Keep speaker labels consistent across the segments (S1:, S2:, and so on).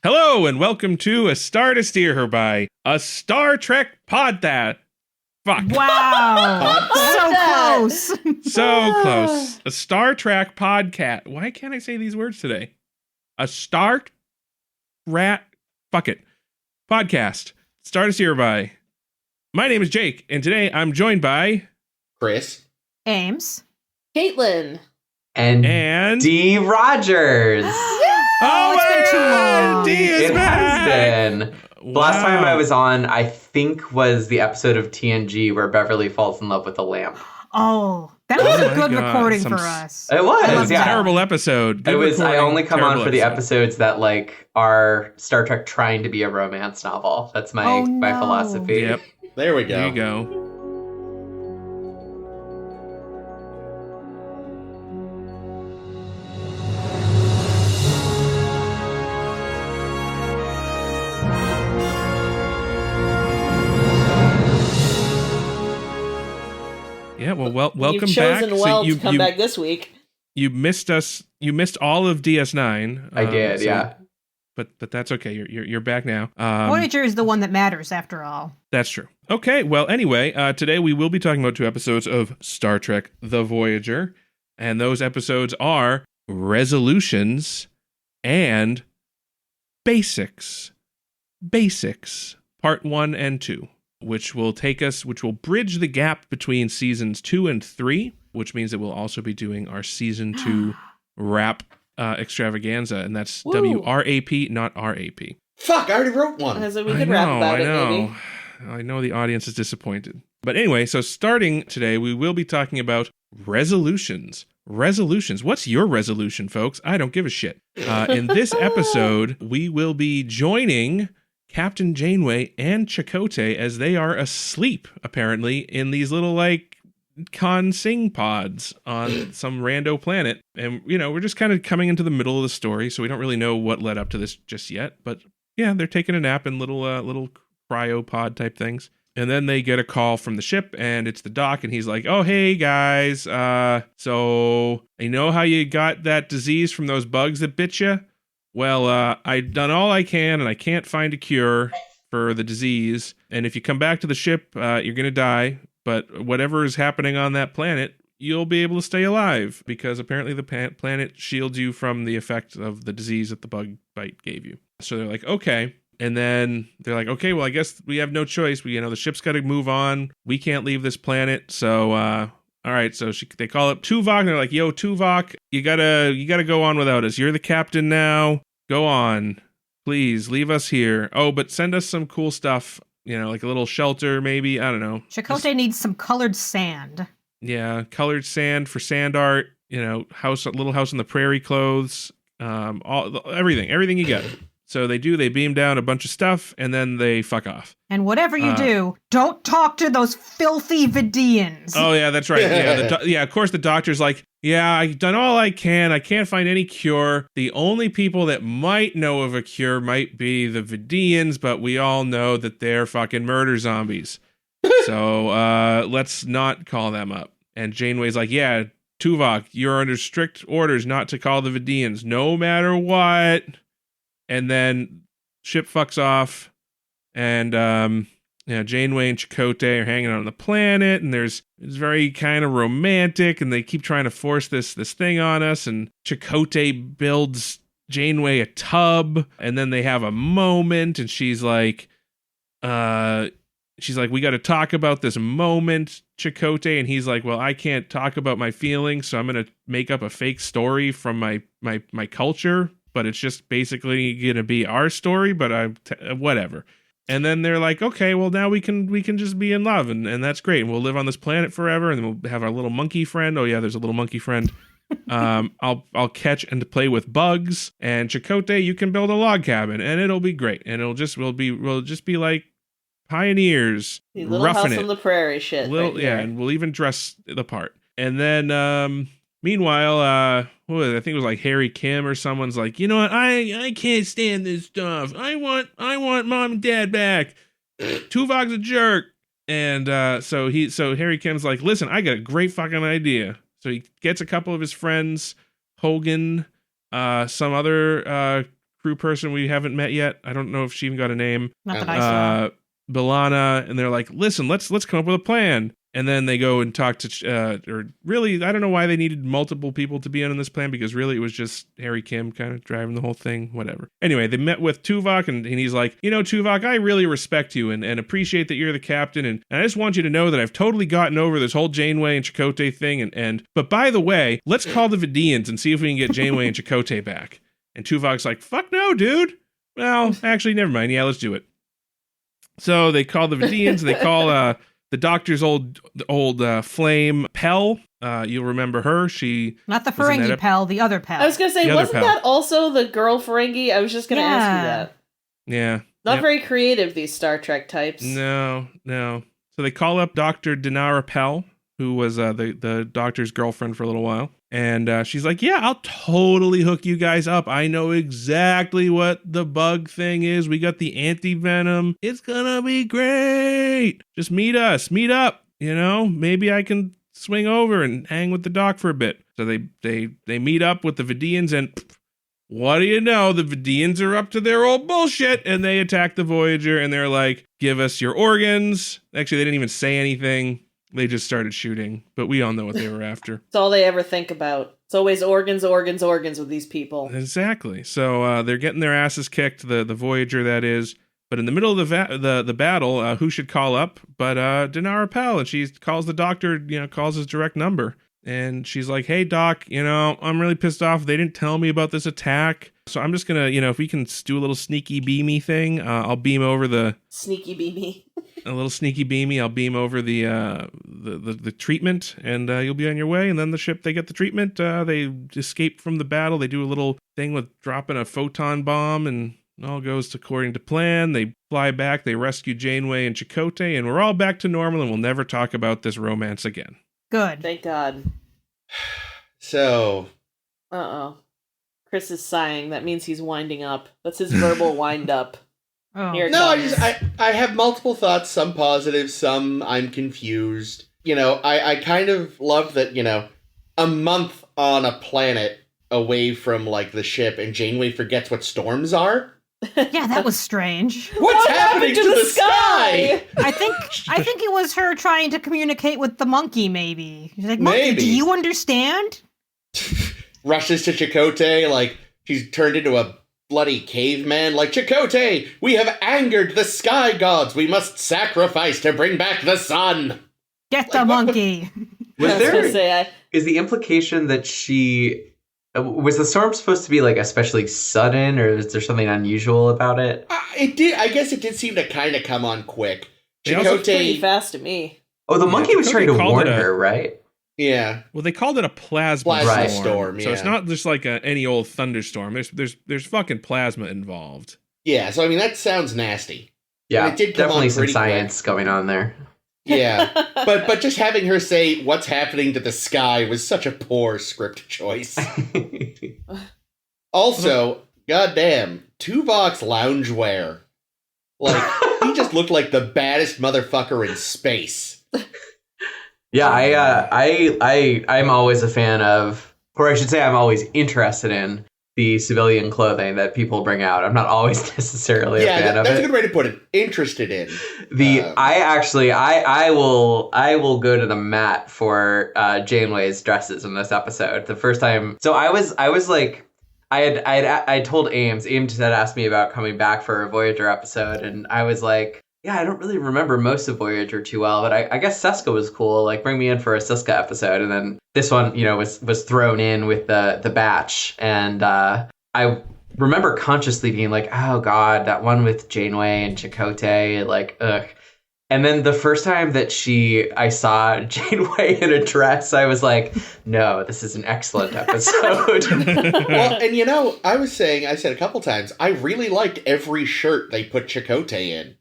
S1: Hello and welcome to A Star to Steer Her By, a Star Trek podcast. Fuck.
S2: Wow. So close.
S1: So close. A Star Trek podcast. Why can't I say these words today? A Star Rat. Fuck it. Podcast. Star to Steer Her By. My name is Jake, and today I'm joined by
S3: Chris,
S2: Ames,
S4: Caitlin,
S5: and D. Rogers.
S1: Oh,
S2: it's been too long.
S1: D is
S5: It
S1: back.
S5: has been.
S1: Wow.
S5: Last time I was on, I think, was the episode of TNG where Beverly falls in love with a lamp.
S2: Oh, that was
S1: Oh
S2: a good
S1: my God,
S2: recording
S1: some
S2: for us.
S5: It was,
S1: That was a
S5: yeah.
S1: terrible episode. Good
S5: It was. I
S1: recording,
S5: only come on
S1: terrible
S5: for the
S1: episode.
S5: episodes that are Star Trek trying to be a romance novel. That's my
S2: Oh,
S5: my
S2: no.
S5: philosophy.
S1: Yep.
S3: there we go.
S1: There you go. Yeah, well, welcome
S4: You've chosen
S1: back.
S4: well
S1: So
S4: to come back this week.
S1: You missed us. You missed all of DS9.
S5: I did, yeah.
S1: But that's okay. You're back now.
S2: Voyager is the one that matters, after all.
S1: That's true. Okay. Well, anyway, today we will be talking about 2 episodes of Star Trek: The Voyager, and those episodes are Resolutions and Basics. Basics, Part 1 and 2. Which will bridge the gap between seasons 2 and 3, which means that we'll also be doing our season 2 wrap extravaganza, and that's
S4: Woo.
S1: WRAP, not RAP.
S3: Fuck, I already wrote one.
S4: So we could rap about it, maybe.
S1: I know the audience is disappointed. But anyway, so starting today, we will be talking about resolutions. Resolutions. What's your resolution, folks? I don't give a shit. In this episode, we will be joining Captain Janeway and Chakotay as they are asleep, apparently, in these little, con-sing pods on some rando planet. And, we're just kind of coming into the middle of the story, so we don't really know what led up to this just yet. But, yeah, they're taking a nap in little cryopod type things. And then they get a call from the ship, and it's the doc, and he's like, oh, hey, guys, so I know how you got that disease from those bugs that bit you? Well, I've done all I can, and I can't find a cure for the disease. And if you come back to the ship, you're going to die. But whatever is happening on that planet, you'll be able to stay alive, because apparently the planet shields you from the effect of the disease that the bug bite gave you. So they're like, okay. And then they're like, okay, well, I guess we have no choice. The ship's got to move on. We can't leave this planet. So, all right, so they call up Tuvok, and they're like, yo, Tuvok, you gotta go on without us. You're the captain now. Go on. Please, leave us here. Oh, but send us some cool stuff, like a little shelter, maybe. I don't know.
S2: Chakotay needs some colored sand.
S1: Yeah, colored sand for sand art, little house on the prairie clothes, everything you got. So they beam down a bunch of stuff, and then they fuck off.
S2: And whatever you do, don't talk to those filthy Vidians.
S1: Oh, yeah, that's right. Yeah, of course the doctor's like, yeah, I've done all I can. I can't find any cure. The only people that might know of a cure might be the Vidians, but we all know that they're fucking murder zombies. So let's not call them up. And Janeway's like, yeah, Tuvok, you're under strict orders not to call the Vidians, no matter what. And then ship fucks off, and Janeway and Chakotay are hanging out on the planet, and it's very kind of romantic, and they keep trying to force this thing on us, and Chakotay builds Janeway a tub, and then they have a moment, and she's like, we got to talk about this moment, Chakotay, and he's like, well, I can't talk about my feelings, so I'm going to make up a fake story from my culture. But it's just basically gonna be our story, but whatever. And then they're like, okay, well now we can just be in love, and that's great, and we'll live on this planet forever, and we'll have our little monkey friend. Oh yeah, there's a little monkey friend. I'll catch and play with bugs, and Chakotay, you can build a log cabin, and it'll be great, and we'll just be like pioneers,
S4: Little
S1: roughing
S4: house
S1: it.
S4: On the prairie shit.
S1: And we'll even dress the part. And then meanwhile, I think it was like Harry Kim or someone's like, you know what? I can't stand this stuff. I want mom and dad back. Tuvok's a jerk. And so Harry Kim's like, listen, I got a great fucking idea. So he gets a couple of his friends, Hogan, some other crew person we haven't met yet. I don't know if she even got a name.
S2: Not that I saw.
S1: B'Elanna, and they're like, listen, let's come up with a plan. And then they go and talk to, or really, I don't know why they needed multiple people to be in on this plan, because really it was just Harry Kim kind of driving the whole thing, whatever. Anyway, they met with Tuvok, and he's like, Tuvok, I really respect you and appreciate that you're the captain, and I just want you to know that I've totally gotten over this whole Janeway and Chakotay thing, but by the way, let's call the Vidians and see if we can get Janeway and Chakotay back. And Tuvok's like, fuck no, dude. Well, actually, never mind. Yeah, let's do it. So they call the Vidians, they call the Doctor's old flame, Pell. You'll remember her. She
S2: not the Ferengi Pell, the other Pell.
S4: I was gonna say, wasn't that also the girl Ferengi? I was just gonna ask you that.
S1: Yeah.
S4: Not very creative, these Star Trek types.
S1: No. So they call up Dr. Dinara Pell, who was the Doctor's girlfriend for a little while. And she's like, yeah, I'll totally hook you guys up. I know exactly what the bug thing is. We got the anti-venom. It's gonna be great. Just meet up. Maybe I can swing over and hang with the doc for a bit. So they meet up with the Vidians, and what do you know? The Vidians are up to their old bullshit, and they attack the Voyager, and they're like, give us your organs. Actually, they didn't even say anything. They just started shooting, but we all know what they were after.
S4: It's all they ever think about. It's always organs with these people.
S1: Exactly. So they're getting their asses kicked, the Voyager, that is. But in the middle of the battle, who should call up but Dinara Pell? And she calls the Doctor, calls his direct number. And she's like, hey, Doc, I'm really pissed off. They didn't tell me about this attack. So I'm just going to, if we can do a little sneaky beamy thing, I'll beam over the...
S4: Sneaky beamy.
S1: A little sneaky beamy. I'll beam over the treatment, and you'll be on your way. And then the ship, they get the treatment. They escape from the battle. They do a little thing with dropping a photon bomb, and all goes according to plan. They fly back. They rescue Janeway and Chakotay, and we're all back to normal, and we'll never talk about this romance again.
S2: Good.
S4: Thank God.
S3: So.
S4: Uh-oh. Chris is sighing. That means he's winding up. That's his verbal wind up.
S2: Oh.
S3: No, I have multiple thoughts, some positive, some I'm confused. I kind of love that, a month on a planet away from, the ship, and Janeway forgets what storms are.
S2: Yeah, that was strange.
S3: What's happening to the sky?
S2: I think it was her trying to communicate with the monkey, maybe. She's like, monkey,
S3: Maybe.
S2: do you understand?
S3: Rushes to Chakotay, she's turned into a bloody caveman. Chakotay, we have angered the sky gods. We must sacrifice to bring back the sun.
S2: Get the monkey.
S5: Is the implication that was the storm supposed to be especially sudden, or is there something unusual about it?
S3: It did. I guess it did seem to kind of come on quick.
S4: Chakotay pretty fast to me.
S5: Oh, the monkey was trying to warn her, right?
S3: Yeah.
S1: Well, they called it a plasma storm. So it's not just any old thunderstorm. There's fucking plasma involved.
S3: Yeah. So that sounds nasty.
S5: Yeah.
S3: It did come
S5: definitely
S3: on
S5: some science going on there.
S3: Yeah, but just having her say what's happening to the sky was such a poor script choice. Also, goddamn, Tuvok's loungewear. He just looked like the baddest motherfucker in space.
S5: Yeah, I'm always a fan of, or I should say I'm always interested in the civilian clothing that people bring out. I'm not always necessarily a fan of it.
S3: That's a good way to put it. Interested in.
S5: I will go to the mat for Janeway's dresses in this episode. The first time, so I was like, I told Ames had asked me about coming back for a Voyager episode, and I was like, yeah, I don't really remember most of Voyager too well, but I guess Seska was cool. Bring me in for a Seska episode, and then this one, was thrown in with the batch, and I remember consciously being like, oh god, that one with Janeway and Chakotay, ugh. And then the first time that I saw Janeway in a dress, I was like, no, this is an excellent episode.
S3: Well, and I said a couple times, I really liked every shirt they put Chakotay in.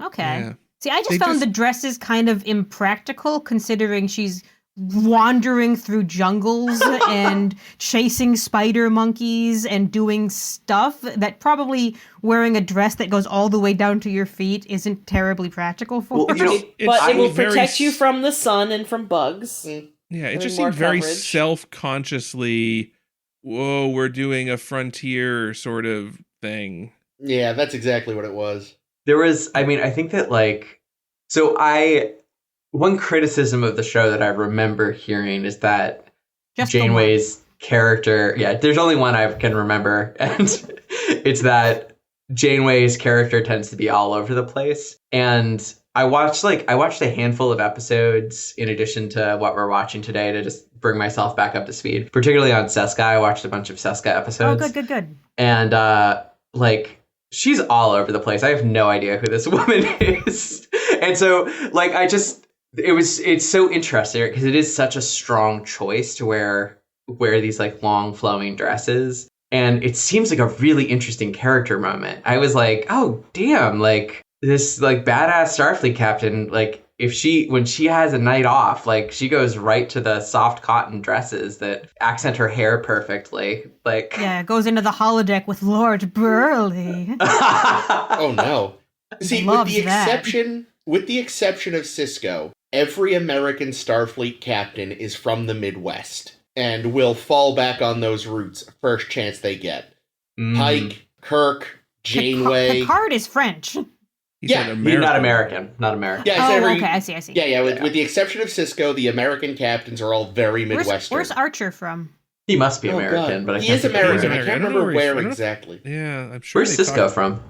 S2: Okay.
S1: Yeah.
S2: See, I just found the dresses kind of impractical, considering she's wandering through jungles and chasing spider monkeys and doing stuff that probably wearing a dress that goes all the way down to your feet isn't terribly practical for her.
S4: But it will protect you from the sun and from bugs.
S1: Yeah, it just seemed very self-consciously, whoa, we're doing a frontier sort of thing.
S3: Yeah, that's exactly what it was.
S5: There was, I mean, I think that one criticism of the show that I remember hearing is that
S2: Just the one.
S5: Janeway's character, there's only one I can remember, and it's that Janeway's character tends to be all over the place. And I watched a handful of episodes in addition to what we're watching today to just bring myself back up to speed. Particularly on Seska, I watched a bunch of Seska episodes.
S2: Oh, good.
S5: And she's all over the place. I have no idea who this woman is. And so it's so interesting because it is such a strong choice to wear these like long flowing dresses. And it seems like a really interesting character moment. I was like, oh damn, like this like badass Starfleet captain, like when she has a night off, like she goes right to the soft cotton dresses that accent her hair perfectly. Like,
S2: yeah, goes into the holodeck with Lord Burleigh.
S3: Oh no. See, with
S2: Loves
S3: the
S2: that.
S3: exception of Cisco, every American Starfleet captain is from the Midwest and will fall back on those roots first chance they get. Pike, Kirk, Janeway.
S2: Picard is French.
S1: He
S3: Yeah,
S1: said
S5: You're not American.
S3: Yeah, I said
S2: Okay, I see.
S3: Yeah, with the exception of Cisco, the American captains are all very Midwestern.
S2: Where's Archer from?
S5: He must be
S3: Oh,
S5: American,
S3: God.
S5: but I
S3: he
S5: can't
S3: is
S5: think of
S3: American.
S5: where.
S3: I can't remember where exactly.
S1: Yeah, I'm sure.
S5: Where's Cisco from?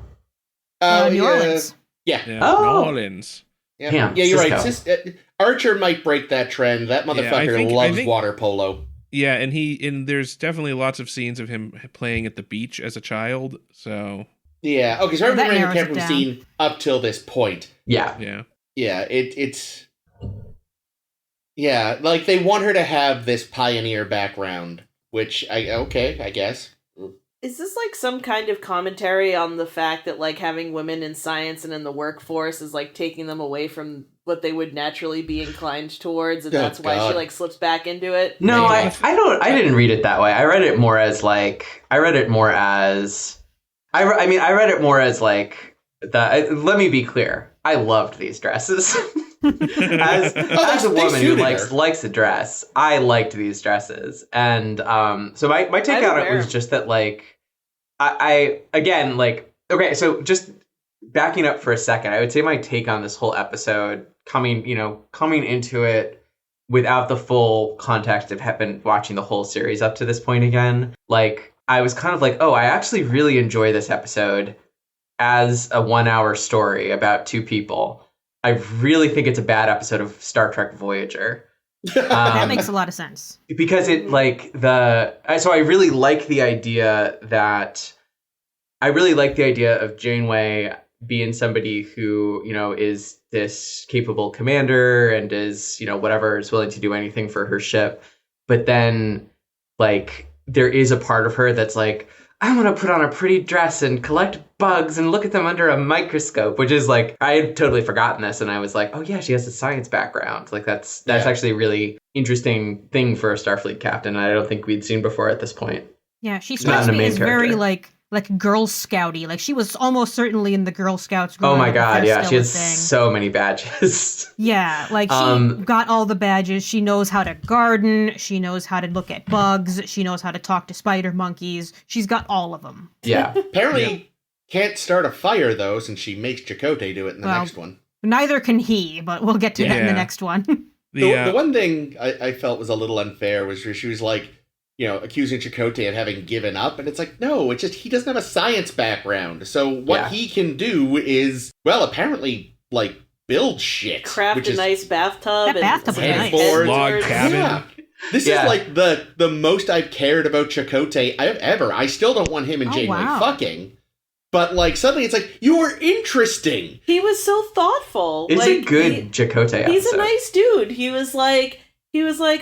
S2: New Orleans.
S3: Yeah.
S1: Yeah,
S5: Oh.
S1: New Orleans.
S3: Yeah,
S5: Damn,
S3: yeah, you're
S5: Cisco.
S3: right. Archer might break that trend. That motherfucker
S1: I
S3: loves
S1: think-
S3: water polo.
S1: Yeah, and there's definitely lots of scenes of him playing at the beach as a child. So
S3: Yeah. Okay, so I
S2: That
S3: remember
S2: narrows
S3: the
S2: it
S3: captain
S2: down.
S3: scene up till this point.
S5: Yeah.
S1: yeah,
S3: Yeah, it's... Yeah, like, they want her to have this pioneer background, which, I guess.
S4: Is this like some kind of commentary on the fact that like having women in science and in the workforce is like taking them away from what they would naturally be inclined towards, and
S3: Oh,
S4: that's why
S3: God.
S4: she like slips back into it?
S5: No,
S3: Yeah.
S5: I didn't read it that way. I read it more as let me be clear. I loved these dresses. as a
S3: they
S5: woman who
S3: suited her.
S5: likes a dress, I liked these dresses. And so my take
S4: I
S5: on
S4: would
S5: it
S4: wear
S5: was
S4: them.
S5: just that I again, okay, so just backing up for a second, I would say my take on this whole episode coming into it without the full context of been watching the whole series up to this point again, like I was kind of like, oh, I actually really enjoy this episode as a 1 hour story about two people. I really think it's a bad episode of Star Trek Voyager.
S2: That makes a lot of sense.
S5: Because it so I really like the idea of Janeway being somebody who, is this capable commander and is, whatever, is willing to do anything for her ship. But then there is a part of her that's like, I want to put on a pretty dress and collect bugs and look at them under a microscope, which is I had totally forgotten this. And I was like, oh yeah, she has a science background. That's actually a really interesting thing for a Starfleet captain. I don't think we'd seen before at this point.
S2: Yeah, she
S5: Not
S2: strikes
S5: in a
S2: me
S5: main
S2: as very
S5: character.
S2: like Girl Scouty. Like she was almost certainly in the Girl Scouts.
S5: Oh
S2: growing
S5: my
S2: up, if
S5: God.
S2: that's
S5: Yeah.
S2: still
S5: She
S2: a
S5: has
S2: thing.
S5: so many badges.
S2: Yeah, like she got all the badges. She knows how to garden. She knows how to look at bugs. She knows how to talk to spider monkeys. She's got all of them.
S5: Yeah.
S3: Apparently can't start a fire, though, since she makes Chakotay do it in the
S2: Well,
S3: next one.
S2: Neither can he, but we'll get to that in the
S1: Yeah.
S2: next one.
S3: The one thing I felt was a little unfair was she was accusing Chakotay of having given up, and it's like, no, it's just he doesn't have a science background. So what he can do is, well, apparently, build shit.
S4: Craft
S3: which
S4: a
S3: is
S4: nice bathtub
S2: That
S4: and
S2: bathtub is
S4: some
S2: nice.
S4: headboards.
S1: Log cabin.
S3: Yeah. This
S5: Yeah.
S3: is the most I've cared about Chakotay ever. I still don't want him and
S2: Oh,
S3: Janeway
S2: wow.
S3: fucking. But suddenly it's you're interesting.
S4: He was so thoughtful.
S5: It's a good Chakotay episode.
S4: He's a nice dude. He was like,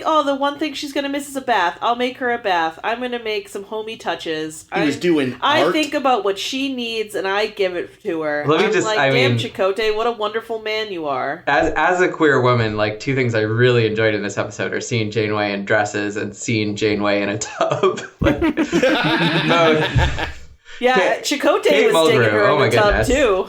S4: oh, the one thing she's gonna miss is a bath. I'll make her a bath. I'm gonna make some homey touches.
S3: He was doing
S4: I
S3: art.
S4: think about what she needs and I give it to her.
S5: Let me
S4: I'm
S5: just-
S4: like,
S5: I
S4: damn,
S5: mean-
S4: Chakotay, what a wonderful man you are.
S5: As a queer woman, two things I really enjoyed in this episode are seeing Janeway in dresses and seeing Janeway in a tub. Both.
S4: Yeah, Chakotay
S5: Kate
S4: was digging
S5: Mulgrew,
S4: her
S5: oh
S4: in
S5: my
S4: the tub
S5: goodness.
S4: too.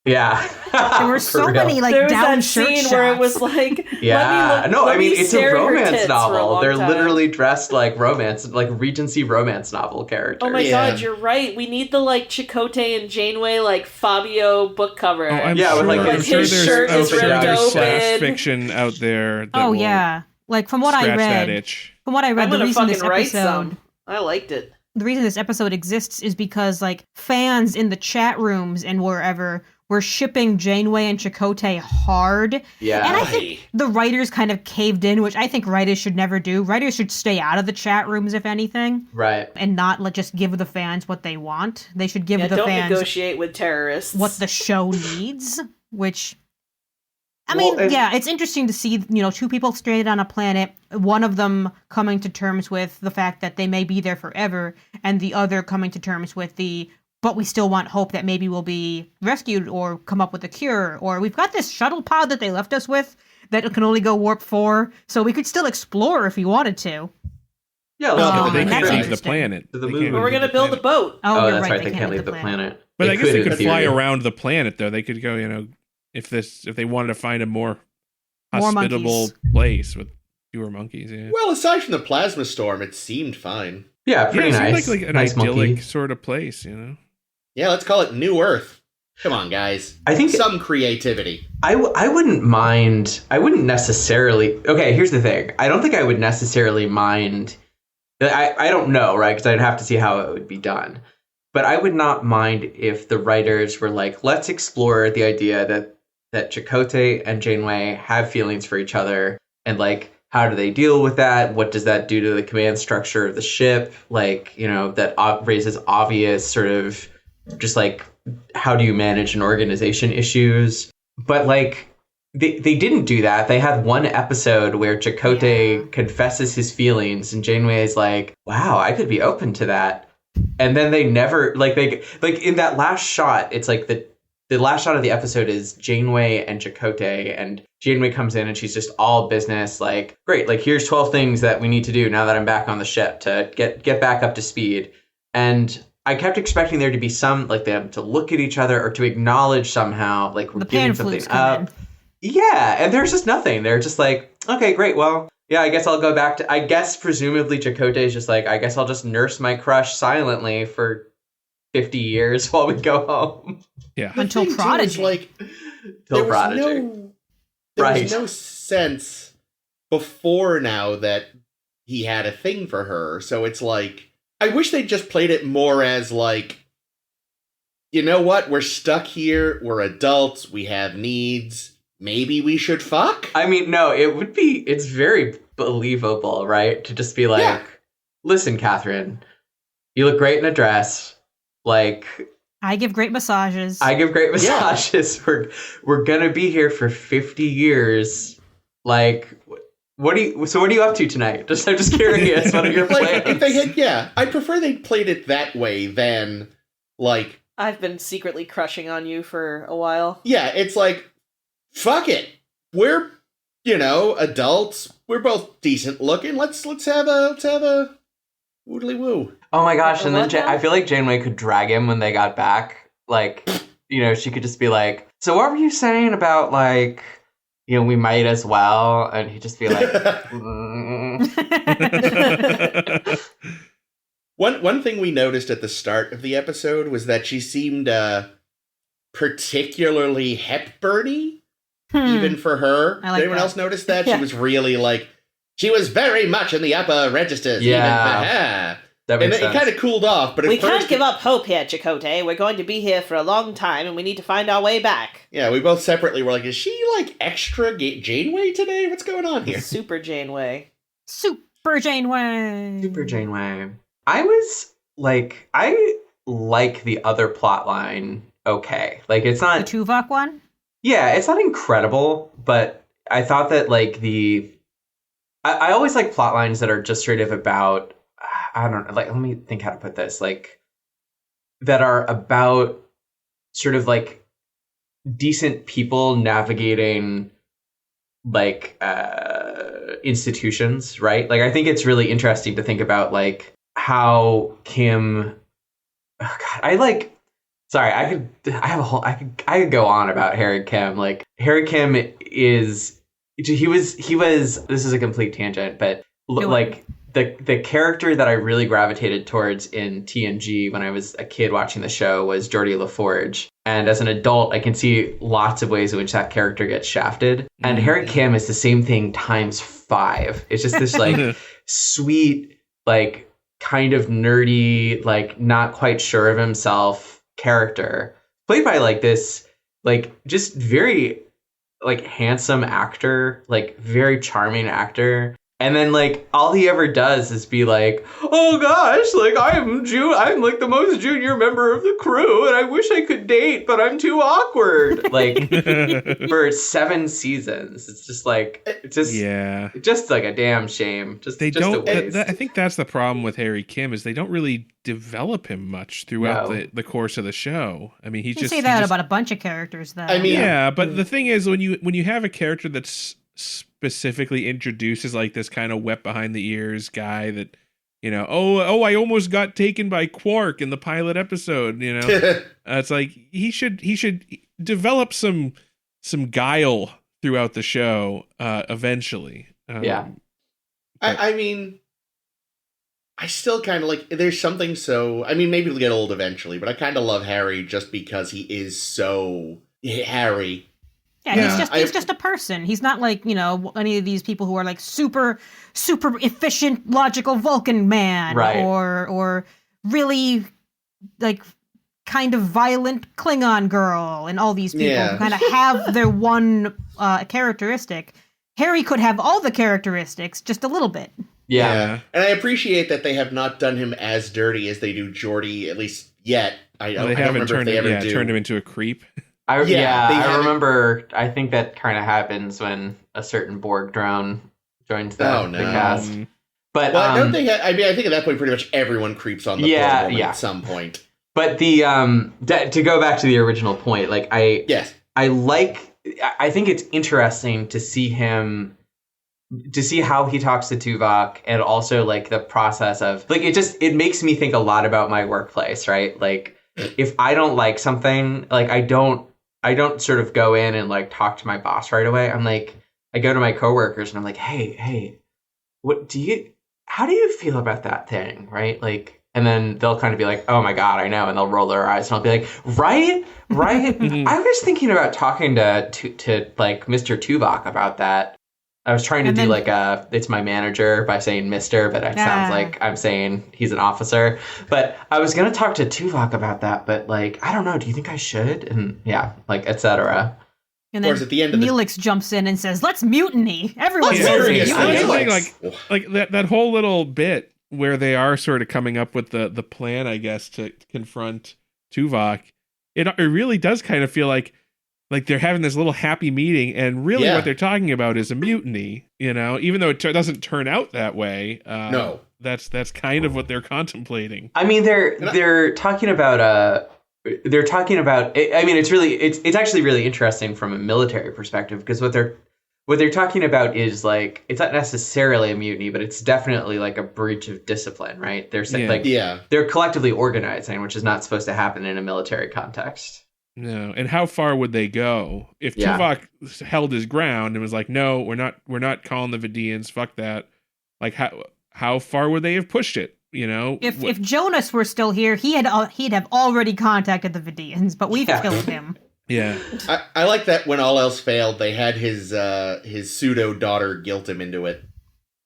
S5: Yeah.
S2: There were
S5: For
S2: so
S5: real.
S2: many like
S4: There was
S2: down
S4: that
S2: shirt
S4: scene
S2: shots.
S4: where it was like,
S5: Yeah.
S4: let me
S5: it's a
S4: stare at her
S5: romance
S4: tits for a
S5: novel.
S4: long
S5: They're
S4: time.
S5: literally dressed like Regency romance novel characters.
S4: Oh my
S3: Yeah.
S4: god, you're right. We need the like Chakotay and Janeway like Fabio book cover.
S1: Oh, I'm
S5: Yeah,
S1: sure,
S5: with, like,
S1: I'm sure
S4: his
S1: there's
S4: shirt is
S1: open
S4: ripped
S1: letter
S4: open.
S1: / fiction out there. That
S2: Oh
S1: will
S2: yeah, like from what I
S1: scratch that
S2: read.
S1: itch.
S2: From what I
S4: I'm
S2: read, the
S4: gonna
S2: reason
S4: fucking
S2: this
S4: write
S2: episode.
S4: some. I liked it.
S2: The reason this episode exists is because like fans in the chat rooms and wherever were shipping Janeway and Chakotay hard.
S5: Yeah.
S2: And I think the writers kind of caved in, which I think writers should never do. Writers should stay out of the chat rooms, if anything,
S5: Right.
S2: and not just give the fans what they want. They should give
S4: Yeah,
S2: the
S4: don't
S2: fans
S4: negotiate with terrorists.
S2: what the show needs, which... I
S5: Well,
S2: mean,
S5: and-
S2: yeah, it's interesting to see, two people stranded on a planet, one of them coming to terms with the fact that they may be there forever, and the other coming to terms with but we still want hope that maybe we'll be rescued or come up with a cure, or we've got this shuttle pod that they left us with that can only go warp 4, so we could still explore if we wanted to.
S5: Yeah,
S3: No,
S5: let's
S3: but
S5: go.
S1: They
S2: that's
S1: can't leave the
S2: interesting.
S1: planet.
S5: To the
S1: They
S5: moon.
S1: can't
S4: But we're
S1: leave
S4: gonna
S1: the
S4: build a
S1: planet.
S4: boat.
S2: Oh,
S5: Oh,
S2: you're
S5: that's
S2: right.
S5: right. They can't leave the planet.
S1: But I guess they
S5: in
S1: could fly
S5: theory.
S1: around the planet, though. They could go, if they wanted to find a more
S2: More
S1: hospitable
S2: monkeys.
S1: place with fewer monkeys. Yeah,
S3: Well, aside from the plasma storm, it seemed fine.
S5: Yeah,
S1: yeah,
S5: pretty
S1: it seemed
S5: nice.
S1: like an
S5: nice
S1: idyllic
S5: monkey.
S1: sort of place.
S3: Yeah, let's call it New Earth. Come on, guys.
S5: I think
S3: Some creativity.
S5: I wouldn't mind. I wouldn't necessarily. Okay, here's the thing. I don't think I would necessarily mind. I don't know, right? Because I'd have to see how it would be done. But I would not mind if the writers were like, let's explore the idea that Chakotay and Janeway have feelings for each other, and like, how do they deal with that? What does that do to the command structure of the ship? Like, that raises obvious sort of just like, how do you manage an organization issues? But like, they didn't do that. They had one episode where Chakotay confesses his feelings, and Janeway is like, wow, I could be open to that. And then they never, in that last shot, it's like the last shot of the episode is Janeway and Chakotay, and Janeway comes in and she's just all business, like, great, like, here's 12 things that we need to do now that I'm back on the ship to get back up to speed. And I kept expecting there to be some, like, them to look at each other or to acknowledge somehow, like, we're
S2: The
S5: giving
S2: pan
S5: something
S2: flutes come
S5: up. Yeah, and there's just nothing. They're just like, okay, great, well, yeah, I guess I'll go back to, I guess presumably Chakotay is just like, I guess I'll just nurse my crush silently for 50 years while we go home.
S1: Yeah.
S3: The
S2: Until
S3: thing, too,
S2: Prodigy.
S3: is, like,
S5: Till
S3: there was
S5: Prodigy.
S3: there
S5: Right.
S3: was no sense before now that he had a thing for her. So it's like, I wish they'd just played it more as like, you know what? We're stuck here. We're adults. We have needs. Maybe we should fuck?
S5: I mean, no, it's very believable, right? To just be like,
S3: Yeah.
S5: listen, Catherine, you look great in a dress. Like,
S2: I give great massages.
S5: I give great
S3: Yeah.
S5: massages. We're gonna be here for 50 years. Like, what are you up to tonight? I'm just curious. What are your plans?
S3: Like, if they had, I prefer they played it that way than, like,
S4: I've been secretly crushing on you for a while.
S3: yeah, it's like, fuck it. We're, adults. We're both decent looking. Let's have a woodly woo.
S5: Oh my gosh! And then
S4: What now?
S5: I feel like Janeway could drag him when they got back. Like, she could just be like, "So what were you saying about like, we might as well?" And he'd just be like,
S3: One thing we noticed at the start of the episode was that she seemed particularly Hepburn-y, even for her.
S2: I like
S3: Did anyone
S2: that.
S3: else notice that?
S4: Yeah.
S3: She was really like, she was very much in the upper registers.
S5: Yeah.
S3: Even for her.
S5: That
S3: And
S5: makes
S3: it
S5: sense.
S3: kind of cooled off. But at
S4: We
S3: first,
S4: can't give up hope here, Chakotay. We're going to be here for a long time, and we need to find our way back.
S3: Yeah, we both separately were like, is she like extra Janeway today? What's going on here?
S4: Super Janeway.
S2: Super Janeway.
S5: Super Janeway. I was like, I like the other plot line. Okay, like it's
S2: The
S5: not.
S2: Tuvok one?
S5: Yeah, it's not incredible, but I thought that like I always like plot lines that are just sort of about, I don't know, like, let me think how to put this, like, that are about sort of like decent people navigating like institutions, right? Like, I think it's really interesting to think about like how Kim, oh God, Sorry, I could go on about Harry Kim. Like, Harry Kim he was this is a complete tangent, but like the character that I really gravitated towards in TNG when I was a kid watching the show was Geordi LaForge. And as an adult, I can see lots of ways in which that character gets shafted. And Harry Kim is the same thing times 5. It's just this like sweet, like kind of nerdy, like not quite sure of himself character played by like this, like just very like handsome actor, like very charming actor. And then like all he ever does is be like, oh gosh, like I'm like the most junior member of the crew and I wish I could date, but I'm too awkward. Like for 7 seasons. It's just like just like a damn shame.
S1: They don't I think that's the problem with Harry Kim is they don't really develop him much throughout the course of the show. I mean, he's
S2: say that about a bunch of characters though.
S3: I mean,
S1: yeah, but the thing is when you have a character that's specifically introduces like this kind of wet behind the ears guy that, you know, oh I almost got taken by Quark in the pilot episode, you know. It's like he should develop some guile throughout the show eventually.
S3: I mean, I still kind of like, there's something so, I mean, maybe it'll get old eventually, but I kind of love Harry just because he is so Harry.
S2: Yeah, he's just a person. He's not like, you know, any of these people who are like super efficient, logical Vulcan man,
S5: right,
S2: or really like kind of violent Klingon girl, and all these people who kind of have their one characteristic. Harry could have all the characteristics, just a little bit.
S3: Yeah. And I appreciate that they have not done him as dirty as they do Geordi, at least yet. I don't remember if they ever
S1: turned him into a creep.
S5: I remember. I think that kind of happens when a certain Borg drone joins the cast. But
S3: I don't think. I mean, I think at that point, pretty much everyone creeps on the Borg woman at some point.
S5: But the to go back to the original point, like I think it's interesting to see him, to see how he talks to Tuvok, and also like the process of like it makes me think a lot about my workplace, right? Like if I don't like something, like I don't sort of go in and like talk to my boss right away. I'm like, I go to my coworkers and I'm like, hey, how do you feel about that thing? Right? Like, and then they'll kind of be like, oh my God, I know. And they'll roll their eyes and I'll be like, right. I was thinking about talking to like Mr. Tuvok about that. I was trying to do like it's my manager by saying Mr., but it sounds like I'm saying he's an officer. But I was going to talk to Tuvok about that, but like, I don't know. Do you think I should? And like, etc.
S2: And then
S3: at the end of
S2: Neelix jumps in and says, let's mutiny. Everyone's mutiny.
S1: Like that whole little bit where they are sort of coming up with the plan, I guess, to confront Tuvok. It really does kind of feel like they're having this little happy meeting, and really what they're talking about is a mutiny, you know, even though it doesn't turn out that way. No. That's kind of what they're contemplating.
S5: I mean, they're talking about, I mean, it's actually really interesting from a military perspective, because what they're talking about is like, it's not necessarily a mutiny, but it's definitely like a breach of discipline, right? They're saying they're collectively organizing, which is not supposed to happen in a military context.
S1: No, and how far would they go if Tuvok held his ground and was like, "No, we're not calling the Vidians. Fuck that." Like, how far would they have pushed it? You know,
S2: if Jonas were still here, he'd have already contacted the Vidians, but we've killed him.
S1: Yeah,
S3: I like that. When all else failed, they had his pseudo daughter guilt him into it.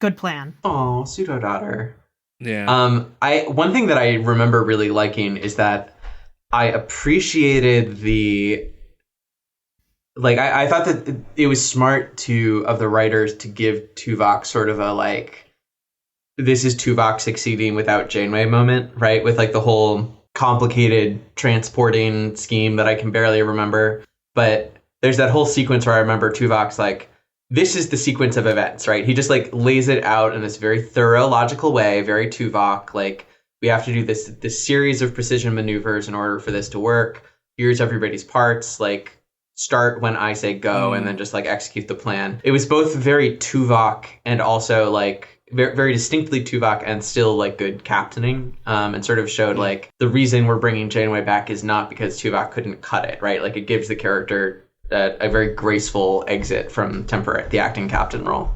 S2: Good plan.
S5: Oh, pseudo daughter.
S1: Yeah.
S5: One thing that I remember really liking is that I appreciated I thought that it was smart of the writers to give Tuvok sort of a like, this is Tuvok succeeding without Janeway moment, right? With like the whole complicated transporting scheme that I can barely remember. But there's that whole sequence where I remember Tuvok's like, this is the sequence of events, right? He just like lays it out in this very thorough, logical way, very Tuvok, like, we have to do this series of precision maneuvers in order for this to work. Here's everybody's parts, like start when I say go, and then just like execute the plan. It was both very Tuvok and also like very, very distinctly Tuvok and still like good captaining, and sort of showed like the reason we're bringing Janeway back is not because Tuvok couldn't cut it, right? Like it gives the character a very graceful exit from the acting captain role.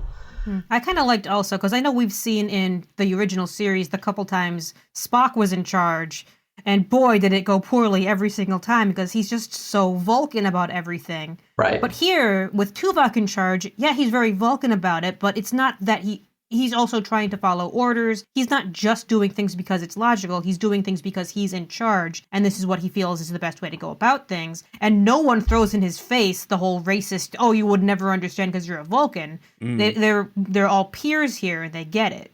S2: I kind of liked also, because I know we've seen in the original series the couple times Spock was in charge, and boy, did it go poorly every single time because he's just so Vulcan about everything.
S5: Right.
S2: But here, with Tuvok in charge, yeah, he's very Vulcan about it, but it's not that he's also trying to follow orders. He's not just doing things because it's logical. He's doing things because he's in charge, and this is what he feels is the best way to go about things. And no one throws in his face the whole racist, oh, you would never understand because you're a Vulcan. They're all peers here, and they get it.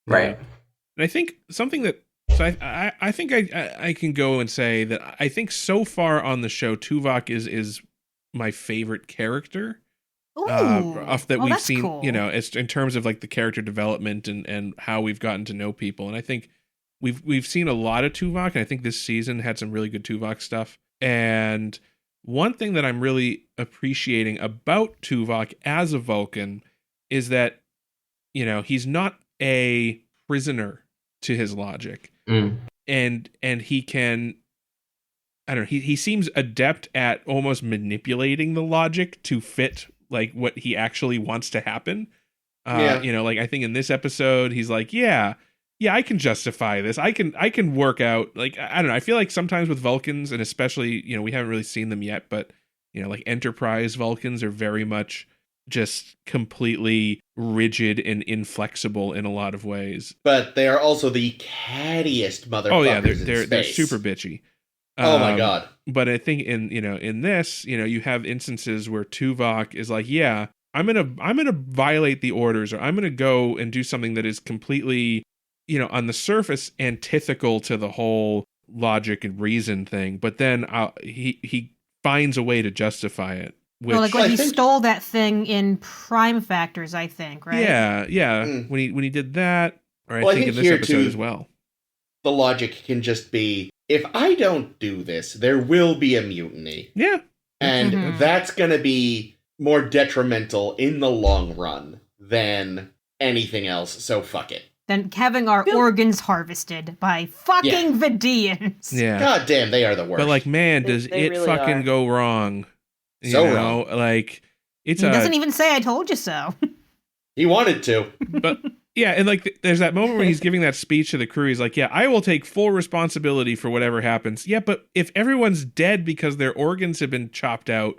S5: Right.
S1: And I think something that, so I think I can go and say that I think so far on the show, Tuvok is my favorite character.
S2: Ooh,
S1: that we've seen,
S2: cool.
S1: It's in terms of like the character development and how we've gotten to know people. And I think we've seen a lot of Tuvok, and I think this season had some really good Tuvok stuff. And one thing that I'm really appreciating about Tuvok as a Vulcan is that, he's not a prisoner to his logic. And he can, I don't know, he seems adept at almost manipulating the logic to fit like what he actually wants to happen. Like I think in this episode he's like, yeah, I can justify this. I can work out, like, I don't know. I feel like sometimes with Vulcans, and especially, we haven't really seen them yet, but like Enterprise Vulcans are very much just completely rigid and inflexible in a lot of ways.
S3: But they are also the cattiest motherfuckers. Oh yeah,
S1: they're super bitchy.
S3: Oh my god.
S1: But I think in this, you have instances where Tuvok is like, yeah, I'm gonna violate the orders, or I'm gonna go and do something that is completely, on the surface antithetical to the whole logic and reason thing. But then he finds a way to justify it. Which,
S2: like when he stole that thing in Prime Factors, I think, right?
S1: Yeah. When he did that, or I think in this episode too, as well.
S3: The logic can just be, if I don't do this, there will be a mutiny.
S1: Yeah.
S3: And that's going to be more detrimental in the long run than anything else, so fuck it.
S2: Than having our organs harvested by fucking Vidians.
S1: Yeah.
S3: God damn, they are the worst.
S1: But like, man, does it really fucking go wrong.
S3: Wrong.
S1: Like,
S2: he doesn't even say I told you so.
S3: He wanted to.
S1: But yeah, and like there's that moment when he's giving that speech to the crew. He's like, yeah, I will take full responsibility for whatever happens. Yeah, but if everyone's dead because their organs have been chopped out,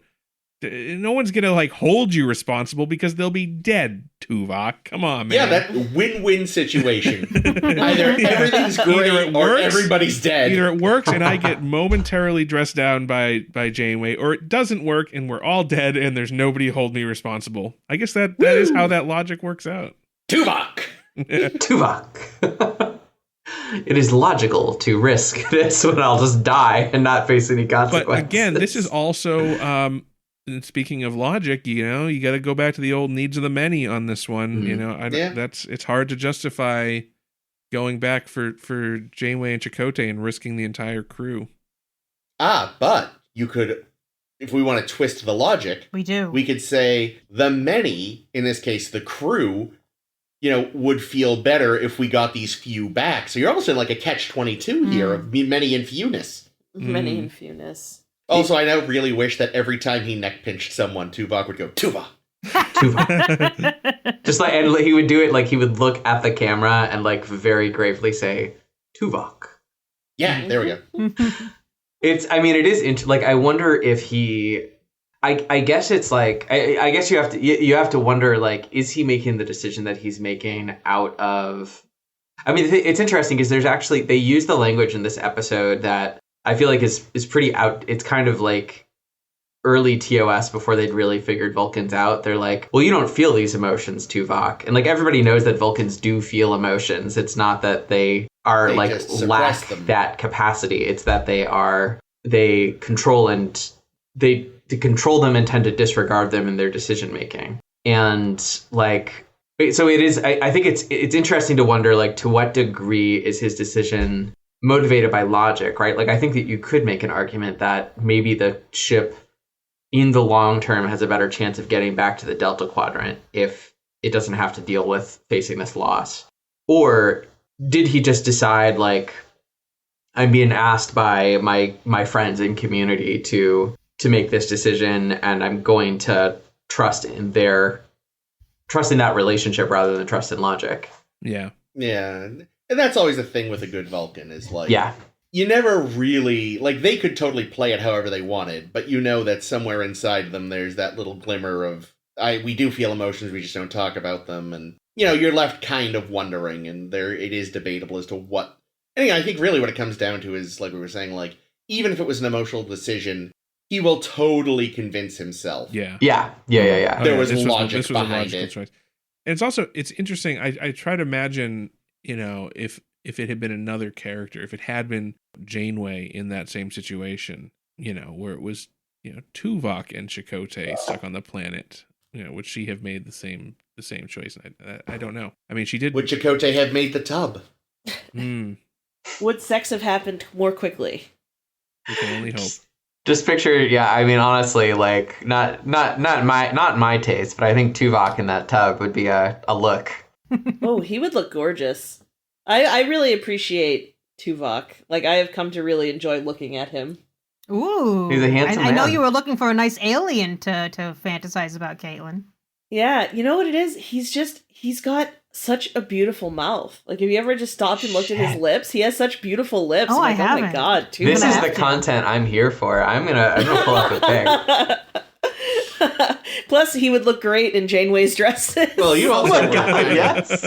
S1: no one's gonna like hold you responsible because they'll be dead, Tuvok. Come on, man.
S3: Yeah, that win-win situation. Either everything's great or everybody's dead.
S1: Either it works and I get momentarily dressed down by Janeway, or it doesn't work and we're all dead and there's nobody to hold me responsible. I guess that is how that logic works out.
S3: Tuvok!
S5: Tuvok. It is logical to risk this when I'll just die and not face any consequences.
S1: But again, this is also... And speaking of logic, you got to go back to the old needs of the many on this one. It's hard to justify going back for Janeway and Chakotay and risking the entire crew.
S3: But you could, if we want to twist the logic,
S2: we
S3: could say the many, in this case the crew, would feel better if we got these few back. So you're almost in like a catch-22 here of many and fewness.
S4: Many and fewness.
S3: Also, I now really wish that every time he neck pinched someone, Tuvok would go, Tuvok.
S5: Just like, and he would do it like he would look at the camera and like very gravely say, Tuvok.
S3: Yeah, there we go.
S5: It is like, I wonder if he, I guess it's like, I guess you have to wonder, like, is he making the decision that he's making out of, it's interesting because there's actually, they use the language in this episode that I feel like is pretty out. It's kind of like early TOS before they'd really figured Vulcans out. They're like, well, you don't feel these emotions, Tuvok. And like everybody knows that Vulcans do feel emotions. It's not that they lack that capacity. It's that they control they control them and tend to disregard them in their decision making. And like, so it is, I think it's interesting to wonder, like, to what degree is his decision motivated by logic, right? Like, I think that you could make an argument that maybe the ship in the long term has a better chance of getting back to the Delta Quadrant if it doesn't have to deal with facing this loss? Or did he just decide, like, I'm being asked by my friends and community to make this decision, and I'm going to trust in that relationship rather than trust in logic?
S1: Yeah.
S3: Yeah. And that's always the thing with a good Vulcan is like,
S5: Yeah.
S3: you never really, like, they could totally play it however they wanted, but you know that somewhere inside them there's that little glimmer of, we do feel emotions, we just don't talk about them, and, you know, you're left kind of wondering, and it is debatable as to what, and I think really what it comes down to is, like we were saying, like, even if it was an emotional decision, he will totally convince himself.
S1: Yeah.
S5: Yeah.
S3: There was
S1: this
S3: logic
S1: a
S3: behind
S1: logical
S3: it.
S1: choice. And it's interesting. I try to imagine, you know, if it had been another character, if it had been Janeway in that same situation, you know, where it was, you know, Tuvok and Chakotay stuck on the planet, you know, would she have made the same choice? I don't know. I mean, she did.
S3: Would Chakotay have made the tub?
S4: Would sex have happened more quickly?
S1: We can only hope.
S5: Just picture, I mean, honestly, like, not my taste, but I think Tuvok in that tub would be a look.
S4: Oh, he would look gorgeous. I really appreciate Tuvok. Like, I have come to really enjoy looking at him.
S2: Ooh.
S5: He's a handsome
S2: I know
S5: man.
S2: you were looking for a nice alien to fantasize about, Caitlin.
S4: Yeah, you know what it is? He's got such a beautiful mouth. Like, have you ever just stopped and looked at his lips? He has such beautiful lips.
S2: Oh,
S4: I'm like,
S2: I
S4: oh my
S2: haven't.
S4: god, Tuvok.
S5: This is the content I'm here for. I'm gonna pull up a pic.
S4: Plus, he would look great in Janeway's dresses.
S3: Well, you also
S5: my God, yes.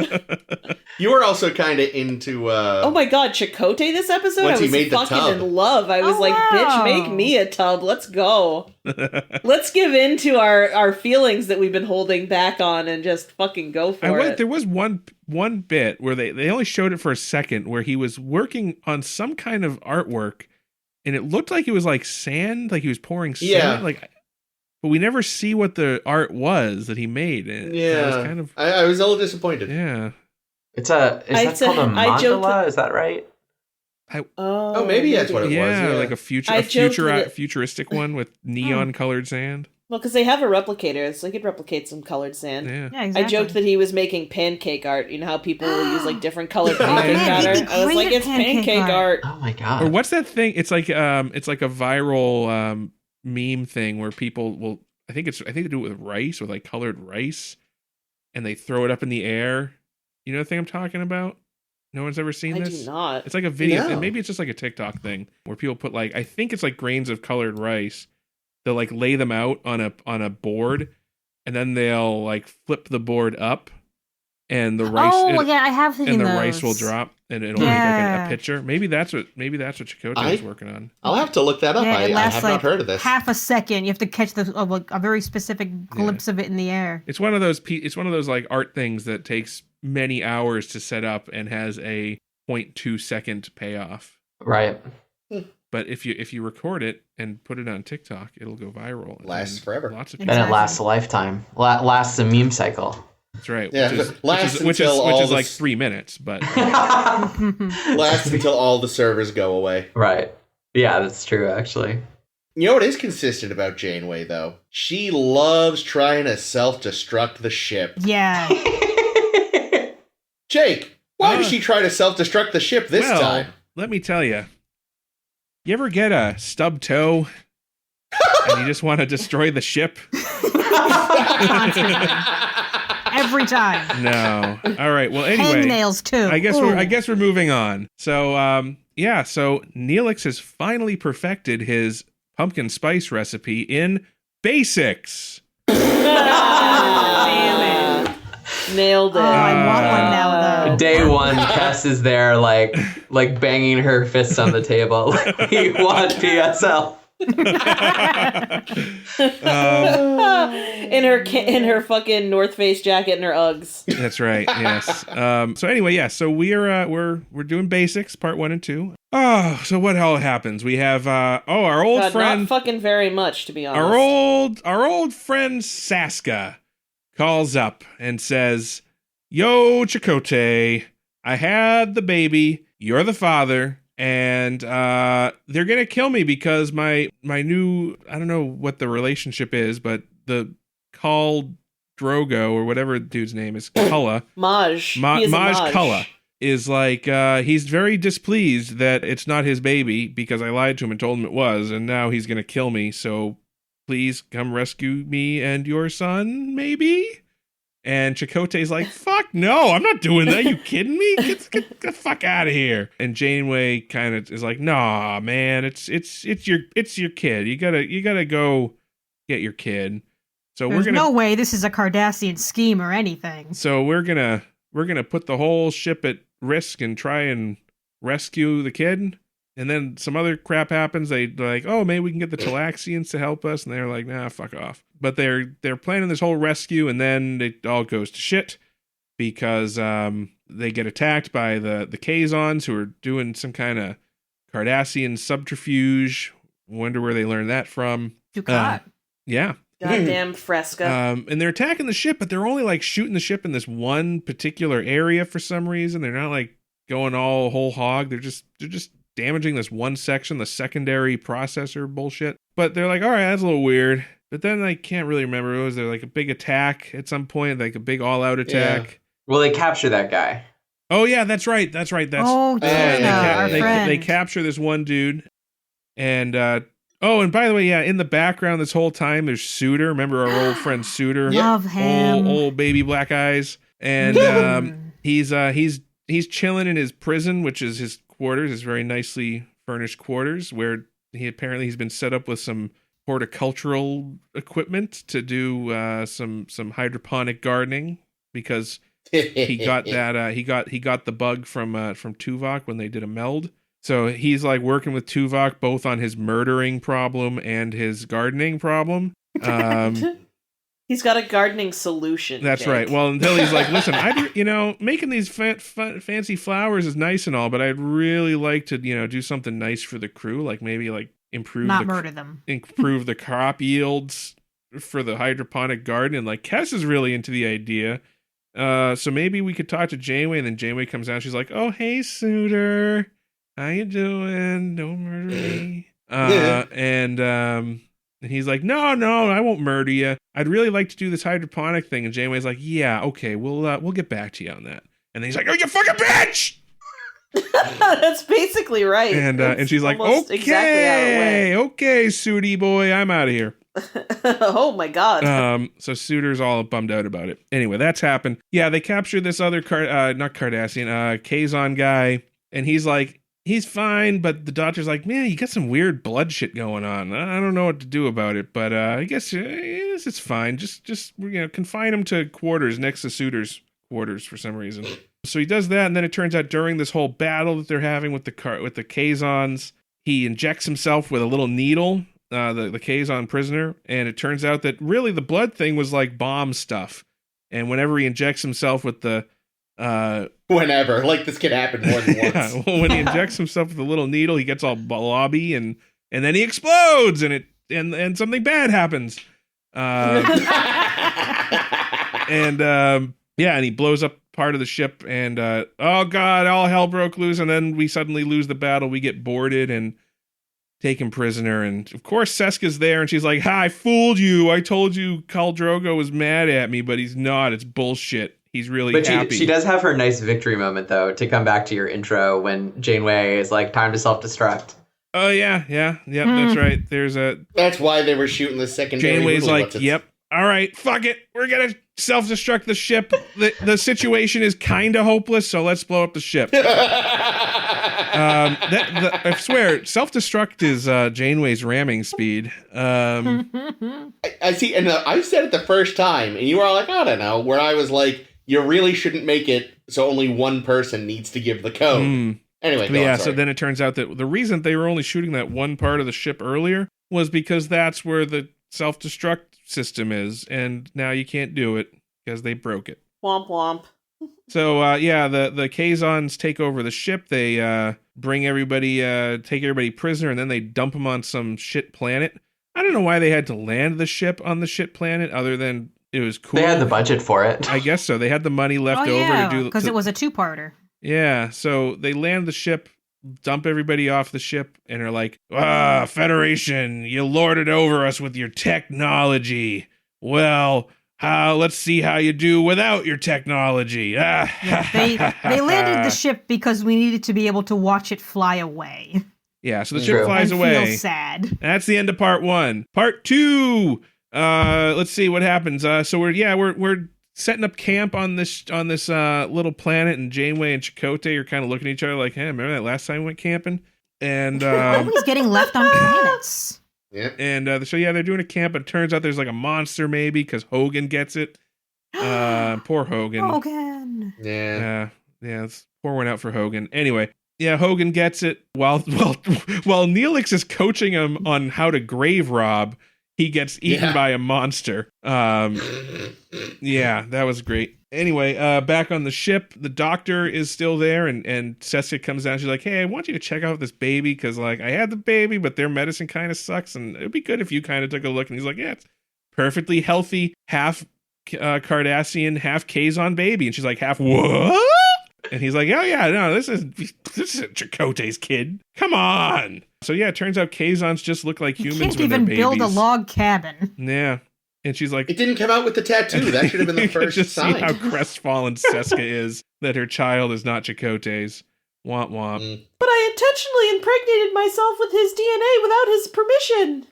S3: You were also kind of into.
S4: Oh my god, Chakotay this episode?
S3: Once
S4: I
S3: he
S4: was
S3: made the
S4: fucking
S3: tub.
S4: in love. I was
S2: Oh,
S4: like,
S2: wow.
S4: bitch, make me a tub. Let's go. Let's give in to our feelings that we've been holding back on and just fucking go for it.
S1: There was one bit where they only showed it for a second where he was working on some kind of artwork, and it looked like it was like sand, like he was pouring sand.
S3: Yeah.
S1: Like, but we never see what the art was that he made. And
S3: Yeah,
S1: it was kind of,
S3: I was a little disappointed.
S1: yeah.
S5: Is that called a
S4: I joked
S5: mandala? Is that right?
S3: Oh, maybe that's what it was.
S1: Yeah,
S3: Yeah.
S1: like a futuristic one with neon colored sand.
S4: Well, because they have a replicator, so they could replicate some colored sand.
S1: Yeah.
S2: Yeah, exactly.
S4: I joked that he was making pancake art. You know how people will use like different colored pancake
S2: man, he'd be
S4: batter? I was
S2: great
S4: like,
S2: at
S4: it's pancake art.
S5: Oh my god.
S1: Or what's that thing? It's like a viral meme thing where people will. I think they do it with rice, with like colored rice, and they throw it up in the air. You know the thing I'm talking about? No one's ever seen
S4: I
S1: this?
S4: do not.
S1: It's like a video,
S3: No.
S1: and maybe it's just like a TikTok thing where people put like, I think it's like grains of colored rice. They'll like lay them out on a board, and then they'll like flip the board up, and the rice
S2: I have seen
S1: and the
S2: those.
S1: rice will drop, and it'll make like a picture. Maybe that's what Chakotay is working on.
S3: I'll have to look that up.
S2: Yeah, it
S3: I
S2: lasts
S3: have
S2: like
S3: not heard of this.
S2: half a second. You have to catch a very specific glimpse of it in the air.
S1: It's one of those like art things that takes many hours to set up and has a 0.2 second payoff.
S5: Right.
S1: But if you record it and put it on TikTok, it'll go viral.
S3: Lasts
S1: and
S3: forever.
S1: Lots of
S5: Then
S1: people.
S5: it lasts a lifetime. Lasts a meme cycle.
S1: That's right.
S3: Yeah,
S1: Which is like 3 minutes, but
S3: Lasts until all the servers go away.
S5: Right. Yeah, that's true, actually.
S3: You know what is consistent about Janeway, though? She loves trying to self-destruct the ship.
S2: Yeah.
S3: Jake, why did she try to self-destruct the ship this time?
S1: Let me tell you. You ever get a stub toe and you just want to destroy the ship?
S2: Every time.
S1: No. All right. Well, anyway.
S2: Hangnails too.
S1: I
S2: Ooh.
S1: guess we're moving on. So, so Neelix has finally perfected his pumpkin spice recipe in basics.
S2: Damn it.
S4: Nailed it.
S2: Oh, I want one now, though.
S5: Day one, Tess is there, like banging her fists on the table. Like, we want PSL.
S4: In her fucking North Face jacket and her Uggs.
S1: That's right. Yes. So anyway, yeah. So we're doing basics, part 1 and 2. Oh, so what all happens? We have our old
S4: God,
S1: friend,
S4: not fucking very much, to be honest.
S1: our old friend Seska calls up and says, "Yo, Chakotay, I had the baby. You're the father." And they're gonna kill me because my new, I don't know what the relationship is, but the Drogo, or whatever the dude's name is, Cullen.
S4: Maj. He is a
S1: Maj
S4: Maj.
S1: Cullen is like, he's very displeased that it's not his baby because I lied to him and told him it was, and now he's going to kill me, so please come rescue me and your son, maybe? And Chakotay's like, fuck no, I'm not doing that. You kidding me? Get the fuck out of here. And Janeway kind of is like, nah, man, it's your kid. You gotta go get your kid. So
S2: There's no way this is a Cardassian scheme or anything.
S1: So we're gonna put the whole ship at risk and try and rescue the kid. And then some other crap happens. They're like, oh, maybe we can get the Talaxians to help us. And they're like, nah, fuck off. But they're planning this whole rescue, and then it all goes to shit because they get attacked by the Kazons, who are doing some kind of Cardassian subterfuge. Wonder where they learned that from.
S2: Ducat.
S1: Yeah.
S4: Goddamn Fresca.
S1: And they're attacking the ship, but they're only like shooting the ship in this one particular area for some reason. They're not like going all whole hog. They're just damaging this one section, the secondary processor bullshit. But they're like, all right, that's a little weird. But then I can't really remember. Was there like a big attack at some point, like a big all-out attack?
S3: Yeah.
S5: Well, they capture that guy.
S1: Oh yeah, that's right. Our friend. They capture this one dude, and and by the way, yeah, in the background this whole time there's Suitor. Remember our old friend Suitor?
S2: Love him.
S1: Old baby black eyes, and he's chilling in his prison, which is his quarters, his very nicely furnished quarters, where he's been set up with some horticultural equipment to do some hydroponic gardening because he got that he got the bug from Tuvok when they did a meld. So he's like working with Tuvok both on his murdering problem and his gardening problem.
S4: He's got a gardening solution.
S1: That's
S4: Jake.
S1: right. Well, until he's like, listen, making these fancy flowers is nice and all, but I'd really like to, do something nice for the crew, like maybe like
S2: murder them,
S1: improve the crop yields for the hydroponic garden. And like Kes is really into the idea. So maybe we could talk to Janeway, and then Janeway comes out. She's like, oh, hey, Suitor. How you doing? Don't murder me. And he's like, no, I won't murder you. I'd really like to do this hydroponic thing. And Janeway's like, yeah, okay, we'll get back to you on that. And then he's like, oh, you fucking bitch!
S4: That's basically right.
S1: And she's like, okay,
S4: exactly
S1: okay, Sooty boy, I'm out of here.
S4: Oh my god.
S1: So Suitor's all bummed out about it. Anyway, that's happened. Yeah, they captured this other not Cardassian, Kazon guy, and he's like, he's fine, but the doctor's like, man, you got some weird blood shit going on. I don't know what to do about it, but I guess it's fine. Just confine him to quarters next to Suitor's quarters for some reason. So he does that, and then it turns out during this whole battle that they're having with the Kazons, he injects himself with a little needle, the Kazon prisoner, and it turns out that really the blood thing was like bomb stuff. And whenever he injects himself with the
S3: whenever, like this could happen more than once.
S1: Yeah, well, when he injects himself with a little needle, he gets all blobby, and then he explodes, and something bad happens. And he blows up part of the ship, and oh god, all hell broke loose, and then we suddenly lose the battle. We get boarded and taken prisoner, and of course Seska's there, and she's like, "Ha, I fooled you. I told you Khal Drogo was mad at me, but he's not. It's bullshit. He's really happy."
S5: But she does have her nice victory moment, though, to come back to your intro when Janeway is like, time to self-destruct.
S1: Oh, yeah, that's right.
S3: That's why they were shooting the secondary.
S1: Janeway's like, yep, all right, fuck it. We're going to self-destruct the ship. The situation is kind of hopeless, so let's blow up the ship. I swear, self-destruct is Janeway's ramming speed.
S3: I see, and I said it the first time, and you were all like, I don't know, where I was like, you really shouldn't make it so only one person needs to give the code. Anyway,
S1: so then it turns out that the reason they were only shooting that one part of the ship earlier was because that's where the self-destruct system is, and now you can't do it because they broke it.
S4: Womp womp.
S1: So the Kazons take over the ship. They bring everybody, take everybody prisoner, and then they dump them on some shit planet. I don't know why they had to land the ship on the shit planet, other than it was cool.
S5: They had the budget for it.
S1: I guess so. They had the money left over to do
S2: because it was a two-parter.
S1: Yeah, so they land the ship, dump everybody off the ship, and are like, Federation, you lorded over us with your technology. Well, let's see how you do without your technology.
S2: Yeah, they landed the ship because we needed to be able to watch it fly away.
S1: Yeah, so the
S5: True.
S1: ship flies
S2: and
S1: away.
S2: Feel sad.
S1: That's the end of part 1. Part 2. Let's see what happens. So we're setting up camp on this little planet, and Janeway and Chakotay are kind of looking at each other like, "Hey, remember that last time we went camping?" And
S2: Always getting left on planets.
S3: Yeah.
S1: and so yeah, they're doing a camp, but it turns out there's like a monster maybe because Hogan gets it. Poor Hogan.
S2: Hogan.
S3: Yeah.
S1: Yeah, let's pour one out for Hogan. Anyway, yeah, Hogan gets it while Neelix is coaching him on how to grave rob. He gets eaten by a monster. Yeah, that was great. Anyway, back on the ship, the doctor is still there, and Seska comes down. She's like, "Hey, I want you to check out this baby because, like, I had the baby, but their medicine kind of sucks, and it'd be good if you kind of took a look." And he's like, "Yeah, it's perfectly healthy, half Cardassian, half Kazon baby." And she's like, "Half what?" And he's like, "Oh yeah, no, this is Chakotay's kid. Come on." So yeah, it turns out Kazons just look like
S2: You
S1: humans
S2: can't
S1: when they're
S2: even
S1: babies.
S2: build a log cabin.
S1: Yeah. And she's like,
S3: It didn't come out with the tattoo. That should have been the
S1: you can
S3: first
S1: just
S3: sign.
S1: see how crestfallen Seska is that her child is not Chakotay's. Womp womp.
S4: But I intentionally impregnated myself with his DNA without his permission.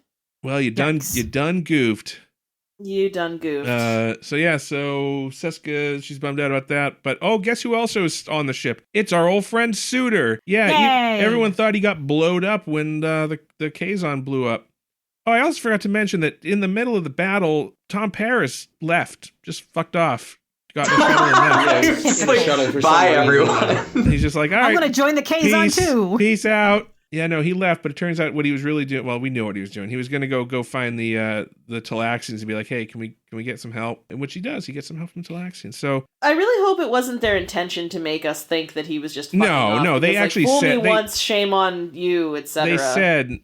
S1: Well, you
S2: Yikes.
S1: done goofed.
S4: You done goofed.
S1: So Seska, she's bummed out about that. But guess who else is on the ship? It's our old friend Suitor. Yeah,
S2: Yay!
S1: everyone thought he got blowed up when the Kazon blew up. Oh, I also forgot to mention that in the middle of the battle, Tom Paris left, just fucked off, got in the shuttle and left.
S3: Yeah, he's in the shuttle for
S5: Bye,
S3: some reason.
S5: everyone.
S1: He's just like, all right,
S2: I'm going to join the Kazon too.
S1: peace out. Yeah, no, he left, but it turns out what he was really doing. Well, we knew what he was doing. He was going to go find the Talaxians and be like, "Hey, can we get some help?" And which he does. He gets some help from Talaxians. So
S4: I really hope it wasn't their intention to make us think that he was just fucking off,
S1: no, they
S4: because,
S1: actually
S4: fool
S1: said
S4: me once, shame on you, etc.
S1: they said,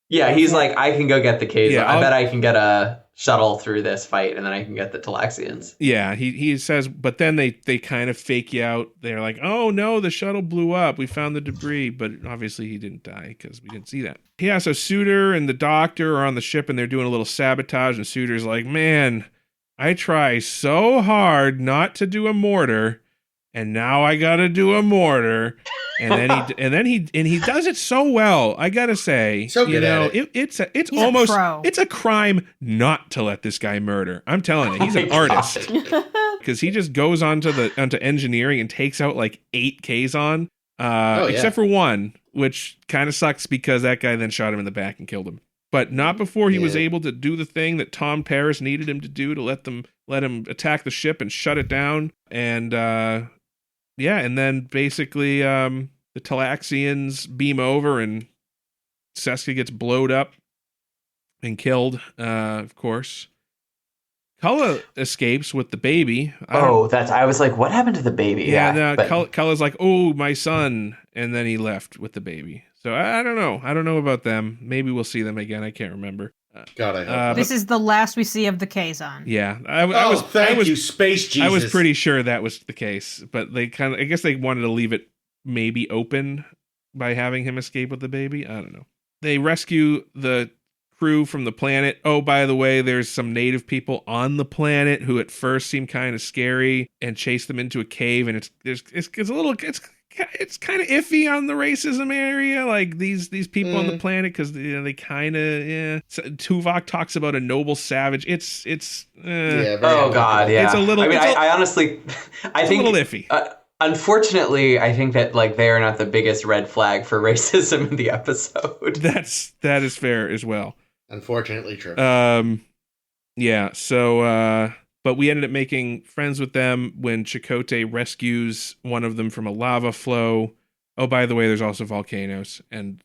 S5: Yeah, he's like, I can go get the Kazon.
S1: Yeah,
S5: I bet I can get a shuttle through this fight, and then I can get the Talaxians.
S1: yeah, he says, but then they kind of fake you out. They're like, "Oh no, the shuttle blew up. We found the debris," but obviously he didn't die because we didn't see that. Yeah, so Suitor and the doctor are on the ship and they're doing a little sabotage, and Suitor's like, "Man, I try so hard not to do a mortar, and now I gotta do a mortar." And then he does it so well. I gotta say,
S3: So good at it.
S1: it's
S2: He's
S1: almost
S2: a pro.
S1: it's a crime not to let this guy murder. I'm telling you, he's an
S5: my
S1: artist because he just goes onto engineering and takes out like 8 Kazon, except for one, which kind of sucks because that guy then shot him in the back and killed him. But not before he was
S3: Yeah.
S1: able to do the thing that Tom Paris needed him to do to let him attack the ship and shut it down. And and then basically the Talaxians beam over and Seska gets blowed up and killed, of course. Kulla escapes with the baby.
S5: I was like, what happened to the baby?
S1: Kulla's like, "Oh, my son," and then he left with the baby. So I don't know. I don't know about them. Maybe we'll see them again. I can't remember.
S3: God, I hope.
S2: This is the last we see of the Kazon.
S1: Yeah,
S3: Thank you, Space Jesus.
S1: I was pretty sure that was the case, but I guess they wanted to leave it maybe open by having him escape with the baby. I don't know. They rescue the crew from the planet. Oh, by the way, there's some native people on the planet who at first seem kind of scary and chase them into a cave, and it's kind of iffy on the racism area, like these people on the planet, because they kind of Tuvok talks about a noble savage. It's
S3: Yeah, very
S5: God, yeah.
S1: It's a little.
S5: I mean,
S1: it's
S5: I honestly, I think
S1: a little iffy.
S5: Unfortunately, I think that like they are not the biggest red flag for racism in the episode.
S1: That is fair as well.
S3: Unfortunately true.
S1: Yeah. So, but we ended up making friends with them when Chakotay rescues one of them from a lava flow. Oh, by the way, there's also volcanoes, and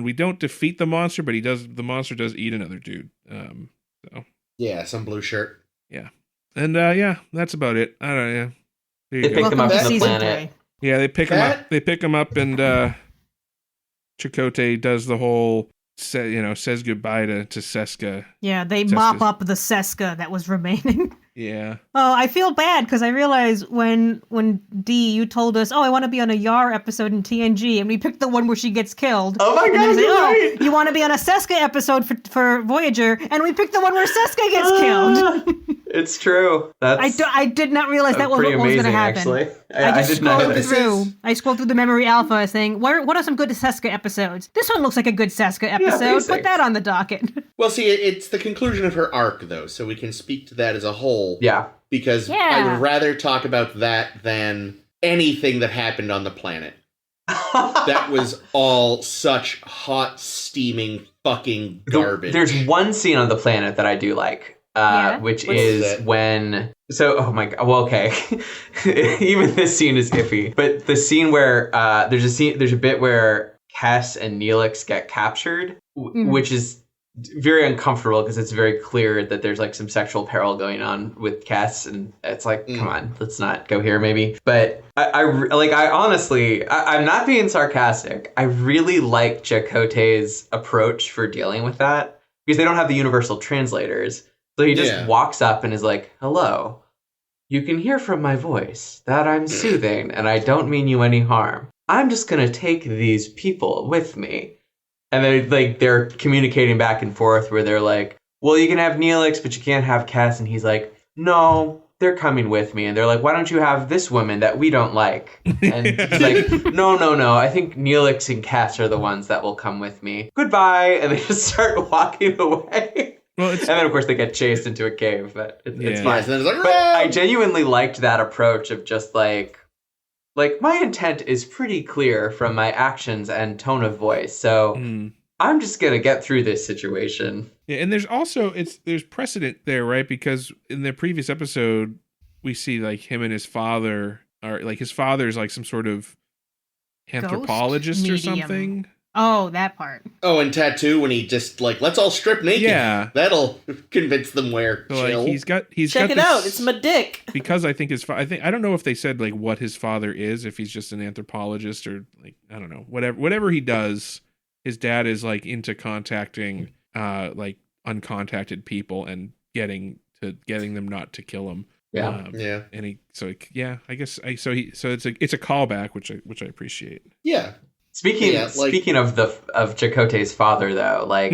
S1: we don't defeat the monster, but the monster does eat another dude. So
S3: Yeah, some blue shirt.
S1: yeah, and that's about it. I don't know. Yeah. There you
S5: They
S1: go.
S5: pick them
S2: Welcome
S5: up
S2: to
S5: from the
S2: season
S5: planet.
S2: 3.
S1: Yeah, they pick him
S3: That-
S1: up. They pick him up, and Chakotay does the whole, says goodbye to Seska.
S2: Yeah, they
S1: Seska's-
S2: mop up the Seska that was remaining.
S1: Yeah.
S2: Oh, I feel bad because I realized when D, you told us, I want to be on a Yar episode in TNG, and we picked the one where she gets killed.
S5: Oh my
S2: and then
S5: god,
S2: I said,
S5: you're right.
S2: you want to be on a Seska episode for Voyager, and we picked the one where Seska gets killed.
S5: It's true.
S2: I did not realize that was
S5: pretty
S2: what was going to
S5: amazing,
S2: happen.
S5: actually.
S2: I just
S5: did not know
S2: scrolled
S5: this.
S2: through. I scrolled through the memory alpha saying, what are some good Seska episodes? This one looks like a good Seska episode.
S5: basics.
S2: Put that on the docket.
S3: Well, see, it's the conclusion of her arc, though, so we can speak to that as a whole.
S5: Yeah.
S3: Because I would rather talk about that than anything that happened on the planet. That was all such hot, steaming fucking garbage.
S5: There's one scene on the planet that I do like, which is when... So, oh my god, well, okay. Even this scene is iffy. But the scene where there's a bit where Cass and Neelix get captured, which is very uncomfortable because it's very clear that there's like some sexual peril going on with Cass, and it's like, come on, let's not go here maybe. But I honestly, I'm not being sarcastic. I really like Chakotay's approach for dealing with that because they don't have the universal translators. So he just walks up and is like, hello, you can hear from my voice that I'm soothing and I don't mean you any harm. I'm just going to take these people with me. And they're communicating back and forth where they're like, well, you can have Neelix, but you can't have Cass. And he's like, no, they're coming with me. And they're like, why don't you have this woman that we don't like? And he's like, no. I think Neelix and Cass are the ones that will come with me. Goodbye. And they just start walking away. Well, and then, of course, they get chased into a cave. But it's fine.
S3: And like,
S5: but I genuinely liked that approach of just like my intent is pretty clear from my actions and tone of voice. So I'm just going to get through this situation.
S1: Yeah, and there's also there's precedent there, right? Because in the previous episode, we see like him and his father are like his father's like some sort of anthropologist or something.
S2: Oh, that part.
S3: Oh, and Tattoo when he just like, let's all strip naked.
S1: Yeah,
S3: that'll convince them where.
S1: So, like, he's got
S4: check it out. It's my dick.
S1: Because I think I don't know if they said like what his father is, if he's just an anthropologist or like I don't know, whatever he does. His dad is like into contacting like uncontacted people and getting them not to kill him.
S3: Yeah.
S1: And I guess it's a callback, which I appreciate.
S3: Yeah.
S5: Speaking of Chakotay's father, though, like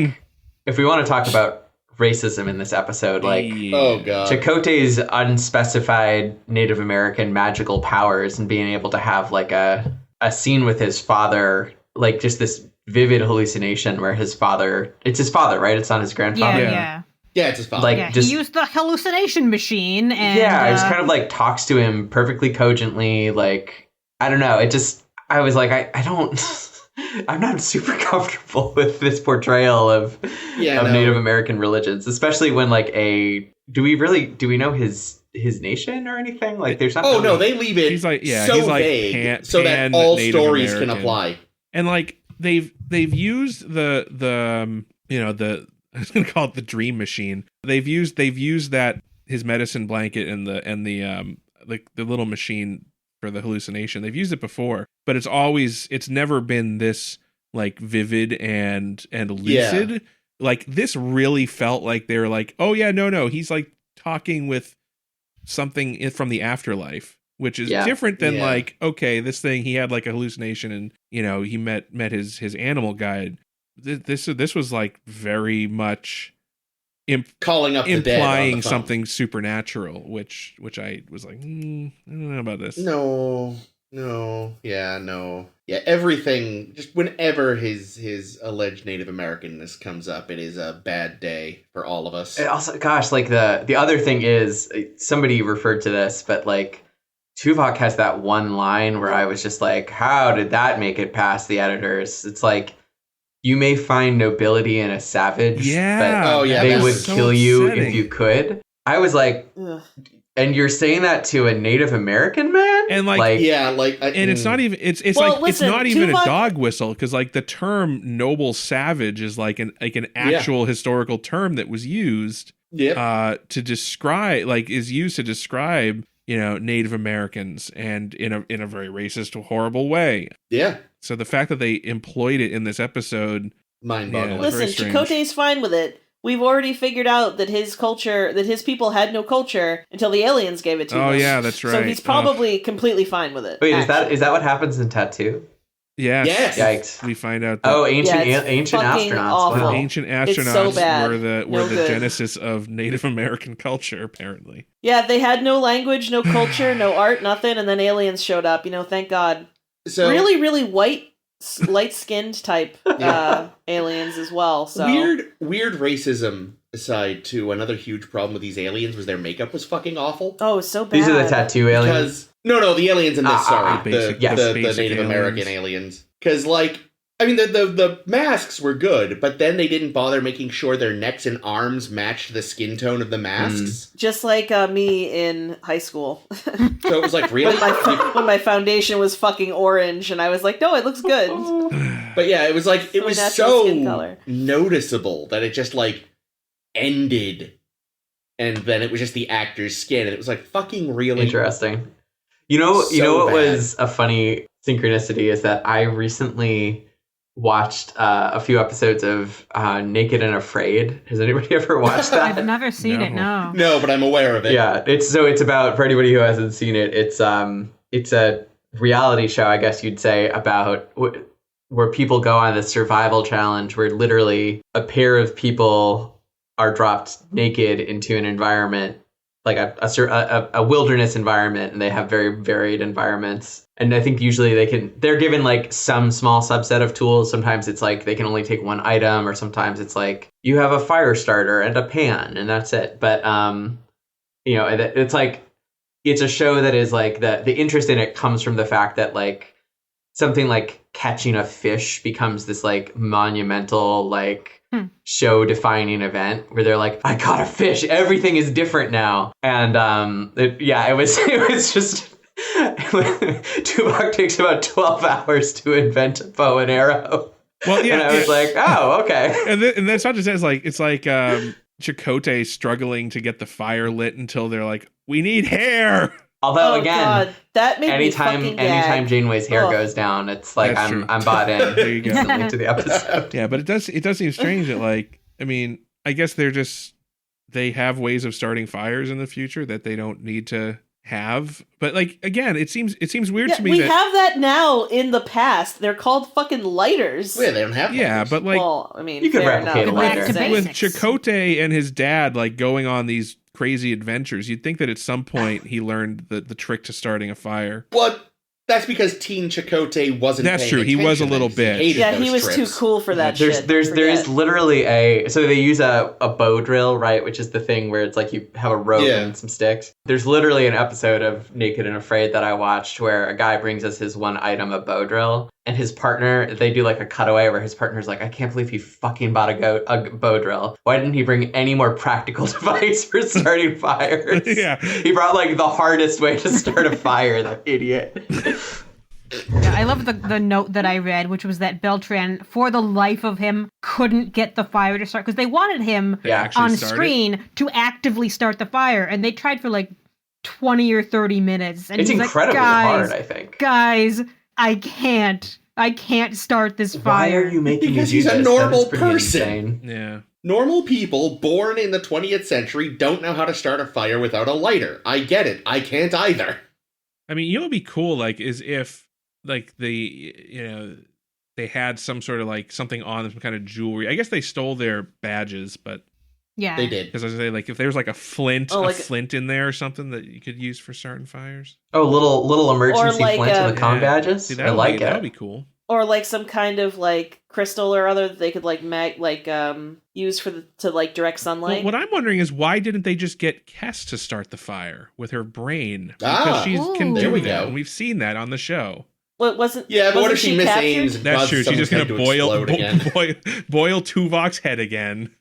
S5: if we want to talk about racism in this episode, like
S3: oh god,
S5: Chakotay's unspecified Native American magical powers and being able to have like a scene with his father, like just this vivid hallucination where it's his father, right? It's not his grandfather.
S2: Yeah.
S3: It's his father.
S5: Like
S2: he used the hallucination machine, and
S5: it just kind of like talks to him perfectly cogently. Like I don't know, I was like, I'm not super comfortable with this portrayal of Native American religions, especially when like do we know his nation or anything? Like there's not.
S3: Oh no, they leave it. He's like vague, so that all
S1: Native
S3: stories
S1: American.
S3: can apply.
S1: And like they've used the I was gonna call it the dream machine. They've used that his medicine blanket and the little machine for the hallucination. They've used it before, but it's never been this like vivid and lucid. Yeah. Like this really felt like they were like, oh yeah, no, he's like talking with something from the afterlife, which is different than like, okay, this thing, he had like a hallucination and he met his animal guide. This was like very much
S3: calling up the dead,
S1: implying something supernatural, which I was like, I don't know about this.
S3: No. Everything. Just whenever his alleged Native Americanness comes up, it is a bad day for all of us.
S5: And also, gosh, like the other thing is, somebody referred to this, but like Tuvok has that one line where I was just like, how did that make it past the editors? It's like, you may find nobility in a savage, but they would kill you if you could. I was like, and you're saying that to a Native American man?
S1: And and it's not even it's not even a dog whistle, because like the term noble savage is like an actual historical term that was used to describe Native Americans, and in a very racist, horrible way.
S3: Yeah.
S1: So the fact that they employed it in this episode,
S3: mind-boggling.
S4: Listen, Chakotay's fine with it. we've already figured out that his people had no culture until the aliens gave it to them.
S1: Oh yeah, that's right.
S4: So he's probably completely fine with it.
S5: Wait,
S4: actually.
S5: is that what happens in Tattoo?
S1: Yes.
S5: Yikes.
S1: We find out that
S5: ancient
S4: fucking
S5: astronauts.
S4: awful.
S5: Wow.
S1: ancient
S4: It's
S1: astronauts
S4: so bad.
S1: were the
S4: No good.
S1: genesis of Native American culture, apparently.
S4: Yeah, they had no language, no culture, no art, nothing, and then aliens showed up. Thank God.
S3: So
S4: Really, really white, light-skinned type aliens as well. So
S3: weird racism aside, too, another huge problem with these aliens was their makeup was fucking awful.
S4: Oh, it's so bad.
S5: These are the Tattoo aliens.
S3: Because no, the aliens in this. Sorry,
S1: basic-
S3: the
S1: yes,
S3: Native
S1: basic
S3: American aliens. Because the masks were good, but then they didn't bother making sure their necks and arms matched the skin tone of the masks.
S4: Just like me in high school.
S3: So it was like, really?
S4: when my foundation was fucking orange, and I was like, no, it looks good.
S3: But yeah, it was like, it
S4: So
S3: was
S4: natural skin
S3: so
S4: color.
S3: noticeable that it just ended. And then it was just the actor's skin, and it was like, fucking really?
S5: Interesting. You know what
S3: bad.
S5: was a funny synchronicity is that I recently watched a few episodes of Naked and Afraid. Has anybody ever watched that?
S2: I've never seen it. No.
S3: No, but I'm aware of it.
S5: Yeah, it's about, for anybody who hasn't seen it, it's a reality show, I guess you'd say, about where people go on this survival challenge where literally a pair of people are dropped naked into an environment, like a wilderness environment, and they have very varied environments. And I think usually they're given like some small subset of tools. Sometimes it's like they can only take one item, or sometimes it's like you have a fire starter and a pan and that's it. But it's like, it's a show that is like the interest in it comes from the fact that like something like catching a fish becomes this like monumental show defining event where they're like, I caught a fish, everything is different now. And it was just Tuvok takes about 12 hours to invent a bow and arrow.
S1: Well, yeah,
S5: and I was like, oh, okay.
S1: And that's not just it's like Chakotay struggling to get the fire lit until they're like, we need hair.
S5: Although
S4: Oh,
S5: again,
S4: God, that made me fucking gag.
S5: anytime Janeway's hair
S4: Ugh.
S5: goes down, it's like
S1: That's true.
S5: I'm bought in.
S1: There you go.
S5: Instantly to the episode.
S1: Yeah, but it does seem strange that I guess they have ways of starting fires in the future that they don't need to have. But again, it seems weird to me
S4: we
S1: that
S4: have that now in the past. They're called fucking lighters.
S3: Yeah, they don't have
S1: yeah,
S3: those.
S1: but
S4: Well, I mean,
S5: You could
S4: fair
S5: replicate
S4: enough.
S5: a lighter.
S2: Back to
S1: with
S2: basics.
S1: Chakotay and his dad going on these crazy adventures, you'd think that at some point he learned the trick to starting a fire.
S3: But that's because Teen Chakotay wasn't.
S1: That's
S3: paying
S1: true. He was a
S3: attention
S1: little
S3: then.
S1: bitch.
S3: Hated
S4: Yeah,
S3: those
S4: he was
S3: trips.
S4: too cool for that
S5: There
S4: shit.
S5: is literally so they use a bow drill, right? Which is the thing where it's like you have a rope and some sticks. There's literally an episode of Naked and Afraid that I watched where a guy brings us his one item, a bow drill, and his partner, they do like a cutaway where his partner's like, I can't believe he fucking bought a bow drill. Why didn't he bring any more practical device for starting fires?
S1: Yeah.
S5: He brought the hardest way to start a fire, that idiot.
S2: Yeah, I love the note that I read, which was that Beltran, for the life of him, couldn't get the fire to start because they wanted him
S1: actually
S2: on
S1: start
S2: screen to actively start the fire, and they tried for 20 or 30 minutes. And
S5: It's
S2: he's
S5: incredibly
S2: like,
S5: hard, I think.
S2: Guys, I can't start this fire.
S5: Why are you making
S3: Because
S5: me do
S3: he's a
S5: this?
S3: normal
S5: That is pretty
S3: person.
S5: insane.
S1: Yeah.
S3: Normal people born in the 20th century don't know how to start a fire without a lighter. I get it. I can't either.
S1: I mean, what would be cool, is if, they had some sort of, something on them, some kind of jewelry. I guess they stole their badges, but...
S2: Yeah.
S3: They did.
S1: Because I was going to say, if there was, a flint,
S4: Oh,
S1: flint in there or something that you could use for starting fires.
S5: Oh, little emergency
S4: Or
S5: flint in the comm badges?
S1: See,
S5: I like
S1: That
S5: it.
S1: would be cool.
S4: Or some kind of crystal or other that they could use for to direct sunlight.
S1: Well, what I'm wondering is why didn't they just get Kes to start the fire with her brain? Because she can
S2: Ooh.
S1: do
S3: There we
S1: that,
S3: go.
S1: and we've seen that on the show.
S4: What wasn't?
S3: Yeah, but what
S4: wasn't
S3: if she misaims
S4: captured?
S3: and
S1: That's
S3: causes
S1: true. She's just
S3: someone's
S1: gonna
S3: head to explode again?
S1: boil Tuvok's head again.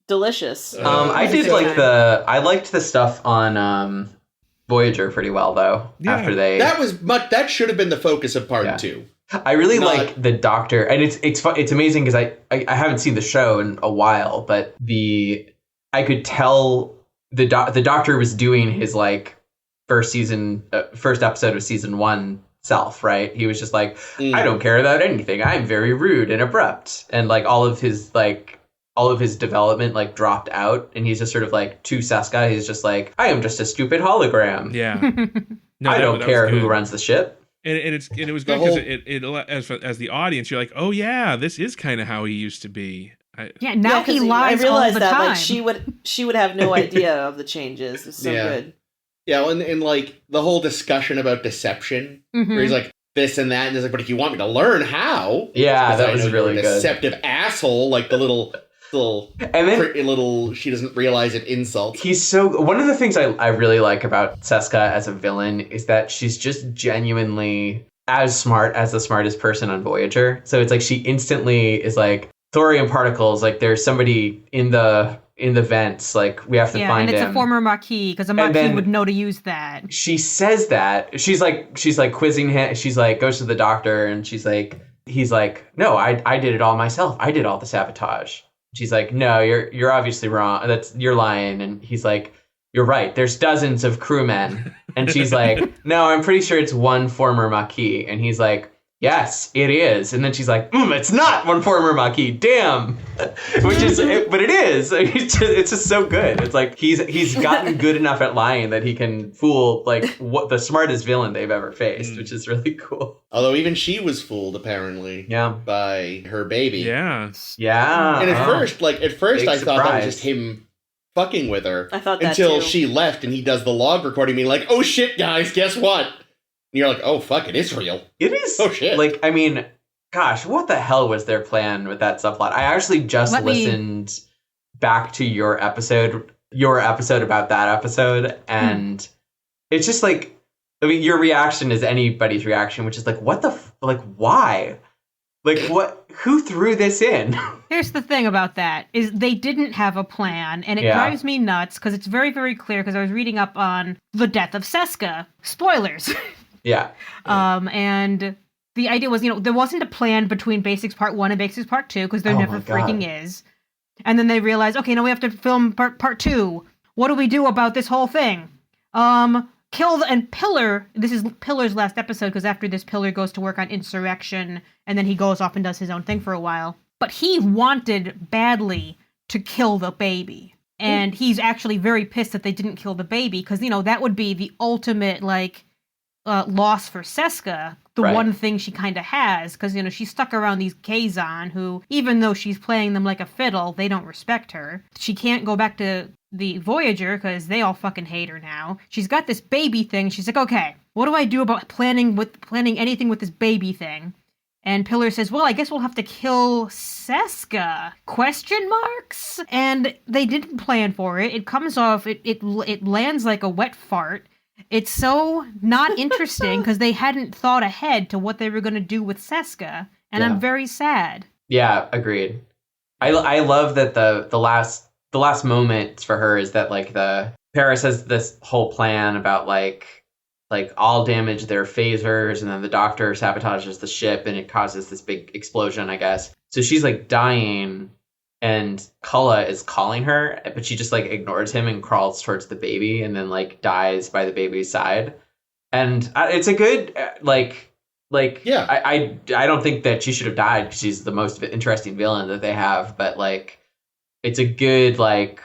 S4: Delicious.
S5: I did I liked the stuff on Voyager pretty well though.
S1: Yeah.
S5: After they
S3: That should have been the focus of part
S5: Yeah.
S3: 2.
S5: I really
S3: Not-
S5: like the Doctor, and it's amazing because I haven't seen the show in a while, but I could tell the Doctor was doing his first episode of season 1 self, right? He was just like, I don't care about anything. I'm very rude and abrupt. And like all of his development like dropped out, and he's just sort of like to Seska, he's just like, I am just a stupid hologram.
S1: Yeah. No,
S5: I don't care who runs the ship.
S1: And it was good because as the audience, you're like, oh yeah, this is kind of how he used to be.
S2: Now he lies
S4: I realized
S2: all the
S4: that
S2: time.
S4: like she would have no idea of the changes. It's so good.
S3: Yeah, and like the whole discussion about deception, where he's like this and that, and he's like, but if you want me to learn how,
S5: that was really good.
S3: Deceptive asshole, like the little and then pretty little, she doesn't realize it insult.
S5: One of the things I really like about Seska as a villain is that she's just genuinely as smart as the smartest person on Voyager. So it's like she instantly is like, thorium particles, like there's somebody in the vents, like we have to find him.
S2: Yeah, and it's a former Maquis, because a Maquis would know to use that.
S5: She says that. She's like quizzing him. She's like, goes to the doctor, and she's like, he's like, no, I did it all myself. I did all the sabotage. She's like, no, you're obviously wrong. You're lying. And he's like, you're right. There's dozens of crewmen. And she's like, no, I'm pretty sure it's one former Maquis. And he's like, yes, it is. And then she's like, it's not one former Maquis. Damn. But it is. It's just so good. It's like he's gotten good enough at lying that he can fool like what the smartest villain they've ever faced, which is really cool.
S3: Although even she was fooled apparently. By her baby.
S1: Yeah.
S5: Yeah.
S3: And at first I thought that was just him fucking with her.
S4: I thought that
S3: until
S4: too.
S3: she left and he does the log recording, being like, oh shit, guys, guess what? And you're like, oh fuck, it is real.
S5: It is.
S3: Oh shit.
S5: Like, I mean, gosh, what the hell was their plan with that subplot? I actually just listened back to your episode about that episode, and it's just like, I mean, your reaction is anybody's reaction, which is like, what the why? Like, what? Who threw this in?
S2: Here's the thing about that, is they didn't have a plan, and it drives me nuts, because it's very, very clear, because I was reading up on the death of Seska. Spoilers.
S5: Yeah.
S2: And the idea was, there wasn't a plan between Basics Part 1 and Basics Part 2, because there never freaking is. And then they realized, okay, now we have to film part 2. What do we do about this whole thing? And Pillar, this is Pillar's last episode, because after this, Pillar goes to work on Insurrection, and then he goes off and does his own thing for a while. But he wanted badly to kill the baby. And he's actually very pissed that they didn't kill the baby, because, that would be the ultimate, loss for Seska, the one thing she kind of has, because, she's stuck around these Kazon who, even though she's playing them like a fiddle, they don't respect her. She can't go back to the Voyager because they all fucking hate her now. She's got this baby thing. She's like, okay, what do I do about planning anything with this baby thing? And Pillar says, well, I guess we'll have to kill Seska? ? And they didn't plan for it. It comes off, it lands like a wet fart. It's so not interesting because they hadn't thought ahead to what they were going to do with Seska, and I'm very sad. Yeah,
S5: agreed. I love that the last moments for her is that like the Paris has this whole plan about like I'll damage their phasers, and then the doctor sabotages the ship and it causes this big explosion, I guess. So she's like dying, and Kulla is calling her, but she just like ignores him and crawls towards the baby, and then like dies by the baby's side. And it's a good I don't think that she should have died because she's the most interesting villain that they have, but like it's a good like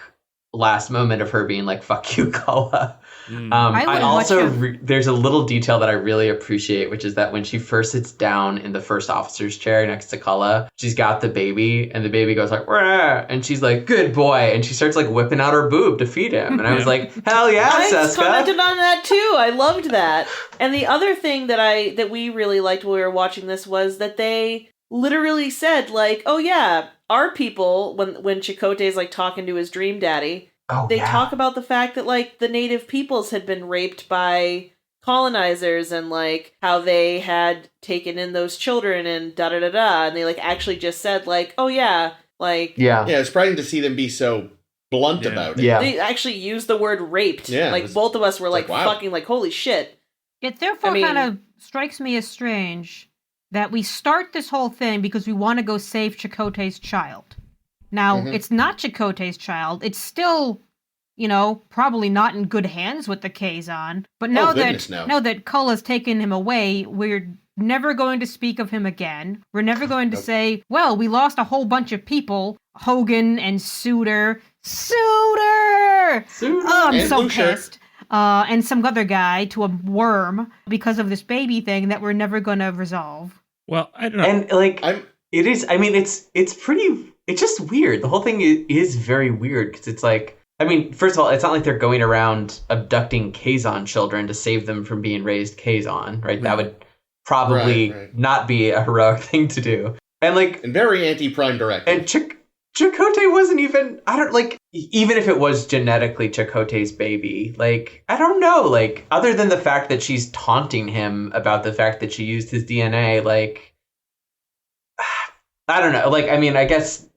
S5: last moment of her being like, fuck you, Kulla. I also there's a little detail that I really appreciate, which is that when she first sits down in the first officer's chair next to Kulla, she's got the baby, and the baby goes like, rah, and she's like, good boy, and she starts like whipping out her boob to feed him, and I was like, hell yeah, Seska.
S4: I commented on that too. I loved that. And the other thing that we really liked when we were watching this was that they literally said like, oh yeah, our people, when Chakotay's like talking to his dream daddy, they talk about the fact that like the native peoples had been raped by colonizers, and like how they had taken in those children and da-da-da-da, and they like actually just said like, oh yeah, like
S3: it's surprising to see them be so blunt about it.
S4: They actually used the word raped. Like both of us were like wow. Fucking like, holy shit.
S2: It therefore kind of strikes me as strange that we start this whole thing because we want to go save Chakotay's child. Now, it's not Chakotay's child. It's still probably not in good hands with the Kazon. But now that Kulla's taken him away, we're never going to speak of him again. We're never going to say, well, we lost a whole bunch of people. Hogan and Suitor. Oh, I'm
S3: and
S2: so
S3: Lucia.
S2: pissed. And some other guy to a worm because of this baby thing that we're never going to resolve.
S1: Well, I don't know.
S5: And it is. I mean, it's pretty. It's just weird. The whole thing is very weird because it's like. I mean, first of all, it's not like they're going around abducting Kazon children to save them from being raised Kazon, right? That would probably not be a heroic thing to do. And
S3: very anti-Prime Directive.
S5: And Chakotay wasn't even, even if it was genetically Chakotay's baby, I don't know, other than the fact that she's taunting him about the fact that she used his DNA, I don't know. I mean, I guess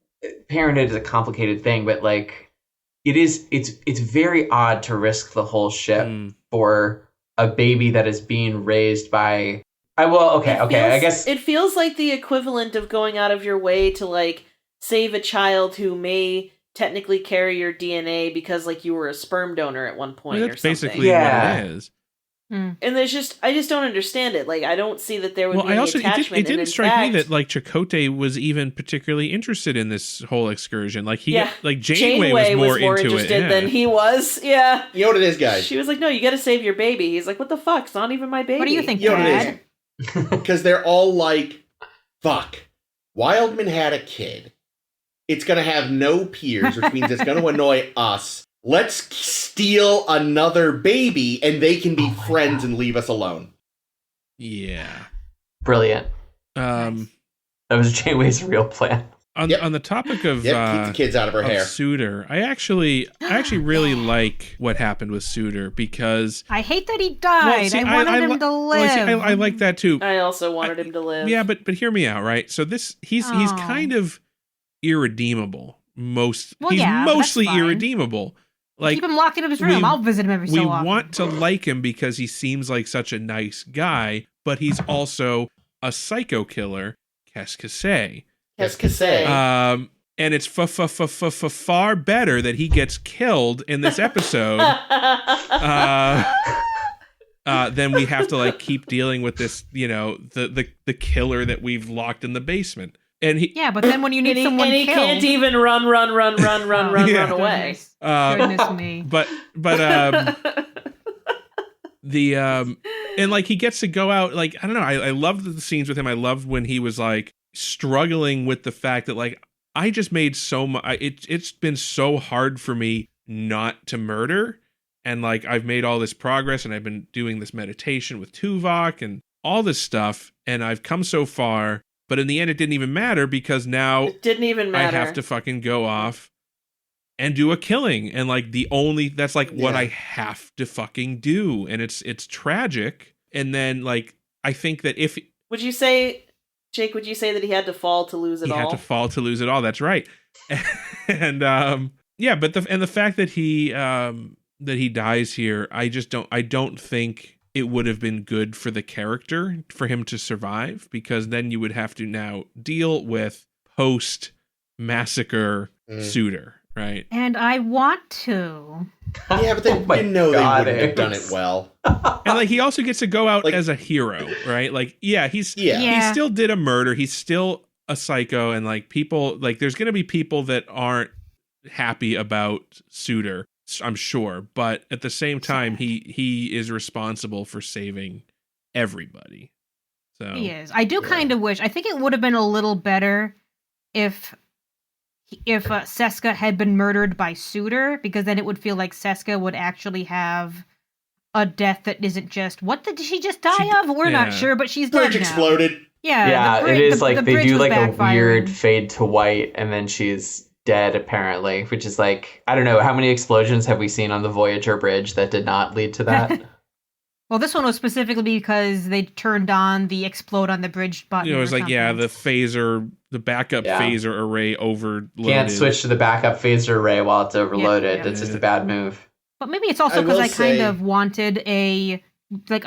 S5: parenthood is a complicated thing, but it's very odd to risk the whole ship for a baby that is being raised by. I guess
S4: it feels like the equivalent of going out of your way to save a child who may technically carry your DNA because you were a sperm donor at one point or something.
S1: Basically what it is.
S4: And I just don't understand it. I don't see that there would be any attachment.
S1: It didn't strike me that Chakotay was even particularly interested in this whole excursion. Janeway was more into
S4: interested than he was. Yeah.
S3: You know what it is, guys?
S4: She was like, "No, you got to save your baby." He's like, "What the fuck? It's not even my baby."
S2: What do you think,
S3: You know what
S2: Dad?
S3: it is? Because they're all like, "Fuck, Wildman had a kid. It's gonna have no peers, which means it's gonna annoy us. Let's steal another baby and they can be friends and leave us alone."
S1: Yeah.
S5: Brilliant.
S1: Nice.
S5: That was Janeway's real plan.
S1: On the topic of
S3: keep the kids out of her hair.
S1: Suitor, I actually really like what happened with Suitor because
S2: I hate that he died. I wanted him to live.
S1: I like that too.
S4: I also wanted him to live.
S1: Yeah, but hear me out, right? So he's kind of irredeemable. He's mostly irredeemable.
S2: Keep him locked in his room. I'll visit him every so often.
S1: We want to like him because he seems like such a nice guy, but he's also a psycho killer. Kazon. And it's far better that he gets killed in this episode than we have to keep dealing with this, the killer that we've locked in the basement. And
S2: but then when you need someone
S4: killed,
S2: can't
S4: even run away.
S2: Goodness me.
S1: But and he gets to go out, I don't know, I love the scenes with him. I loved when he was struggling with the fact that I just made so much. It's been so hard for me not to murder, and I've made all this progress, and I've been doing this meditation with Tuvok and all this stuff, and I've come so far. But in the end, it didn't even matter because now
S4: it didn't even matter.
S1: I have to fucking go off and do a killing, and that's what I have to fucking do, and it's tragic. And then I think that if
S4: would you say that he had to fall to lose it all?
S1: He had to fall to lose it all. That's right. And but the fact that he dies here, I don't think it would have been good for the character for him to survive, because then you would have to now deal with post-massacre Suitor, right?
S2: And I want to.
S3: Yeah, but they wouldn't have done it well.
S1: And he also gets to go out as a hero, right? He still did a murder. He's still a psycho, and people there's gonna be people that aren't happy about Suitor, I'm sure, but at the same time, he is responsible for saving everybody. So
S2: he is. I do kind of wish. I think it would have been a little better if Seska had been murdered by Suitor, because then it would feel like Seska would actually have a death that isn't just, what did she just die of? We're not sure, but she's dead now.
S3: Bridge exploded.
S2: Yeah,
S5: it is
S2: the
S5: they do a
S2: backfiring.
S5: weird fade to white, and then she's dead apparently, which is I don't know, how many explosions have we seen on the Voyager bridge that did not lead to that?
S2: Well, this one was specifically because they turned on the explode on the bridge button.
S1: It was the phaser, the backup phaser array overloaded.
S5: Can't switch to the backup phaser array while it's overloaded. That's just a bad move.
S2: But maybe it's also because I kind of wanted a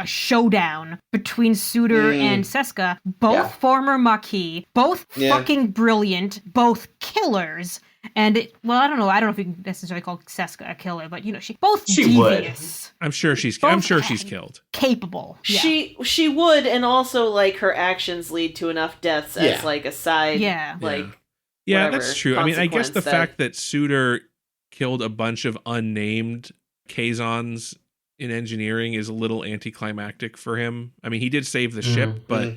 S2: showdown between Suitor and Seska, both former Maquis, both fucking brilliant, both killers, And I don't know if you can necessarily call Seska a killer, but she both
S5: She
S2: devious.
S1: I'm sure she's killed.
S2: Capable. Yeah.
S4: She would, and also like her actions lead to enough deaths as like a side.
S2: Yeah.
S4: Like.
S1: Yeah,
S4: Whatever,
S1: that's true. I mean, I guess the
S4: consequence
S1: fact that Suter killed a bunch of unnamed Kazons in engineering is a little anticlimactic for him. I mean, he did save the ship, but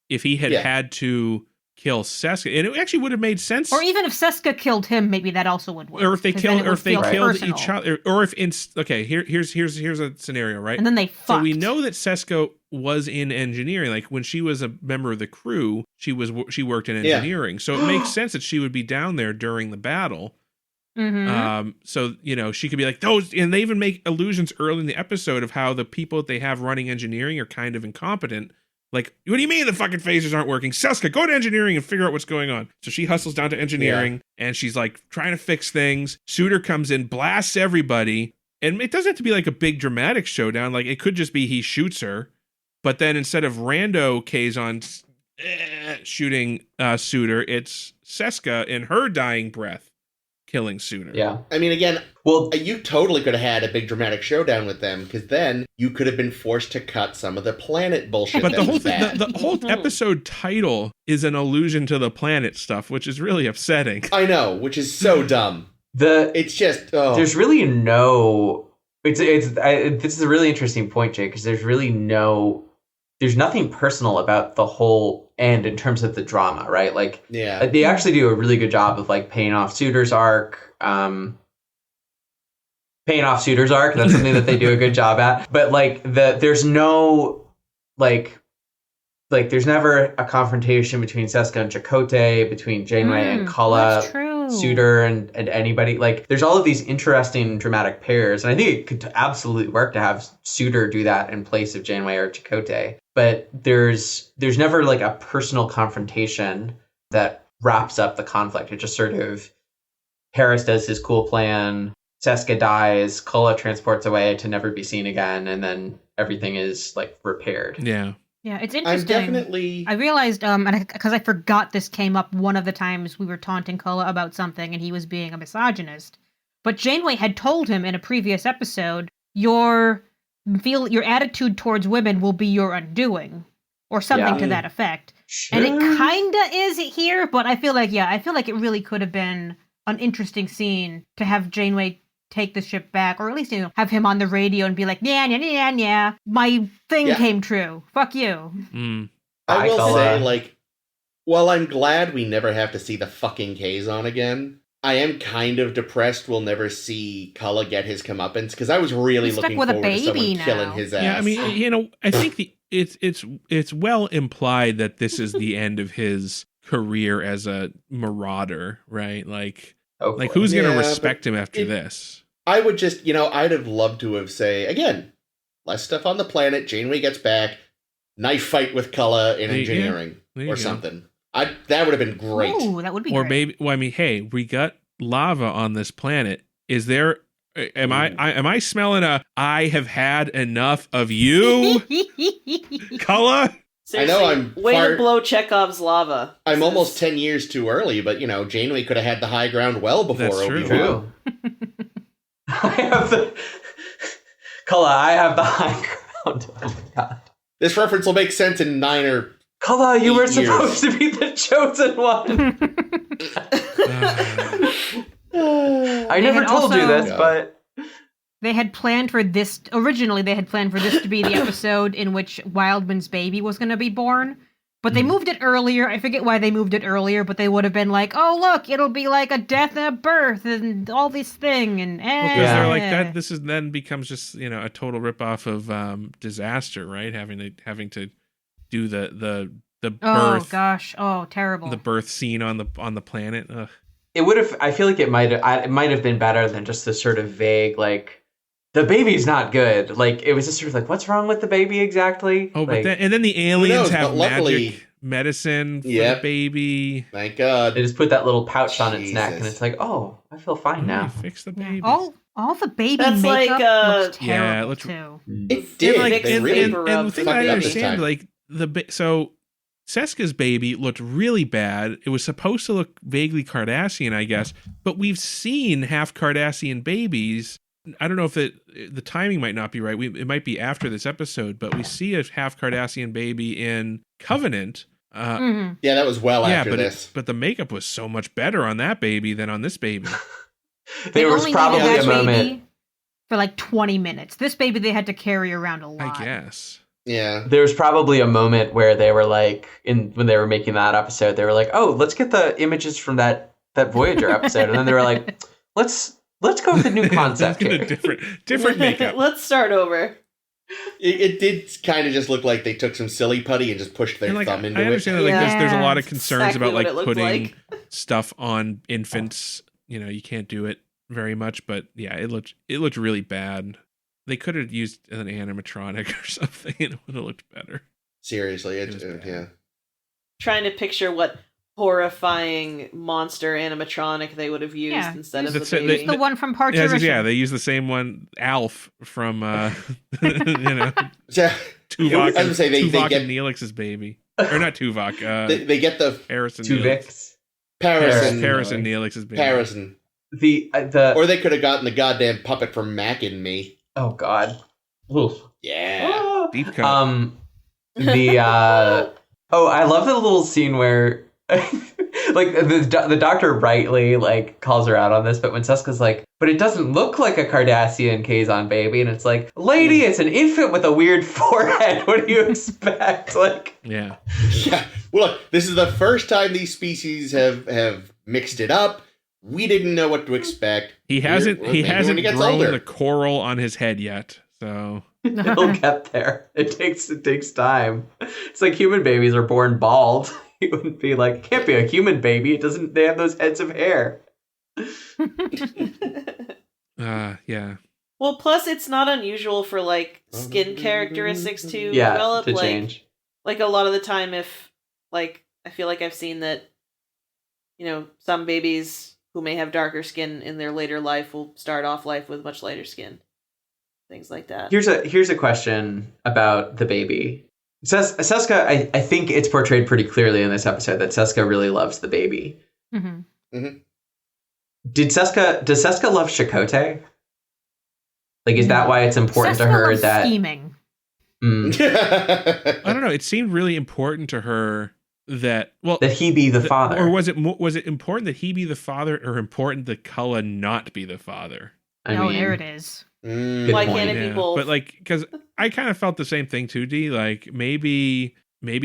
S1: if he had to kill Seska, and it actually would have made sense.
S2: Or even if Seska killed him, maybe that also would work.
S1: Or if they killed
S2: personal.
S1: each other, or if here's a scenario, right?
S2: And then they fucked.
S1: So we know that Seska was in engineering. Like when she was a member of the crew, she worked in engineering. So it makes sense that she would be down there during the battle.
S2: Mm-hmm.
S1: So she could be like those, and they even make allusions early in the episode of how the people that they have running engineering are kind of incompetent. Like, what do you mean the fucking phasers aren't working? Seska, go to engineering and figure out what's going on. So she hustles down to engineering, and she's like trying to fix things. Suter comes in, blasts everybody, and it doesn't have to be like a big dramatic showdown. Like, it could just be he shoots her, but then instead of Rando Kazon shooting Suter, it's Seska in her dying breath killing Suter.
S5: Yeah.
S3: I mean, again, you totally could have had a big dramatic showdown with them, because then you could have been forced to cut some of the planet bullshit.
S1: But
S3: the
S1: whole episode title is an allusion to the planet stuff, which is really upsetting.
S3: I know, which is so dumb. It's just
S5: there's really no. This is a really interesting point, Jake, because there's nothing personal about the whole end in terms of the drama, right? Like, they actually do a really good job of like paying off Suter's arc. That's something that they do a good job at. But like there's no like there's never a confrontation between Seska and Chakotay, between Janeway and Kala, Suter and anybody. Like, there's all of these interesting dramatic pairs, and I think it could absolutely work to have Suter do that in place of Janeway or Chakotay. But there's never like a personal confrontation that wraps up the conflict. It just sort of, Harris does his cool plan, Seska dies, Kala transports away to never be seen again, and then everything is like repaired.
S1: Yeah.
S2: Yeah, it's interesting. I realized, because I forgot this came up one of the times we were taunting Kala about something and he was being a misogynist. But Janeway had told him in a previous episode, your attitude towards women will be your undoing, or something to that effect. Sure. And it kinda is here, but I feel like it really could have been an interesting scene to have Janeway take the ship back, or at least have him on the radio and be like, yeah, my thing came true. Fuck you.
S3: I will say, like, while I'm glad we never have to see the fucking Kazon again, I am kind of depressed we'll never see Kala get his comeuppance, because I was really looking forward to someone killing his ass.
S1: Yeah, I mean, I think it's well implied that this is the end of his career as a marauder, right? Like who's going to respect him after this?
S3: I would just, I'd have loved to have again, less stuff on the planet, Janeway gets back, knife fight with Kala in engineering or something. That would have been great.
S2: Ooh, that would be
S1: great. Or
S2: maybe,
S1: hey, we got lava on this planet. Is there, am I smelling I have had enough of you, Kala?
S4: Seriously,
S3: I know I'm
S4: way to blow Chekhov's lava.
S3: I'm almost 10 years too early, but Janeway could have had the high ground well before Obi-Wan.
S5: Kala, I have the high ground. Oh my god.
S3: This reference will make sense in 9 or
S5: Kala, you were supposed to be the chosen one. I never told you this, but
S2: they had planned for this. Originally, they had planned for this to be the episode in which Wildman's baby was going to be born. But they moved it earlier. I forget why they moved it earlier, but they would have been like, "Oh, look, it'll be like a death and a birth and all this thing." And
S1: because they're like that. This then becomes just a total ripoff of Disaster, right? Having to do the birth.
S2: Oh gosh! Oh, terrible!
S1: The birth scene on the planet. Ugh.
S5: It would have. I feel like it might have been better than just this sort of vague like, the baby's not good. Like, it was just sort of like, what's wrong with the baby exactly?
S1: Oh, but then the aliens have magic medicine for the baby.
S3: Thank God.
S5: They just put that little pouch on its neck, and it's like, oh, I feel fine now.
S1: Fix the baby.
S2: All the baby
S4: That's
S2: makeup looks terrible,
S1: yeah,
S2: too.
S3: It did.
S1: And
S3: they really
S1: and the thing I understand, like so Seska's baby looked really bad. It was supposed to look vaguely Cardassian, I guess, but we've seen half Cardassian babies. I don't know if the timing might not be right. It might be after this episode, but we see a half Cardassian baby in Covenant.
S3: Yeah, that was after this.
S1: But the makeup was so much better on that baby than on this baby.
S5: There was probably a moment
S2: for like 20 minutes. This baby they had to carry around a lot.
S1: I guess.
S3: Yeah.
S5: There was probably a moment where they were like, when they were making that episode, they were like, "Oh, let's get the images from that Voyager episode," and then they were like, "Let's go with a new concept
S1: Let's
S5: here."
S1: get a different makeup.
S4: Let's start over.
S3: It did kind of just look like they took some silly putty and just pushed their thumb into
S1: I understand that there's a lot of
S2: Yes,
S1: concerns
S4: exactly
S1: about like
S4: what it looked
S1: putting
S4: like.
S1: stuff on infants. You can't do it very much, but yeah, it looked really bad. They could have used an animatronic or something and it would have looked better.
S3: Seriously,
S1: It was bad.
S3: yeah.
S4: Trying to picture what horrifying monster animatronic they would have used
S2: Yeah.
S4: instead of
S1: That's
S4: the
S1: it.
S4: baby.
S2: It's the one from Parts
S1: Yeah,
S2: of
S1: they use the same one, Alf from
S3: Yeah,
S1: Tuvok.
S3: I was gonna say they
S1: Tuvok
S3: get
S1: and Neelix's baby, or not Tuvok.
S3: they get the
S1: Paris and
S5: Two
S1: Neelix.
S5: Vicks.
S3: Paris and
S1: Paris and Neelix's baby.
S3: Paris and
S5: The
S3: or they could have gotten the goddamn puppet from Mac and Me.
S5: oh god. Oof.
S3: Yeah.
S1: Deep cut.
S5: I love the little scene where like the doctor rightly like calls her out on this, but when Seska's like, but it doesn't look like a Cardassian Kazon baby, and it's like, lady, it's an infant with a weird forehead. What do you expect? Like,
S1: yeah.
S3: Yeah. Well, look, this is the first time these species have mixed it up. We didn't know what to expect.
S1: He hasn't
S3: Maybe when
S1: grown
S3: he gets older.
S1: the coral on his head yet. So
S5: it'll get there. It takes time. It's like human babies are born bald. You wouldn't be like, it can't be a human baby. They have those heads of hair.
S1: yeah.
S4: Well, plus it's not unusual for like skin characteristics to
S5: Yeah,
S4: develop.
S5: to
S4: like,
S5: change.
S4: like a lot of the time, if like I feel like I've seen that, some babies who may have darker skin in their later life will start off life with much lighter skin. Things like that.
S5: Here's a question about the baby. Seska, I think it's portrayed pretty clearly in this episode that Seska really loves the baby.
S2: Mm-hmm.
S3: Mm-hmm.
S5: Does Seska love Chakotay? Like, is that why it's important to
S2: Seska
S5: her
S2: loves
S5: that
S2: scheming.
S1: I don't know. It seemed really important to her that
S5: he be the father,
S1: or was it important that he be the father, or important that Cullen not be the father?
S2: There it is.
S4: Why can't it be both?
S1: But like, because I kind of felt the same thing too, D. Like maybe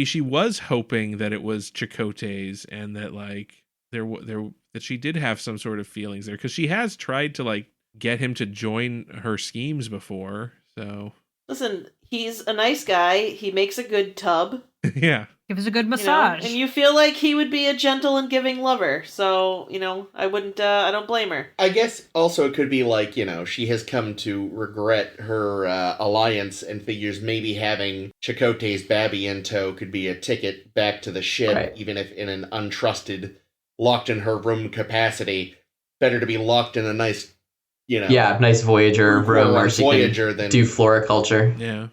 S1: she was hoping that it was Chakotay's, and that like that she did have some sort of feelings there, because she has tried to like get him to join her schemes before. So
S4: listen, he's a nice guy. He makes a good tub.
S1: yeah.
S2: Give us a good massage.
S4: And you feel like he would be a gentle and giving lover. So, I wouldn't, I don't blame her.
S3: I guess also it could be like, she has come to regret her alliance and figures maybe having Chakotay's babby in tow could be a ticket back to the ship,
S5: right,
S3: even if in an untrusted, locked in her room capacity. Better to be locked in a nice,
S5: nice Voyager room where she
S3: Voyager
S5: can do floriculture.
S1: Yeah.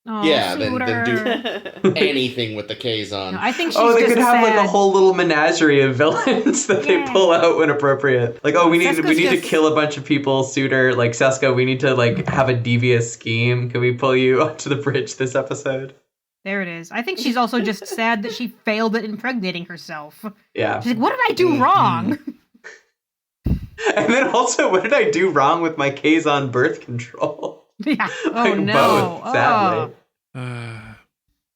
S2: Oh,
S3: yeah,
S2: suit
S3: then
S2: her.
S3: do anything with the Kazon.
S2: No, I think she's
S5: they
S2: just
S5: could have like a
S2: sad.
S5: whole little menagerie of villains that they pull out when appropriate. Like, we need
S2: Seska's
S5: to
S2: just-
S5: kill a bunch of people. Suitor, like Seska, we need to like have a devious scheme. Can we pull you onto the bridge this episode?
S2: There it is. I think she's also just sad that she failed at impregnating herself.
S5: Yeah.
S2: She's like, what did I do wrong?
S5: And then also, what did I do wrong with my Kazon birth control?
S2: Yeah. Oh
S5: Like,
S2: no.
S5: both, sadly.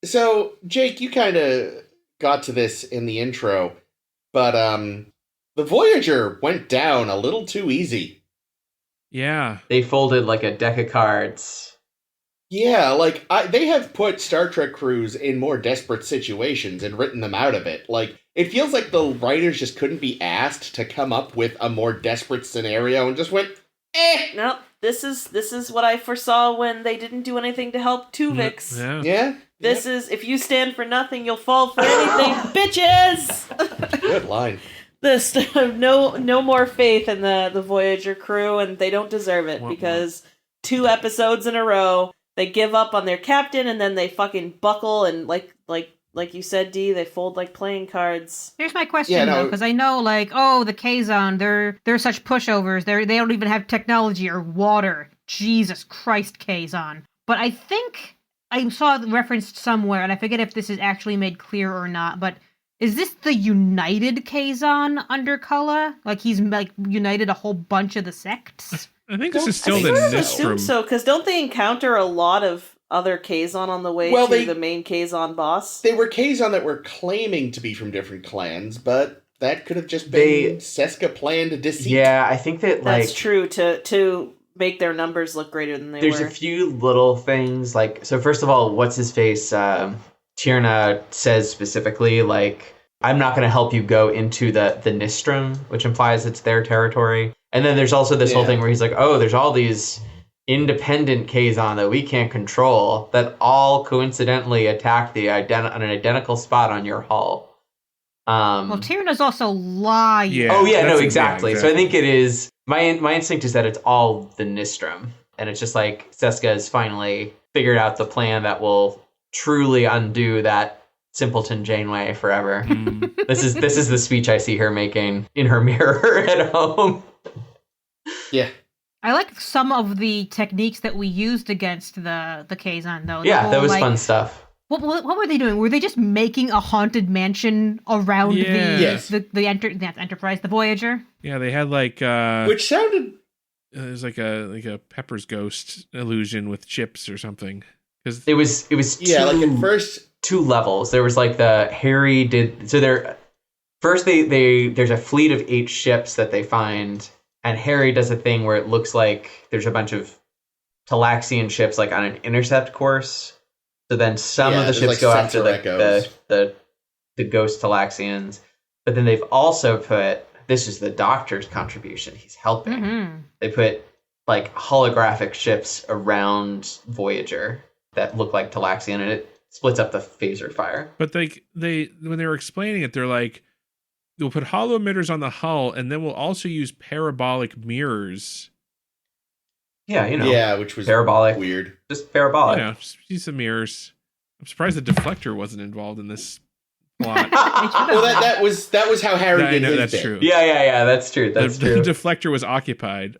S3: So, Jake, you kind of got to this in the intro, but the Voyager went down a little too easy.
S1: Yeah.
S5: They folded like a deck of cards.
S3: Yeah, like, they have put Star Trek crews in more desperate situations and written them out of it. Like, it feels like the writers just couldn't be asked to come up with a more desperate scenario and just went,
S4: No, this is what I foresaw when they didn't do anything to help Tuvix.
S1: Yeah.
S3: Yeah?
S4: This is, if you stand for nothing, you'll fall for anything, bitches!
S3: Good line.
S4: This, no more faith in the Voyager crew, and they don't deserve it, because 2 episodes in a row, they give up on their captain, and then they fucking buckle and like like you said, Dee, they fold like playing cards.
S2: Here's my question,
S3: Yeah,
S2: though,
S3: no.
S2: because I know, like, oh, the Kazon, they're such pushovers. They don't even have technology or water. Jesus Christ, Kazon. But I think I saw it referenced somewhere, and I forget if this is actually made clear or not, but is this the united Kazon undercolor? Like, he's, like, united a whole bunch of the sects?
S1: I think this is
S4: I
S1: still the
S4: sort of assume
S1: Nistrum.
S4: so, because don't they encounter a lot of other Kazon on the way
S3: Well,
S4: to the main Kazon boss?
S3: They were Kazon that were claiming to be from different clans, but that could have just been Seska planned deceit.
S5: Yeah, I think that like
S4: That's true, to make their numbers look greater than they
S5: there's
S4: were.
S5: a few little things like, so first of all, what's his face? Tierna says specifically, like, I'm not going to help you go into the Nistrum, which implies it's their territory. And then there's also this whole thing where he's like, oh, there's all these independent Kazon that we can't control that all coincidentally attack on an identical spot on your hull.
S2: Well, Tierna's also lying.
S1: Yeah.
S5: Oh yeah, no,
S1: That's-
S5: exactly.
S1: yeah,
S5: So I think it is my instinct is that it's all the Nistrum, and it's just like Seska has finally figured out the plan that will truly undo that simpleton Janeway forever. This is the speech I see her making in her mirror at home.
S3: Yeah.
S2: I like some of the techniques that we used against the Kazon, though. The
S5: Yeah,
S2: whole,
S5: that was
S2: like,
S5: fun stuff.
S2: What were they doing? Were they just making a haunted mansion around
S1: Yeah.
S3: Yes.
S2: the Enterprise, the Voyager?
S1: Yeah, they had like
S3: Which sounded...
S1: there's like a Pepper's Ghost illusion with chips or something. Because
S5: It was
S3: Yeah, like at first...
S5: two levels. There was like the Harry did so there first they there's a fleet of 8 ships that they find, and Harry does a thing where it looks like there's a bunch of Talaxian ships like on an intercept course. So then some of the
S3: there's,
S5: ships
S3: like,
S5: go after
S3: sensor
S5: like
S3: echoes.
S5: the ghost Talaxians. But then they've also put, this is the Doctor's contribution, he's helping.
S2: Mm-hmm.
S5: They put like holographic ships around Voyager that look like Talaxian, and it splits up the phaser fire.
S1: But they when they were explaining it, they're like, we'll put hollow emitters on the hull, and then we'll also use parabolic mirrors.
S5: Yeah, you know.
S3: Yeah, which was
S5: parabolic.
S3: weird.
S5: Just parabolic.
S1: You know, just use some mirrors. I'm surprised the deflector wasn't involved in this plot.
S3: Well, that was how Harry
S1: I
S3: did
S1: know
S3: his
S1: that's
S3: bit.
S1: true.
S5: Yeah, that's true. That's
S1: the
S5: true.
S1: deflector was occupied.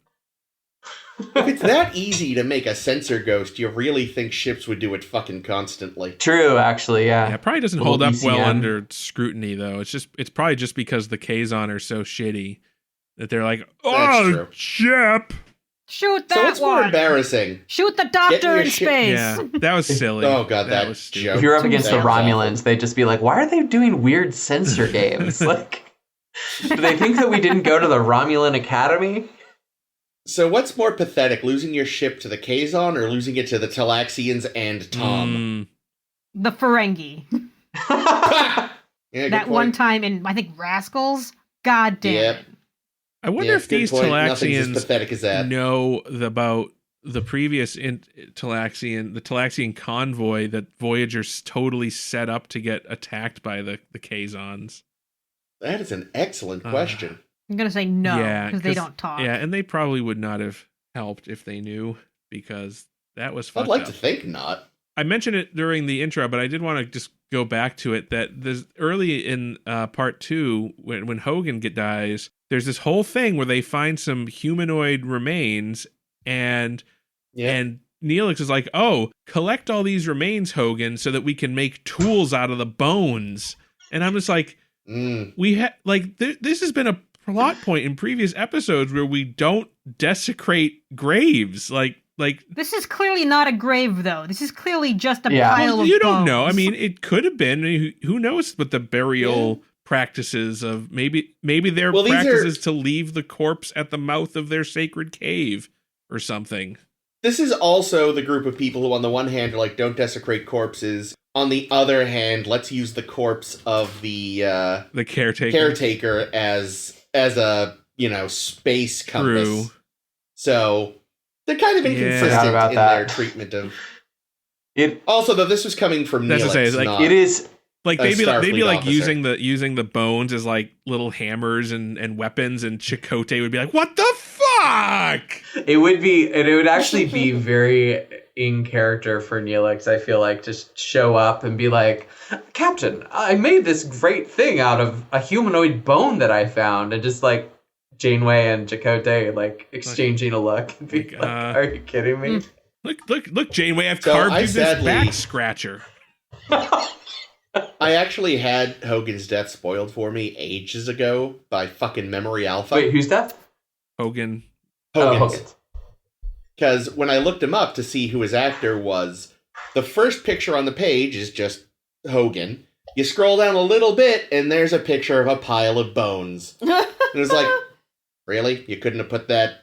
S3: If it's that easy to make a sensor ghost, you really think ships would do it fucking constantly.
S5: True, actually,
S1: Yeah,
S5: yeah.
S1: it probably doesn't
S5: Little
S1: hold up well
S5: ECM.
S1: under scrutiny, though. It's probably just because the Kazon are so shitty that they're like,
S3: That's
S1: oh,
S3: true.
S1: chip.
S2: Shoot that
S3: So what's more
S2: one!
S3: embarrassing?
S2: Shoot the
S3: Get
S2: doctor
S3: your
S2: in
S3: shit-
S2: space!
S1: Yeah, that was silly.
S3: Oh, God, that
S1: was stupid.
S3: joke.
S5: If you're up against the
S3: Sounds awful.
S5: Romulans, they'd just be like, why are they doing weird censor games? Like, do they think that we didn't go to the Romulan Academy?
S3: So what's more pathetic, losing your ship to the Kazon or losing it to the Talaxians and Tom?
S2: The Ferengi.
S3: Yeah, good
S2: That
S3: point.
S2: one time in, I think, Rascals? God damn
S3: Yep.
S2: it.
S1: I wonder if
S3: good
S1: these
S3: point. Nothing's as
S1: Talaxians
S3: pathetic as that.
S1: know about the previous Talaxian convoy that Voyager's totally set up to get attacked by the Kazons.
S3: That is an excellent question.
S2: I'm going to say no,
S1: Yeah,
S2: because they don't talk.
S1: Yeah, and they probably would not have helped if they knew, because that was fucked
S3: I'd like
S1: up.
S3: to think not.
S1: I mentioned it during the intro, but I did want to just go back to it, that there's early in part 2, when Hogan dies, there's this whole thing where they find some humanoid remains, and Neelix is like, oh, collect all these remains, Hogan, so that we can make tools out of the bones. And I'm just like, we had this has been a plot point in previous episodes where we don't desecrate graves. Like
S2: This is clearly not a grave, though. This is clearly just a
S5: Yeah.
S2: pile of
S1: you don't
S2: bones.
S1: know. I mean, it could have been. Who knows what the burial practices of maybe their
S3: Well, these
S1: practices to leave the corpse at the mouth of their sacred cave or something.
S3: This is also the group of people who, on the one hand, are like, don't desecrate corpses. On the other hand, let's use the corpse of the caretaker as a, space compass.
S1: True.
S3: So they're kind of
S1: Yeah.
S3: inconsistent
S5: Forgot about
S3: in
S5: that.
S3: their treatment of...
S5: It
S3: Also, though, this was coming from
S1: That's
S3: Neelix,
S1: to say, like,
S3: not...
S5: it is
S1: Like
S3: A
S1: they'd be
S3: Starfleet
S1: like
S3: officer.
S1: using the bones as like little hammers and weapons, and Chakotay would be like, "What the fuck?"
S5: it would actually be very in character for Neelix, I feel like, just show up and be like, Captain, I made this great thing out of a humanoid bone that I found, and just like Janeway and Chakotay like exchanging a look and be like, are you kidding me?
S1: Look, Janeway, I've
S3: So
S1: carved
S3: I
S1: you
S3: sadly-
S1: this back scratcher.
S3: I actually had Hogan's death spoiled for me ages ago by fucking Memory Alpha.
S5: Wait, who's that?
S1: Hogan.
S3: Hogan's. Because when I looked him up to see who his actor was, the first picture on the page is just Hogan. You scroll down a little bit, and there's a picture of a pile of bones. And it was like, really? You couldn't have put that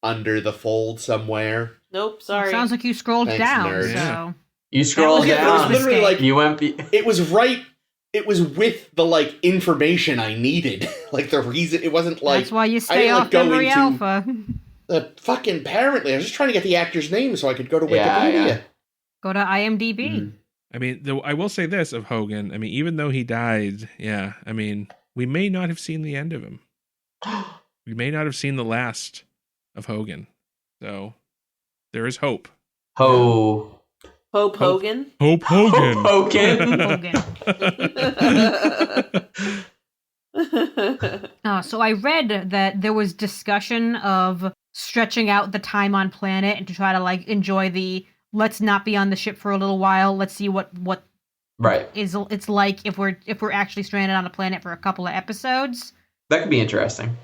S3: under the fold somewhere?
S4: Nope, sorry.
S2: Sounds like you scrolled
S3: Thanks,
S2: down.
S3: nerd.
S2: So
S5: You scroll
S3: Yeah, but it
S5: down.
S3: was literally like,
S5: You went.
S3: it was right. It was with the like information I needed. Like the reason it wasn't like
S2: that's why you
S3: I
S2: stay
S3: didn't, like,
S2: off
S3: go
S2: Memory
S3: into-
S2: Alpha.
S3: fucking apparently. I was just trying to get the actor's name so I could go to Wikipedia.
S5: Yeah.
S2: Go to IMDb.
S1: I mean, I will say this of Hogan. I mean, even though he died, yeah, I mean, we may not have seen the end of him. We may not have seen the last of Hogan. So there is hope.
S5: Ho.
S4: Hope Hogan.
S1: Hope Hogan.
S5: Hogan.
S2: Hogan. So I read that there was discussion of stretching out the time on planet and to try to like enjoy the let's not be on the ship for a little while. Let's see what
S5: Right.
S2: it's like if we're actually stranded on a planet for a couple of episodes.
S5: That could be interesting.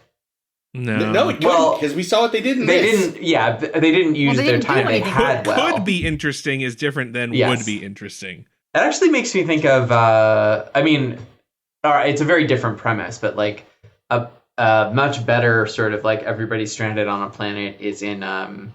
S1: No,
S3: it couldn't,
S5: Well,
S3: because we saw what they did in
S5: They
S3: this.
S5: didn't. Yeah, they didn't use
S2: they
S5: their
S2: didn't do
S5: time they
S2: anything.
S5: had well.
S1: Could be interesting is different than
S5: Yes.
S1: would be interesting.
S5: That actually makes me think of. I mean, all right, it's a very different premise, but like a much better sort of like everybody stranded on a planet is in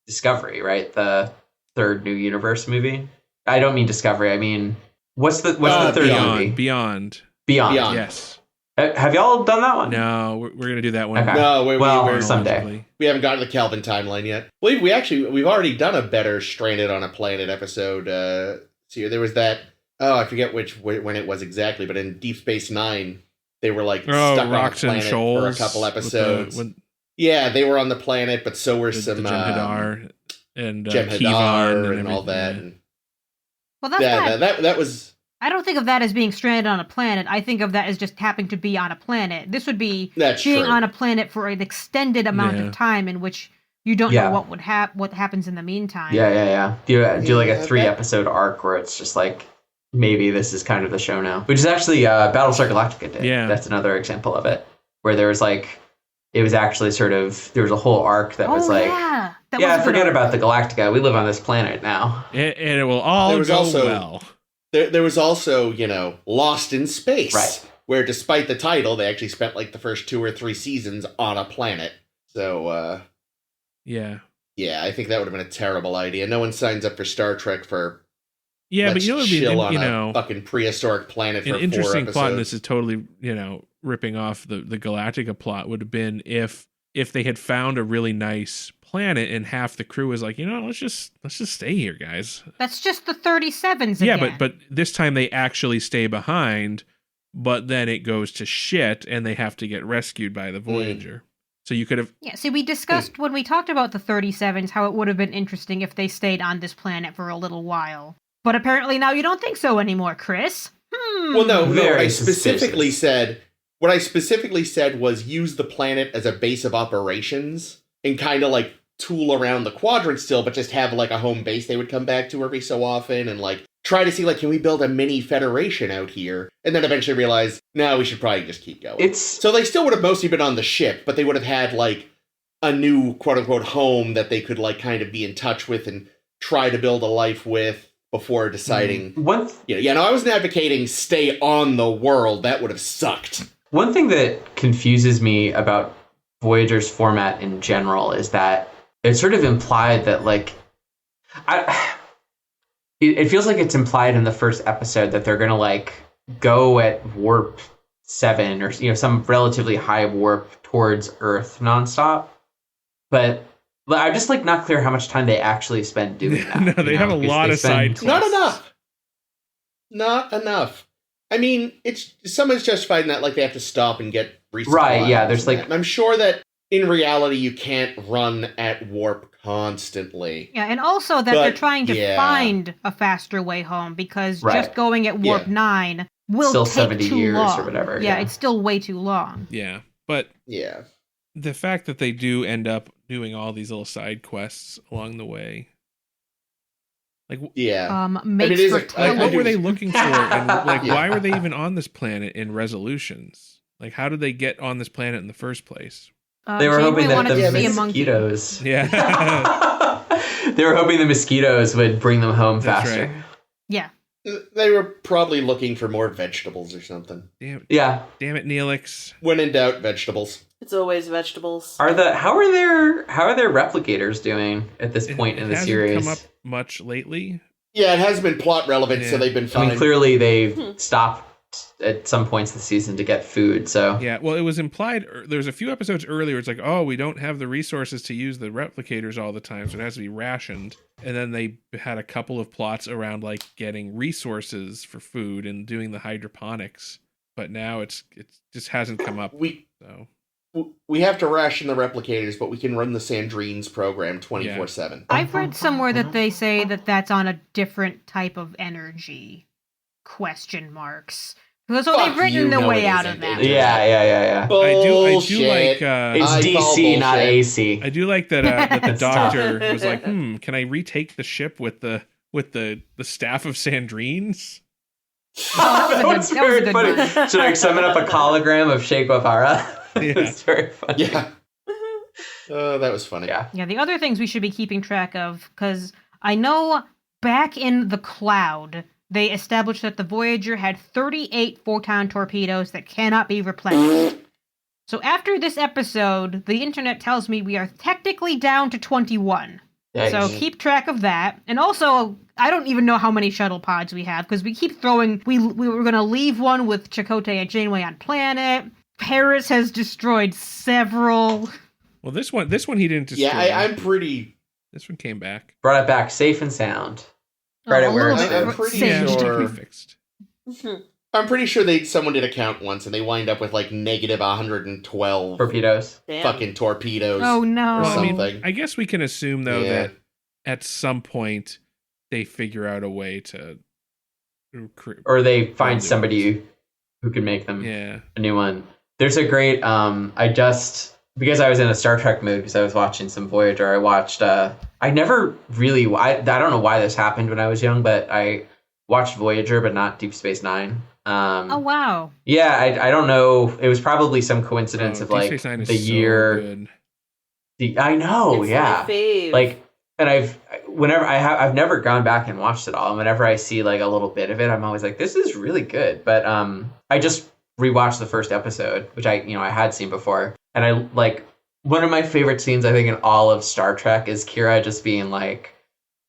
S5: Discovery, right? The third New Universe movie. I don't mean Discovery. I mean, what's the third movie?
S1: Beyond.
S5: Beyond.
S1: Yes.
S5: Have y'all done that one?
S1: No, we're gonna do that one.
S5: Okay.
S3: No,
S5: Well, someday.
S3: we haven't gotten to the Kelvin timeline yet. We've already done a better Stranded on a Planet episode. So there was that. Oh, I forget when it was exactly, but in Deep Space Nine, they were like stuck on a
S1: Rocks and
S3: planet for a
S1: Shoals
S3: couple
S1: with
S3: episodes. Yeah, they were on the planet, but so were
S1: the
S3: some
S1: Jem'Hadar and
S3: Jem'Hadar
S1: Kazon
S3: and all that.
S1: everything,
S3: And
S2: Well, that's
S3: yeah,
S2: not.
S3: that was.
S2: I don't think of that as being stranded on a planet. I think of that as just happening to be on a planet. This would be
S3: That's
S2: being
S3: true.
S2: on a planet for an extended amount
S1: Yeah.
S2: of time in which you don't
S5: Yeah.
S2: know what happens in the meantime.
S5: Yeah. Do like a
S3: Yeah,
S5: 3-episode arc where it's just like maybe this is kind of the show now, which is actually Battlestar Galactica did.
S1: Yeah.
S5: That's another example of it, where there was like it was actually sort of there was a whole arc that was like
S2: yeah. That was a good
S5: forget
S2: arc.
S5: about the Galactica. We live on this planet now.
S1: and it will all
S3: There was
S1: go
S3: also-
S1: well.
S3: There was also, Lost in Space,
S5: Right.
S3: where despite the title, they actually spent like the first 2 or 3 seasons on a planet. So,
S1: Yeah,
S3: yeah, I think that would have been a terrible idea. No one signs up for Star Trek for
S1: yeah, but
S3: let's
S1: you know what would be
S3: chill on
S1: a
S3: fucking prehistoric planet for
S1: an
S3: 4
S1: interesting
S3: episodes.
S1: plot, and this is totally ripping off the Galactica plot, would have been if they had found a really nice planet and half the crew was like, let's just stay here, guys.
S2: That's just the 37s
S1: Yeah,
S2: again.
S1: but this time they actually stay behind, but then it goes to shit and they have to get rescued by the Voyager. So you could have
S2: Yeah, see, we discussed when we talked about the 37s how it would have been interesting if they stayed on this planet for a little while. But apparently now you don't think so anymore, Chris.
S3: Well, no,
S5: Very
S3: what I specifically said was use the planet as a base of operations and kind of like tool around the quadrant still, but just have like a home base they would come back to every so often and like try to see like, can we build a mini federation out here? And then eventually realize, no, we should probably just keep going. So they still would have mostly been on the ship, but they would have had like a new quote unquote home that they could like kind of be in touch with and try to build a life with before deciding. I wasn't advocating stay on the world. That would have sucked.
S5: One thing that confuses me about Voyager's format in general is that it's sort of implied that like it feels like it's implied in the first episode that they're gonna like go at warp 7 or some relatively high warp towards Earth nonstop, but I'm just like not clear how much time they actually spend doing that.
S1: No, they have a lot of side quests.
S3: Not enough. I mean, someone's justified in that like they have to stop and get resupply.
S5: Right, yeah, there's like
S3: and I'm sure that in reality, you can't run at warp constantly.
S2: Yeah, and also that they're trying to find a faster way home because just going at warp 9 will
S5: still
S2: take
S5: 70
S2: too
S5: years
S2: long.
S5: or whatever.
S2: Yeah, it's still way too long.
S1: Yeah, but the fact that they do end up doing all these little side quests along the way, like
S2: makes for
S1: what were they looking for, and like why were they even on this planet in Resolutions? Like, how did they get on this planet in the first place?
S5: They were hoping that the
S2: mosquitoes.
S1: Yeah,
S5: they were hoping the mosquitoes would bring them home faster.
S1: Right.
S2: Yeah.
S3: They were probably looking for more vegetables or something.
S1: Damn it, Neelix.
S3: When in doubt, vegetables.
S4: It's always vegetables.
S5: How are their replicators doing at this point in the series?
S1: It hasn't come up much lately.
S3: Yeah, it has been plot relevant, so they've been fine.
S5: I mean, clearly they've stopped at some points this season to get food, so...
S1: Yeah, well, it was implied... There was a few episodes earlier, it's like, oh, we don't have the resources to use the replicators all the time, so it has to be rationed. And then they had a couple of plots around, like, getting resources for food and doing the hydroponics. But now it just hasn't come up.
S3: We have to ration the replicators, but we can run the Sandrines program 24/7.
S2: I've read somewhere that they say that that's on a different type of energy. ? So they've written their way out of that.
S5: Yeah.
S3: Bullshit.
S1: I do like...
S5: it's DC, not AC.
S1: I do like that the doctor was like, can I retake the ship with the staff of Sandrines?
S2: That was a good one.
S5: Should I summon up a hologram of Che Guevara? It's very funny.
S3: Yeah. That was funny.
S2: Yeah, the other things we should be keeping track of, because I know back in the Cloud, they established that the Voyager had 38 photon torpedoes that cannot be replenished. So after this episode, the internet tells me we are technically down to 21.
S5: Yikes.
S2: So keep track of that. And also, I don't even know how many shuttle pods we have, because we keep throwing... We were going to leave one with Chakotay and Janeway on planet. Paris has destroyed several.
S1: Well, this one he didn't destroy.
S3: Yeah, I'm pretty...
S1: This one came back.
S5: Brought it back safe and sound. Right at where
S3: I'm pretty sure...
S1: fixed.
S3: I'm pretty sure someone did a count once, and they wind up with like negative 112
S5: torpedoes.
S3: Fucking torpedoes.
S2: Oh no!
S3: Or something.
S1: I mean, I guess we can assume though that at some point they figure out a way to,
S5: or they find somebody who can make them a new one. There's a great. Because I was in a Star Trek mood because I was watching some Voyager. I watched. I never really. I don't know why this happened when I was young, but I watched Voyager, but not Deep Space Nine.
S2: Oh wow!
S5: Yeah, I don't know. It was probably some coincidence of like the year. I know,
S4: it's
S5: yeah.
S4: My fave.
S5: Like, and I've never gone back and watched it all. And whenever I see like a little bit of it, I'm always like, this is really good. But I just rewatched the first episode, which I had seen before, and I like one of my favorite scenes I think in all of Star Trek is Kira just being like,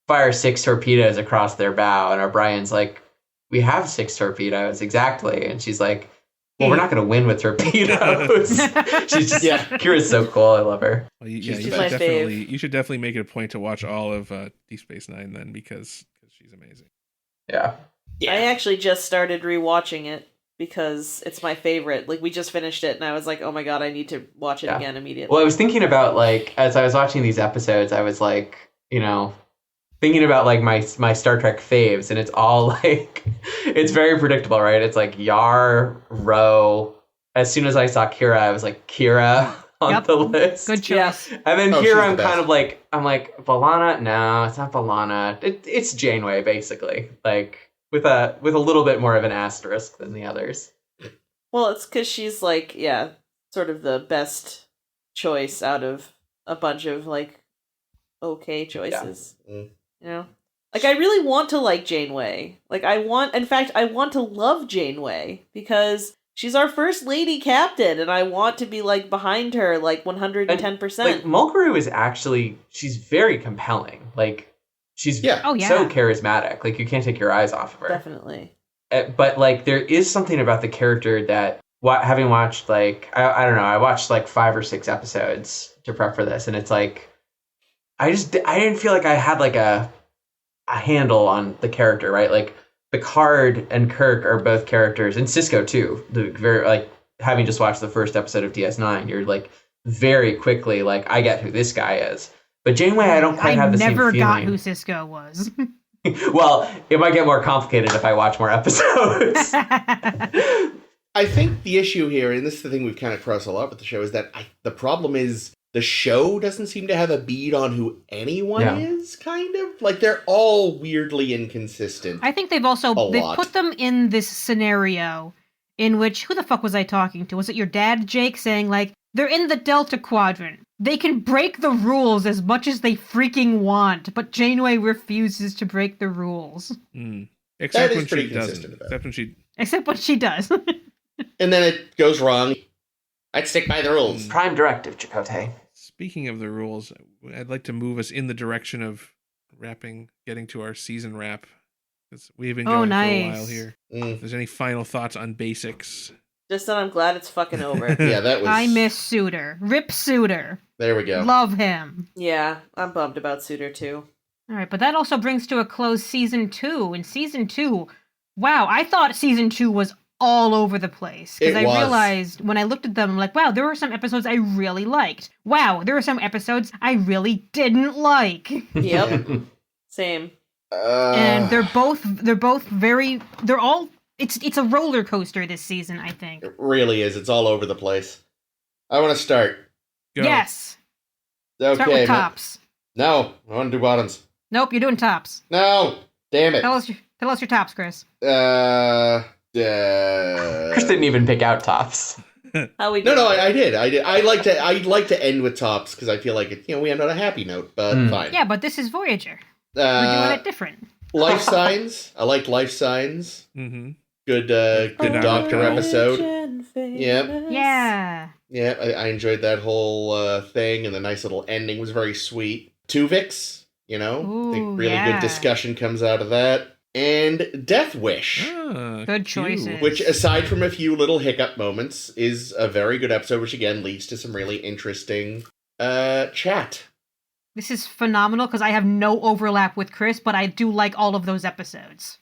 S5: fire 6 torpedoes across their bow, and O'Brien's like, we have 6 torpedoes exactly, and she's like, well, we're not going to win with torpedoes. She's just Kira's so cool. I love her.
S1: Well, you should definitely make it a point to watch all of Deep Space Nine then, because she's amazing.
S5: Yeah.
S4: I actually just started rewatching it because it's my favorite. Like, we just finished it, and I was like, oh my god, I need to watch it again immediately.
S5: Well, I was thinking about, like, as I was watching these episodes, I was like, thinking about like my Star Trek faves, and it's all like, it's very predictable, right? It's like Yar, Ro. As soon as I saw Kira, I was like, Kira on the list.
S2: Good choice.
S5: And then here I'm kind of like, B'Elanna? No, it's not B'Elanna. It's Janeway, basically. Like with a little bit more of an asterisk than the others.
S4: Well, it's because she's like, sort of the best choice out of a bunch of like okay choices. Yeah. Like, I really want to like Janeway. Like, I want to love Janeway because she's our first lady captain, and I want to be, like, behind her, like, 110%.
S5: Like, Mulgrew is actually, she's very compelling. Like, she's so charismatic. Like, you can't take your eyes off of her.
S4: Definitely.
S5: But, like, there is something about the character that, having watched, like, I don't know, I watched, like, 5 or 6 episodes to prep for this, and it's like, I didn't feel like I had like a handle on the character, right? Like Picard and Kirk are both characters, and Sisko too. The very, like, having just watched the first episode of DS9, you're like, very quickly, like, I get who this guy is. But Janeway, I don't quite have the same feeling.
S2: I never got who Seska was.
S5: Well, it might get more complicated if I watch more episodes.
S3: I think the issue here, and this is the thing we've kind of crossed a lot with the show, is that the problem is the show doesn't seem to have a bead on who anyone is, kind of. Like, they're all weirdly inconsistent.
S2: I think they've put them in this scenario in which, who the fuck was I talking to? Was it your dad, Jake, saying, like, they're in the Delta Quadrant. They can break the rules as much as they freaking want, but Janeway refuses to break the rules.
S1: Except when she doesn't.
S2: Except when she does.
S3: And then it goes wrong. I'd stick by the rules.
S5: Prime directive, Chakotay.
S1: Speaking of the rules, I'd like to move us in the direction of getting to our season wrap. We've been going for a while here. If there's any final thoughts on basics?
S4: Just that I'm glad it's fucking over.
S3: Yeah, that was...
S2: I miss Suter. Rip Suter.
S3: There we go.
S2: Love him.
S4: Yeah, I'm bummed about Suter too.
S2: All right, but that also brings to a close season 2. In season 2, wow, I thought season 2 was all over the place. Because I realized when I looked at them, I'm like, wow, there were some episodes I really liked. Wow, there were some episodes I really didn't like.
S4: Yep. Same.
S2: And they're all it's a roller coaster this season, I think.
S3: It really is. It's all over the place. I want to start.
S1: Go.
S2: Yes.
S3: Okay.
S2: Start with tops.
S3: No, I want to do bottoms.
S2: Nope, you're doing tops.
S3: No, damn it.
S2: Tell us your tops, Chris.
S5: Chris didn't even pick out tops.
S4: How we
S3: No, I did. I'd like to end with tops because I feel like we end on a happy note, but fine.
S2: Yeah, but this is Voyager. We're doing it different.
S3: Life signs. I liked life signs.
S1: Mm-hmm.
S3: Good Doctor episode.
S2: Yeah.
S3: Yeah, I enjoyed that whole thing, and the nice little ending was very sweet. Tuvix, I think really good discussion comes out of that. And Death Wish.
S2: Good choices.
S3: Which, aside from a few little hiccup moments, is a very good episode, which again leads to some really interesting chat.
S2: This is phenomenal because I have no overlap with Chris, but I do like all of those episodes.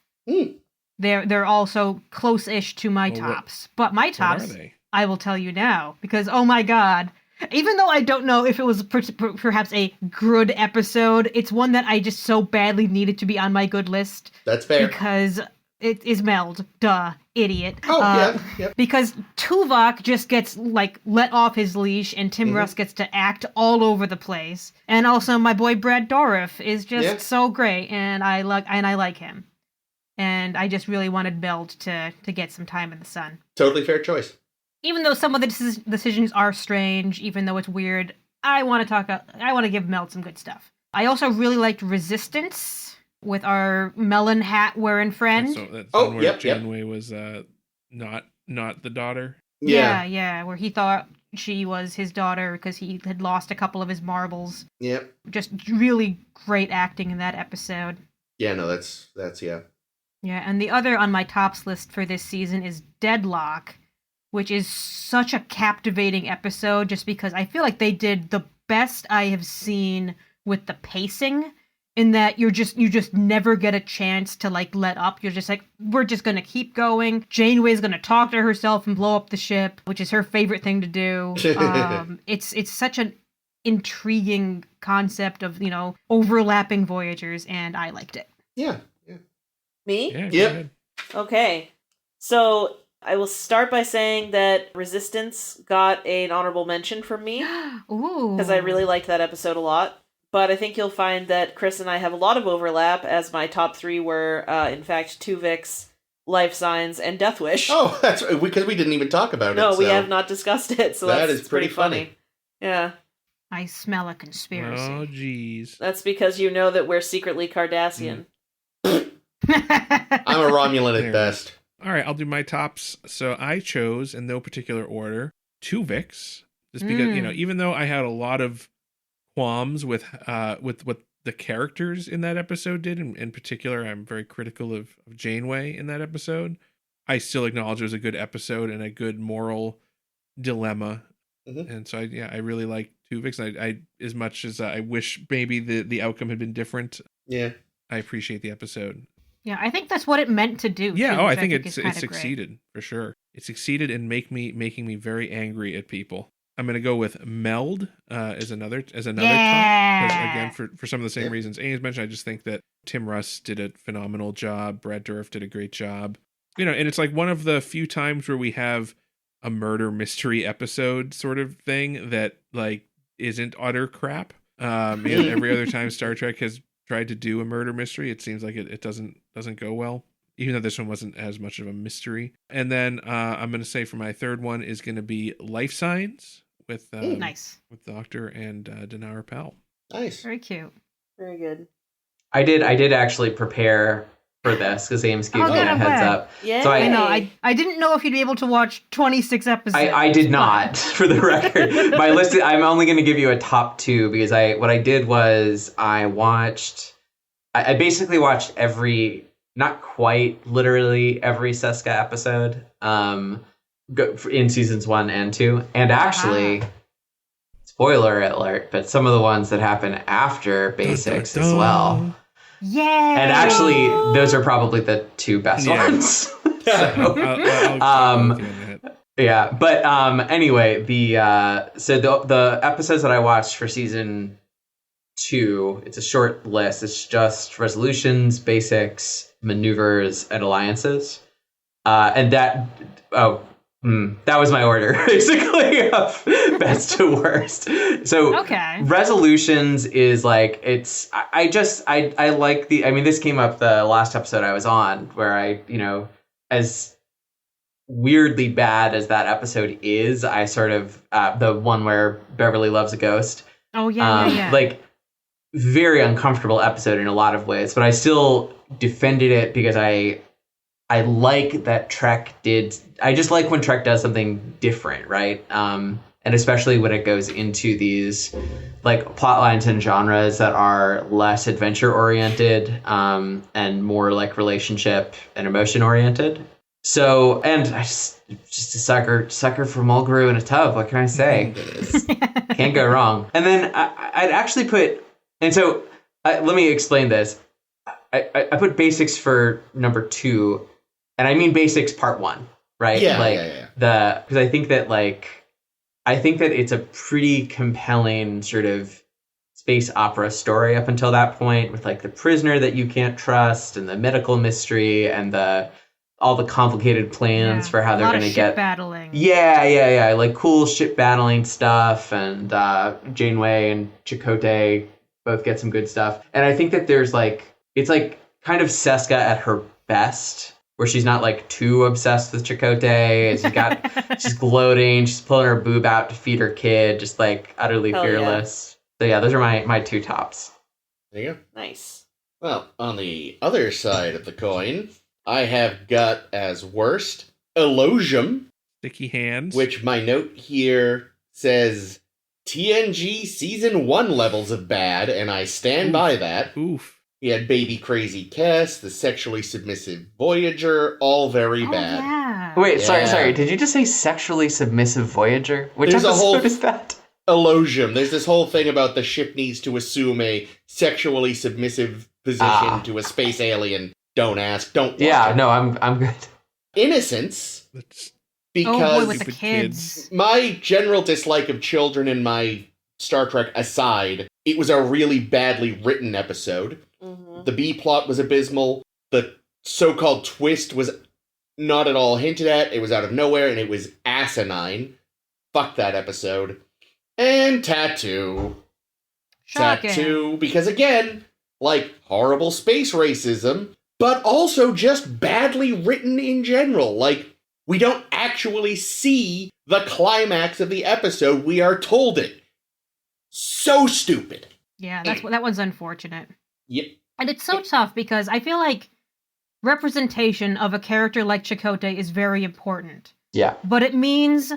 S2: They're also close-ish to my tops. But my tops, I will tell you now, because, oh my god, even though I don't know if it was perhaps a good episode, it's one that I just so badly needed to be on my good list.
S3: That's fair.
S2: Because it is Meld. Duh. Idiot.
S3: Yep.
S2: Because Tuvok just gets, let off his leash, and Tim Russ gets to act all over the place. And also, my boy Brad Dourif is just so great, and I like him. And I just really wanted Meld to get some time in the sun.
S3: Totally fair choice.
S2: Even though some of the decisions are strange, even though it's weird, I want to give Meld some good stuff. I also really liked Resistance with our melon hat wearing friend.
S1: That's one where Janeway was not the daughter.
S2: Yeah, where he thought she was his daughter because he had lost a couple of his marbles.
S3: Yep.
S2: Just really great acting in that episode.
S3: Yeah, no, that's
S2: Yeah, and the other on my tops list for this season is Deadlock, which is such a captivating episode just because I feel like they did the best I have seen with the pacing, in that you just never get a chance to let up. You're just like, we're just gonna keep going. Janeway's gonna talk to herself and blow up the ship, which is her favorite thing to do. It's such an intriguing concept of, overlapping Voyagers, and I liked it.
S3: Yeah.
S4: Me?
S1: Yeah,
S3: yep.
S4: Okay. So I will start by saying that Resistance got an honorable mention from me.
S2: Ooh.
S4: Because I really liked that episode a lot. But I think you'll find that Chris and I have a lot of overlap, as my top 3 were, in fact, Tuvix, Life Signs, and Death Wish.
S3: Oh, that's because we didn't even talk about it.
S4: No, we have not discussed it, so
S3: that
S4: that's
S3: is pretty funny.
S4: Yeah.
S2: I smell a conspiracy.
S1: Oh, jeez.
S4: That's because you know that we're secretly Cardassian.
S3: I'm a Romulan at best.
S1: All right, I'll do my tops. So I chose, in no particular order, Tuvix, just because even though I had a lot of qualms with what the characters in that episode did, in particular, I'm very critical of Janeway in that episode. I still acknowledge it was a good episode and a good moral dilemma, and so I really like Tuvix. I as much as I wish maybe the outcome had been different.
S3: Yeah,
S1: I appreciate the episode.
S2: Yeah, I think that's what it meant to do.
S1: Yeah,
S2: too,
S1: I think it
S2: succeeded
S1: for sure. It succeeded in making me very angry at people. I'm going to go with Meld as another top. 'Cause again, for some of the same reasons Ames mentioned, I just think that Tim Russ did a phenomenal job. Brad Dourif did a great job. You know, and it's like one of the few times where we have a murder mystery episode sort of thing that like isn't utter crap. Every other time Star Trek has tried to do a murder mystery, it seems like it doesn't go well. Even though this one wasn't as much of a mystery. And then I'm going to say for my third one is going to be Life Signs with Doctor and Dinar Pal.
S3: Nice.
S2: Very cute.
S4: Very good.
S5: I did actually prepare for this because Ames gave me a heads up.
S4: Yeah.
S5: So
S2: I know. I didn't know if you'd be able to watch 26 episodes.
S5: I did not, for the record. My list, I'm only going to give you a top 2 because what I did was I basically watched not quite literally every Seska episode in seasons 1 and 2. And actually, spoiler alert, but some of the ones that happen after Basics as well.
S2: Yay!
S5: And actually, those are probably the 2 best ones. Yeah, but anyway, the episodes that I watched for season 2, it's a short list. It's just resolutions, basics, maneuvers, and alliances. And that was my order, basically, of best to worst. So resolutions is like, I like this came up the last episode I was on where as weirdly bad as that episode is, I sort of, the one where Beverly loves a ghost.
S2: Oh, yeah.
S5: Like, very uncomfortable episode in a lot of ways, but I still defended it because I like that Trek I just like when Trek does something different, right? And especially when it goes into these like plot lines and genres that are less adventure oriented and more like relationship and emotion oriented. So, and I just a sucker for Mulgrew in a tub. What can I say? Can't go wrong. And then I'd actually put, and so let me explain this. I put Basics for number 2, and I mean Basics part 1, right?
S3: Yeah.
S5: Because I think that it's a pretty compelling sort of space opera story up until that point, with like the prisoner that you can't trust and the medical mystery and all the complicated plans for how they're going to get
S2: battling.
S5: Yeah. Like cool ship battling stuff, and Janeway and Chakotay both get some good stuff. And I think that there's it's like kind of Seska at her best, where she's not like too obsessed with Chakotay. She's gloating, she's pulling her boob out to feed her kid, just like utterly fearless. So yeah, those are my 2 tops.
S3: There you go.
S4: Nice.
S3: Well, on the other side of the coin, I have got as worst Elogium.
S1: Sticky hands.
S3: Which my note here says TNG season 1 levels of bad, and I stand by that.
S1: Oof.
S3: You had Baby Crazy Kes, the sexually submissive Voyager, all very bad.
S2: Yeah.
S5: Wait, sorry. Did you just say sexually submissive Voyager? Which episode is that?
S3: Elogium. There's this whole thing about the ship needs to assume a sexually submissive position to a space alien. Don't ask. Don't watch it.
S5: No, I'm good.
S3: Innocence. Because
S2: with the kids.
S3: My general dislike of children in my Star Trek aside, it was a really badly written episode.
S4: Mm-hmm.
S3: The B plot was abysmal. The so-called twist was not at all hinted at. It was out of nowhere, and it was asinine. Fuck that episode. And Tattoo.
S2: Shocking.
S3: Tattoo, because again, like horrible space racism, but also just badly written in general. Like, we don't actually see the climax of the episode. We are told it. So stupid.
S2: Yeah, that one's unfortunate.
S3: Yep.
S2: And it's so tough because I feel like representation of a character like Chakotay is very important.
S5: Yeah.
S2: But it means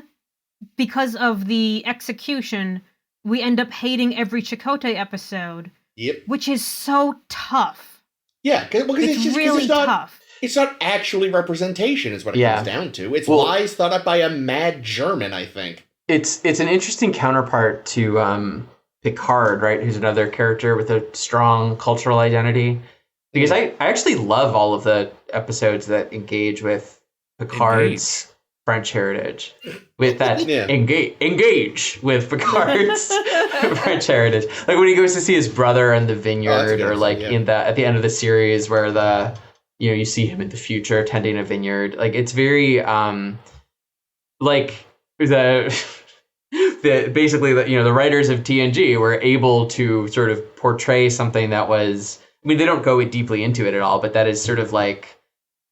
S2: because of the execution, we end up hating every Chakotay episode.
S3: Yep.
S2: Which is so tough.
S3: Yeah, because
S2: it's really tough.
S3: It's not actually representation is what it comes down to. It's lies thought up by a mad German, I think.
S5: It's an interesting counterpart to Picard, right? Who's another character with a strong cultural identity. Because I actually love all of the episodes that engage with Picard's French heritage, with that
S3: Yeah.
S5: engage with Picard's French heritage. Like when he goes to see his brother in the vineyard, or like at the end of the series where you see him in the future tending a vineyard. Like it's very like basically the writers of TNG were able to sort of portray something that was, I mean, they don't go deeply into it at all, but that is sort of like,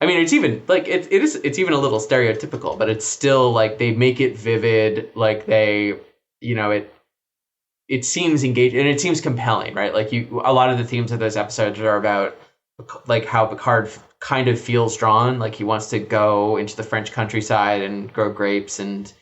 S5: I mean, it's even like it's even a little stereotypical, but it's still like they make it vivid, like they, it seems engaging and it seems compelling, right? Like a lot of the themes of those episodes are about like how Picard kind of feels drawn, like he wants to go into the French countryside and grow grapes and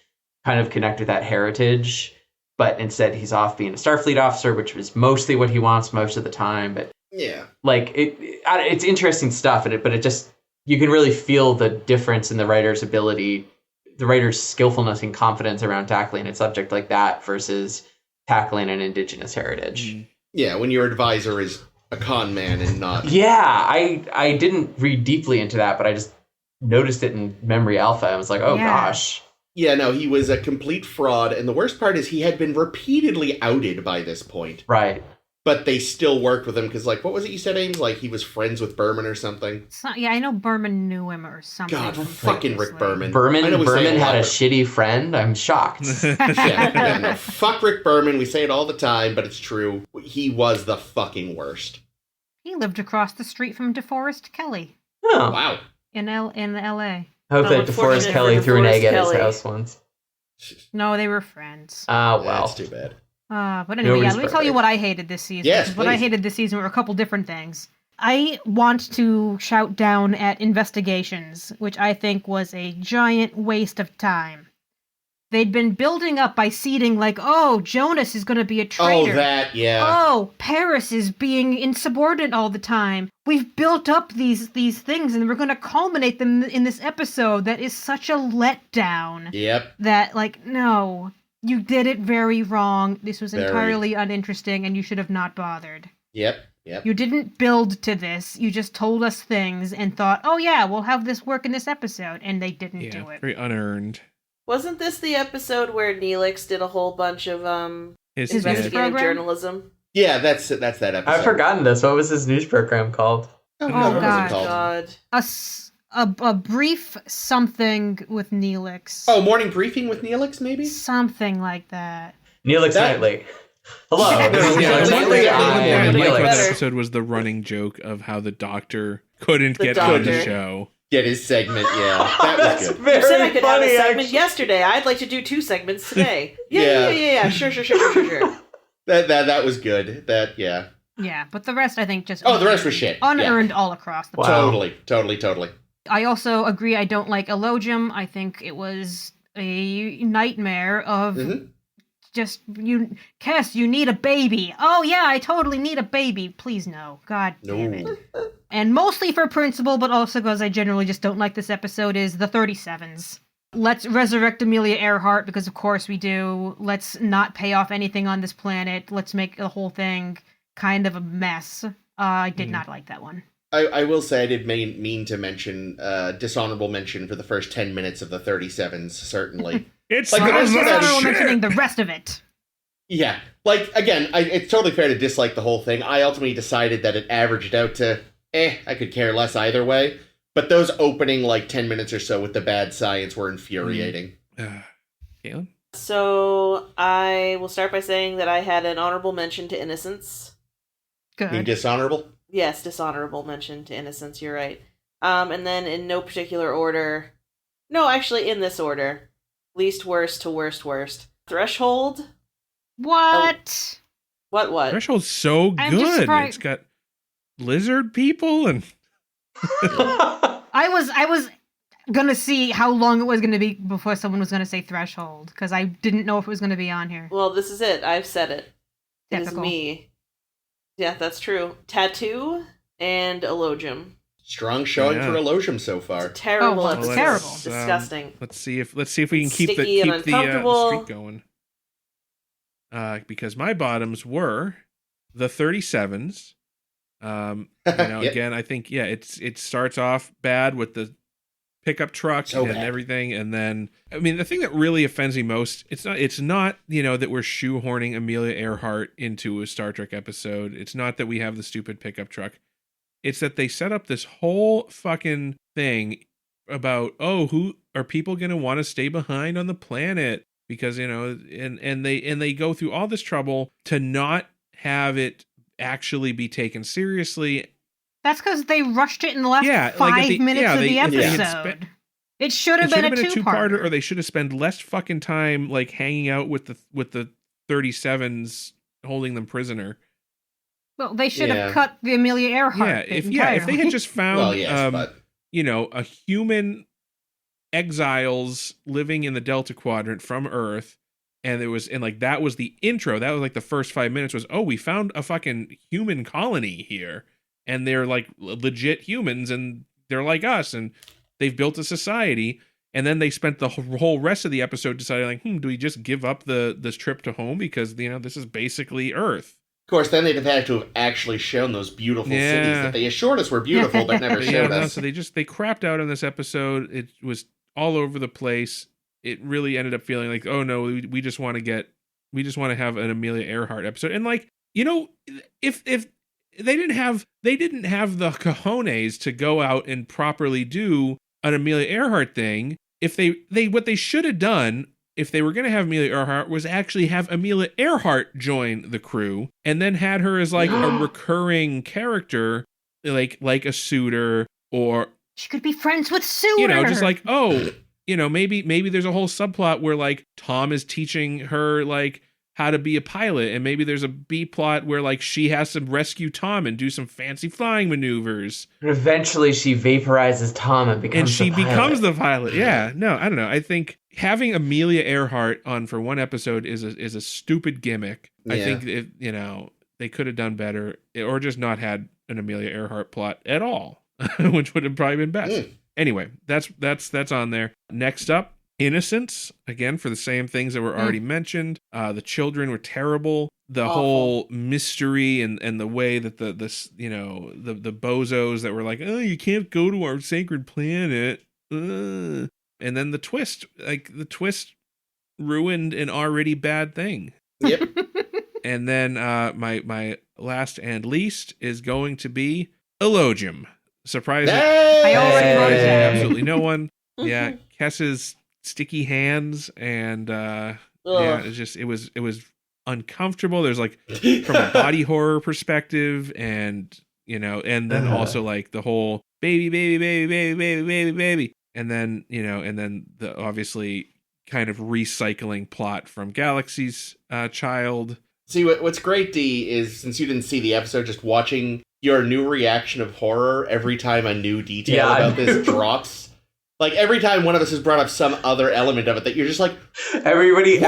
S5: kind of connect with that heritage, but instead he's off being a Starfleet officer, which is mostly what he wants most of the time. But
S3: yeah,
S5: like it's interesting stuff, but it just, you can really feel the difference in the writer's ability, the writer's skillfulness and confidence around tackling a subject like that versus tackling an indigenous heritage.
S3: Yeah, when your advisor is a con man and not...
S5: Yeah, I didn't read deeply into that, but I just noticed it in Memory Alpha. I was like, oh gosh.
S3: Yeah, no, he was a complete fraud, and the worst part is he had been repeatedly outed by this point.
S5: Right.
S3: But they still worked with him, because, like, what was it you said, Ames? Like, he was friends with Berman or something?
S2: Yeah, I know Berman knew him or something.
S3: God, fucking Rick Berman.
S5: Berman had a shitty friend? I'm shocked.
S3: No, fuck Rick Berman. We say it all the time, but it's true. He was the fucking worst.
S2: He lived across the street from DeForest Kelly.
S5: Oh.
S3: Wow.
S2: In L.A.
S5: I hope that DeForest Kelly threw an egg at his house once.
S2: No, they were friends.
S5: Well.
S3: That's too bad.
S2: But anyway, let me tell you what I hated this season.
S3: Yes,
S2: what I hated this season were a couple different things. I want to shout down at investigations, which I think was a giant waste of time. They'd been building up by seeding like, oh, Jonas is going to be a traitor.
S3: Oh, that, yeah.
S2: Oh, Paris is being insubordinate all the time. We've built up these things, and we're going to culminate them in this episode that is such a letdown.
S3: Yep.
S2: That, like, no, you did it very wrong. This was entirely uninteresting, and you should have not bothered.
S3: Yep.
S2: You didn't build to this. You just told us things and thought, oh, yeah, we'll have this work in this episode, and they didn't do it.
S1: Very unearned.
S4: Wasn't this the episode where Neelix did a whole bunch of investigative journalism?
S3: Yeah, that's that episode.
S5: I've forgotten this. What was his news program called?
S3: Oh,
S2: God. A brief something with Neelix.
S3: Oh, morning briefing with Neelix, maybe?
S2: Something like that.
S5: Neelix Nightly. Hello.
S1: That episode was the running joke of how the doctor couldn't get on the show.
S3: Get his segment, yeah. That was good.
S4: You said I could have a segment yesterday. I'd like to do 2 segments today. Yeah. Sure.
S3: That was good.
S2: Yeah, but the rest I think just...
S3: Oh, the rest was shit.
S2: Unearned all across the board.
S3: Totally.
S2: I also agree I don't like Elogium. I think it was a nightmare of... Just, Cass, you need a baby. Oh, yeah, I totally need a baby. Please, no. God damn it. And mostly for principle, but also because I generally just don't like this episode, is the 37s. Let's resurrect Amelia Earhart, because of course we do. Let's not pay off anything on this planet. Let's make the whole thing kind of a mess. I did not like that one.
S3: I will say I did mean to mention, dishonorable mention for the first 10 minutes of the 37s, certainly.
S1: It's
S3: like
S2: mentioning the rest of it.
S3: Yeah. Like, again, it's totally fair to dislike the whole thing. I ultimately decided that it averaged out to, I could care less either way. But those opening, 10 minutes or so with the bad science were infuriating.
S1: Caitlin?
S4: So, I will start by saying that I had an honorable mention to Innocence.
S2: Good.
S3: You dishonorable?
S4: Yes, dishonorable mention to Innocence, you're right. And then in no particular order... No, actually, in this order. Least worst to worst. Threshold.
S2: What?
S4: What?
S1: Threshold's so good. It's got lizard people and...
S2: I was gonna see how long it was gonna be before someone was gonna say Threshold, because I didn't know if it was gonna be on here.
S4: Well, this is it. I've said it.
S2: Typical.
S4: It is me. Yeah, that's true. Tattoo and Elogium.
S3: Strong showing for Elogium so far.
S4: It's terrible.
S2: It's terrible.
S4: Disgusting.
S1: Let's see if we can keep the streak going. Because my bottoms were the 37s. Again, I think it starts off bad with the pickup truck
S3: So
S1: and
S3: bad.
S1: everything. And then, I mean, the thing that really offends me most, it's not, that we're shoehorning Amelia Earhart into a Star Trek episode. It's not that we have the stupid pickup truck. It's that they set up this whole fucking thing about, who are people going to want to stay behind on the planet? Because, and they go through all this trouble to not have it actually be taken seriously.
S2: That's because they rushed it in the last 5 minutes of the episode. It should have been a two-parter.
S1: Or they should have spent less fucking time like hanging out with the 37s, holding them prisoner.
S2: Well, they should have cut the Amelia Earhart.
S1: If they had just found a human exiles living in the Delta Quadrant from Earth, and that was the intro. That was like the first 5 minutes was, we found a fucking human colony here. And they're like legit humans, and they're like us, and they've built a society. And then they spent the whole rest of the episode deciding, like, do we just give up this trip to home because this is basically Earth?
S3: Of course, then they'd have had to have actually shown those beautiful cities that they assured us were beautiful, but never showed us.
S1: So they crapped out on this episode. It was all over the place. It really ended up feeling like, oh no, we just want to have an Amelia Earhart episode, and like if they didn't have the cojones to go out and properly do an Amelia Earhart thing. If what they should have done if they were going to have Amelia Earhart was actually have Amelia Earhart join the crew and then had her as like a recurring character, like a suitor, or
S2: she could be friends with Suitor.
S1: Just like, maybe there's a whole subplot where like Tom is teaching her like how to be a pilot, and maybe there's a B plot where like she has to rescue Tom and do some fancy flying maneuvers.
S5: And eventually she vaporizes Tom and becomes
S1: the pilot. Yeah. No, I don't know. I think having Amelia Earhart on for one episode is a stupid gimmick. Yeah. I think they could have done better, or just not had an Amelia Earhart plot at all, which would have probably been best. Anyway, that's on there. Next up, Innocence, again, for the same things that were already mentioned. The children were terrible. The
S4: Awful.
S1: whole mystery and the way that the bozos that were like, oh, you can't go to our sacred planet. And then the twist ruined an already bad thing.
S3: Yep.
S1: And then my last and least is going to be Elogium. Surprising.
S2: I already wrote it down.
S1: Absolutely no one. Yeah, Kess's sticky hands, and it was uncomfortable. There's like from a body horror perspective, and and then also like the whole baby, and then the obviously kind of recycling plot from Galaxy's Child.
S3: See, what's great, D, is since you didn't see the episode, just watching your new reaction of horror every time a new detail about this drops. Like, every time one of us has brought up some other element of it that you're just like...
S5: Everybody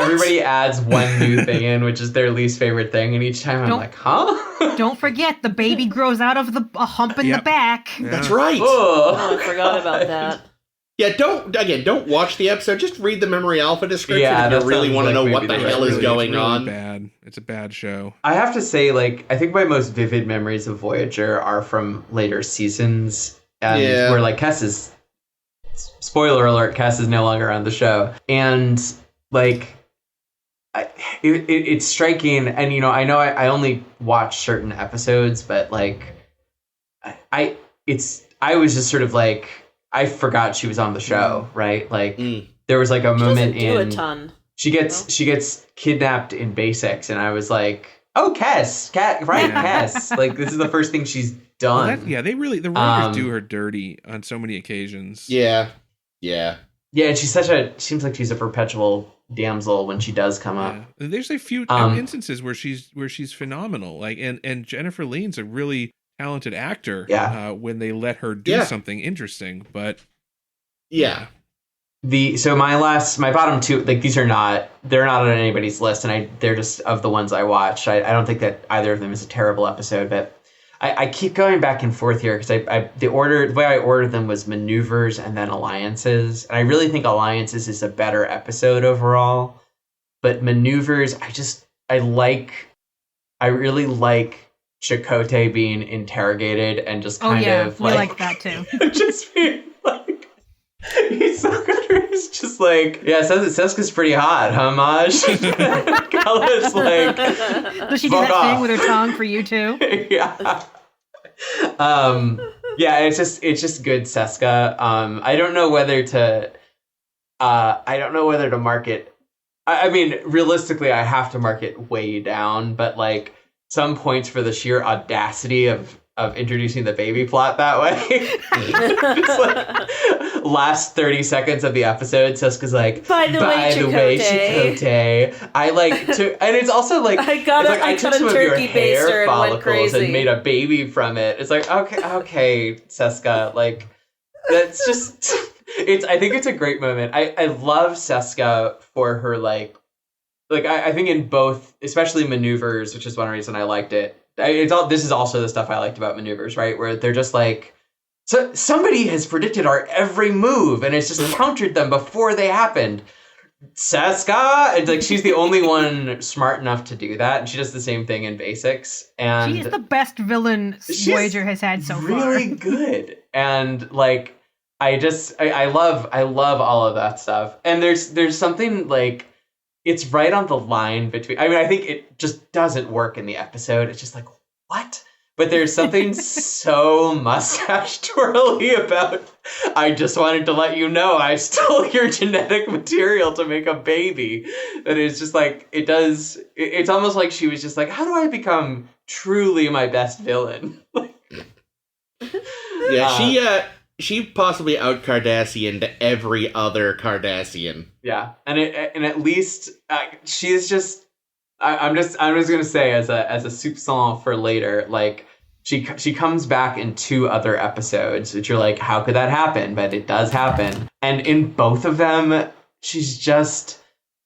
S5: adds one new thing in, which is their least favorite thing, and each time I'm like, huh?
S2: Don't forget, the baby grows out of a hump in the back.
S1: Yeah.
S3: That's right!
S4: Oh, I forgot about that.
S3: Yeah, don't watch the episode. Just read the Memory Alpha description if you really want to know what the hell is going on.
S1: Bad. It's a bad show.
S5: I have to say, like, I think my most vivid memories of Voyager are from later seasons, and where like Kes is... Spoiler alert, Kes is no longer on the show. And, like, it's striking. And, I know I only watch certain episodes, but, like, I was just sort of, like, I forgot she was on the show, right? Like, there was, like, a moment
S4: in... a ton.
S5: She gets kidnapped in Basics, and I was like, oh, Kes, Kes. Like, this is the first thing she's done.
S1: Well, the writers do her dirty on so many occasions.
S3: Yeah,
S5: and seems like she's a perpetual damsel when she does come up.
S1: There's a few instances where she's phenomenal. Like, and Jennifer Lean's a really talented actor. When they let her do something interesting, but
S3: yeah.
S5: So my bottom two, like, they're not on anybody's list, and they're just of the ones I watched. I don't think that either of them is a terrible episode, but I keep going back and forth here because the way I ordered them was Maneuvers and then Alliances, and I really think Alliances is a better episode overall. But Maneuvers, I really like Chakotay being interrogated and just kind of
S2: we like that too.
S5: Just being like, He's so good. He's just like, yeah, Seska's pretty hot, huh, Maj? Keller's like,
S2: Does she do
S5: fuck
S2: that
S5: off.
S2: thing with her tongue for you too?
S5: Yeah. Yeah, it's just good Seska. I don't know whether to mark it. I mean, realistically, I have to mark it way down, but like some points for the sheer audacity of introducing the baby plot that way. It's like last 30 seconds of the episode, Seska's like,
S4: By the way,
S5: Chakotay, I like to, and it's also like,
S4: I got
S5: I
S4: cut
S5: took
S4: a
S5: some of your
S4: turkey
S5: hair
S4: baster and went
S5: follicles
S4: crazy.
S5: and made a baby from it. It's like, okay, Seska, like, that's just, I think it's a great moment. I love Seska for her, like I think in both, especially Maneuvers, which is one reason I liked it. This is also the stuff I liked about Maneuvers, right? Where they're just like, so somebody has predicted our every move and it's just countered them before they happened. Seska, it's like she's the only one smart enough to do that, and she does the same thing in Basics. And
S2: She is the best villain Voyager has had so far.
S5: Really good, and like I love all of that stuff. And there's something like, it's right on the line between, I mean, I think it just doesn't work in the episode. It's just like, what? But there's something so mustache twirly about, I just wanted to let you know I stole your genetic material to make a baby. That it's just like, it's almost like she was just like, how do I become truly my best villain?
S3: Yeah, she possibly out Cardassian to every other Cardassian.
S5: Yeah, and at least she is just. I'm just gonna say as a soupçon for later, like she comes back in 2 other episodes, which you're like, how could that happen? But it does happen, and in both of them, she's just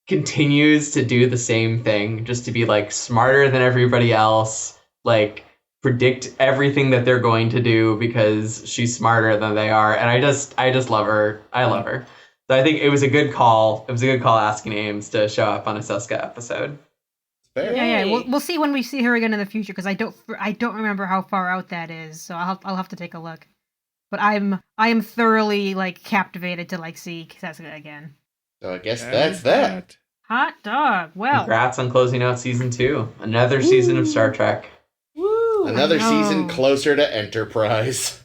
S5: continues to do the same thing, just to be like smarter than everybody else, like predict everything that they're going to do because she's smarter than they are, and I just love her. I love her. So I think it was a good call. It was a good call asking Ames to show up on a Seska episode.
S3: Fair.
S2: Yeah. We'll see when we see her again in the future, because I don't remember how far out that is, so I'll have to take a look. But I am thoroughly like captivated to like see Seska again.
S3: So I guess that's that.
S2: Hot dog. Well,
S5: Congrats on closing out season 2. Another season of Star Trek.
S4: Woo!
S3: Another
S2: I know.
S3: season closer to Enterprise.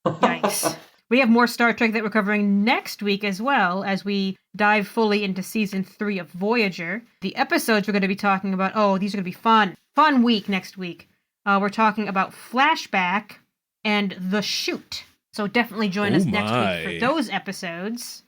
S2: yikes. We have more Star Trek that we're covering next week as well, as we dive fully into season 3 of Voyager. The episodes we're going to be talking about, these are going to be fun. Fun week next week. We're talking about Flashback and The Shoot. So definitely join us next week for those episodes.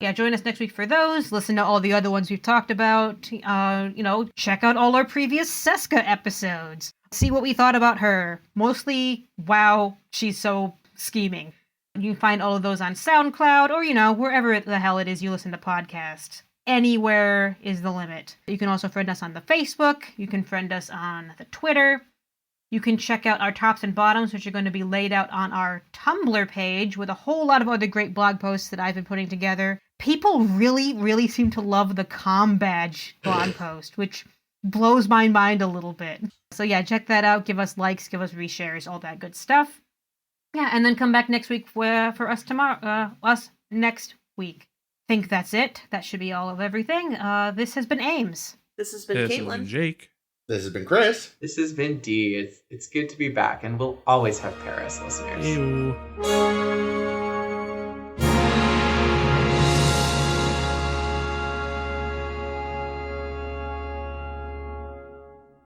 S2: Yeah, join us next week for those. Listen to all the other ones we've talked about. Check out all our previous Seska episodes. See what we thought about her. Mostly, wow, she's so scheming. You can find all of those on SoundCloud or, wherever the hell it is you listen to podcasts. Anywhere is the limit. You can also friend us on the Facebook. You can friend us on the Twitter. You can check out our tops and bottoms, which are going to be laid out on our Tumblr page with a whole lot of other great blog posts that I've been putting together. People really, really seem to love the Com Badge blog post, which blows my mind a little bit. So yeah, check that out. Give us likes, give us reshares, all that good stuff. Yeah, and then come back next week for us next week. Think that's it. That should be all of everything. This has been Ames.
S4: This has been
S1: This has
S4: Caitlin.
S1: been Jake.
S3: This has been Chris.
S5: This has been D. It's good to be back, and we'll always have Paris listeners.
S1: Ew.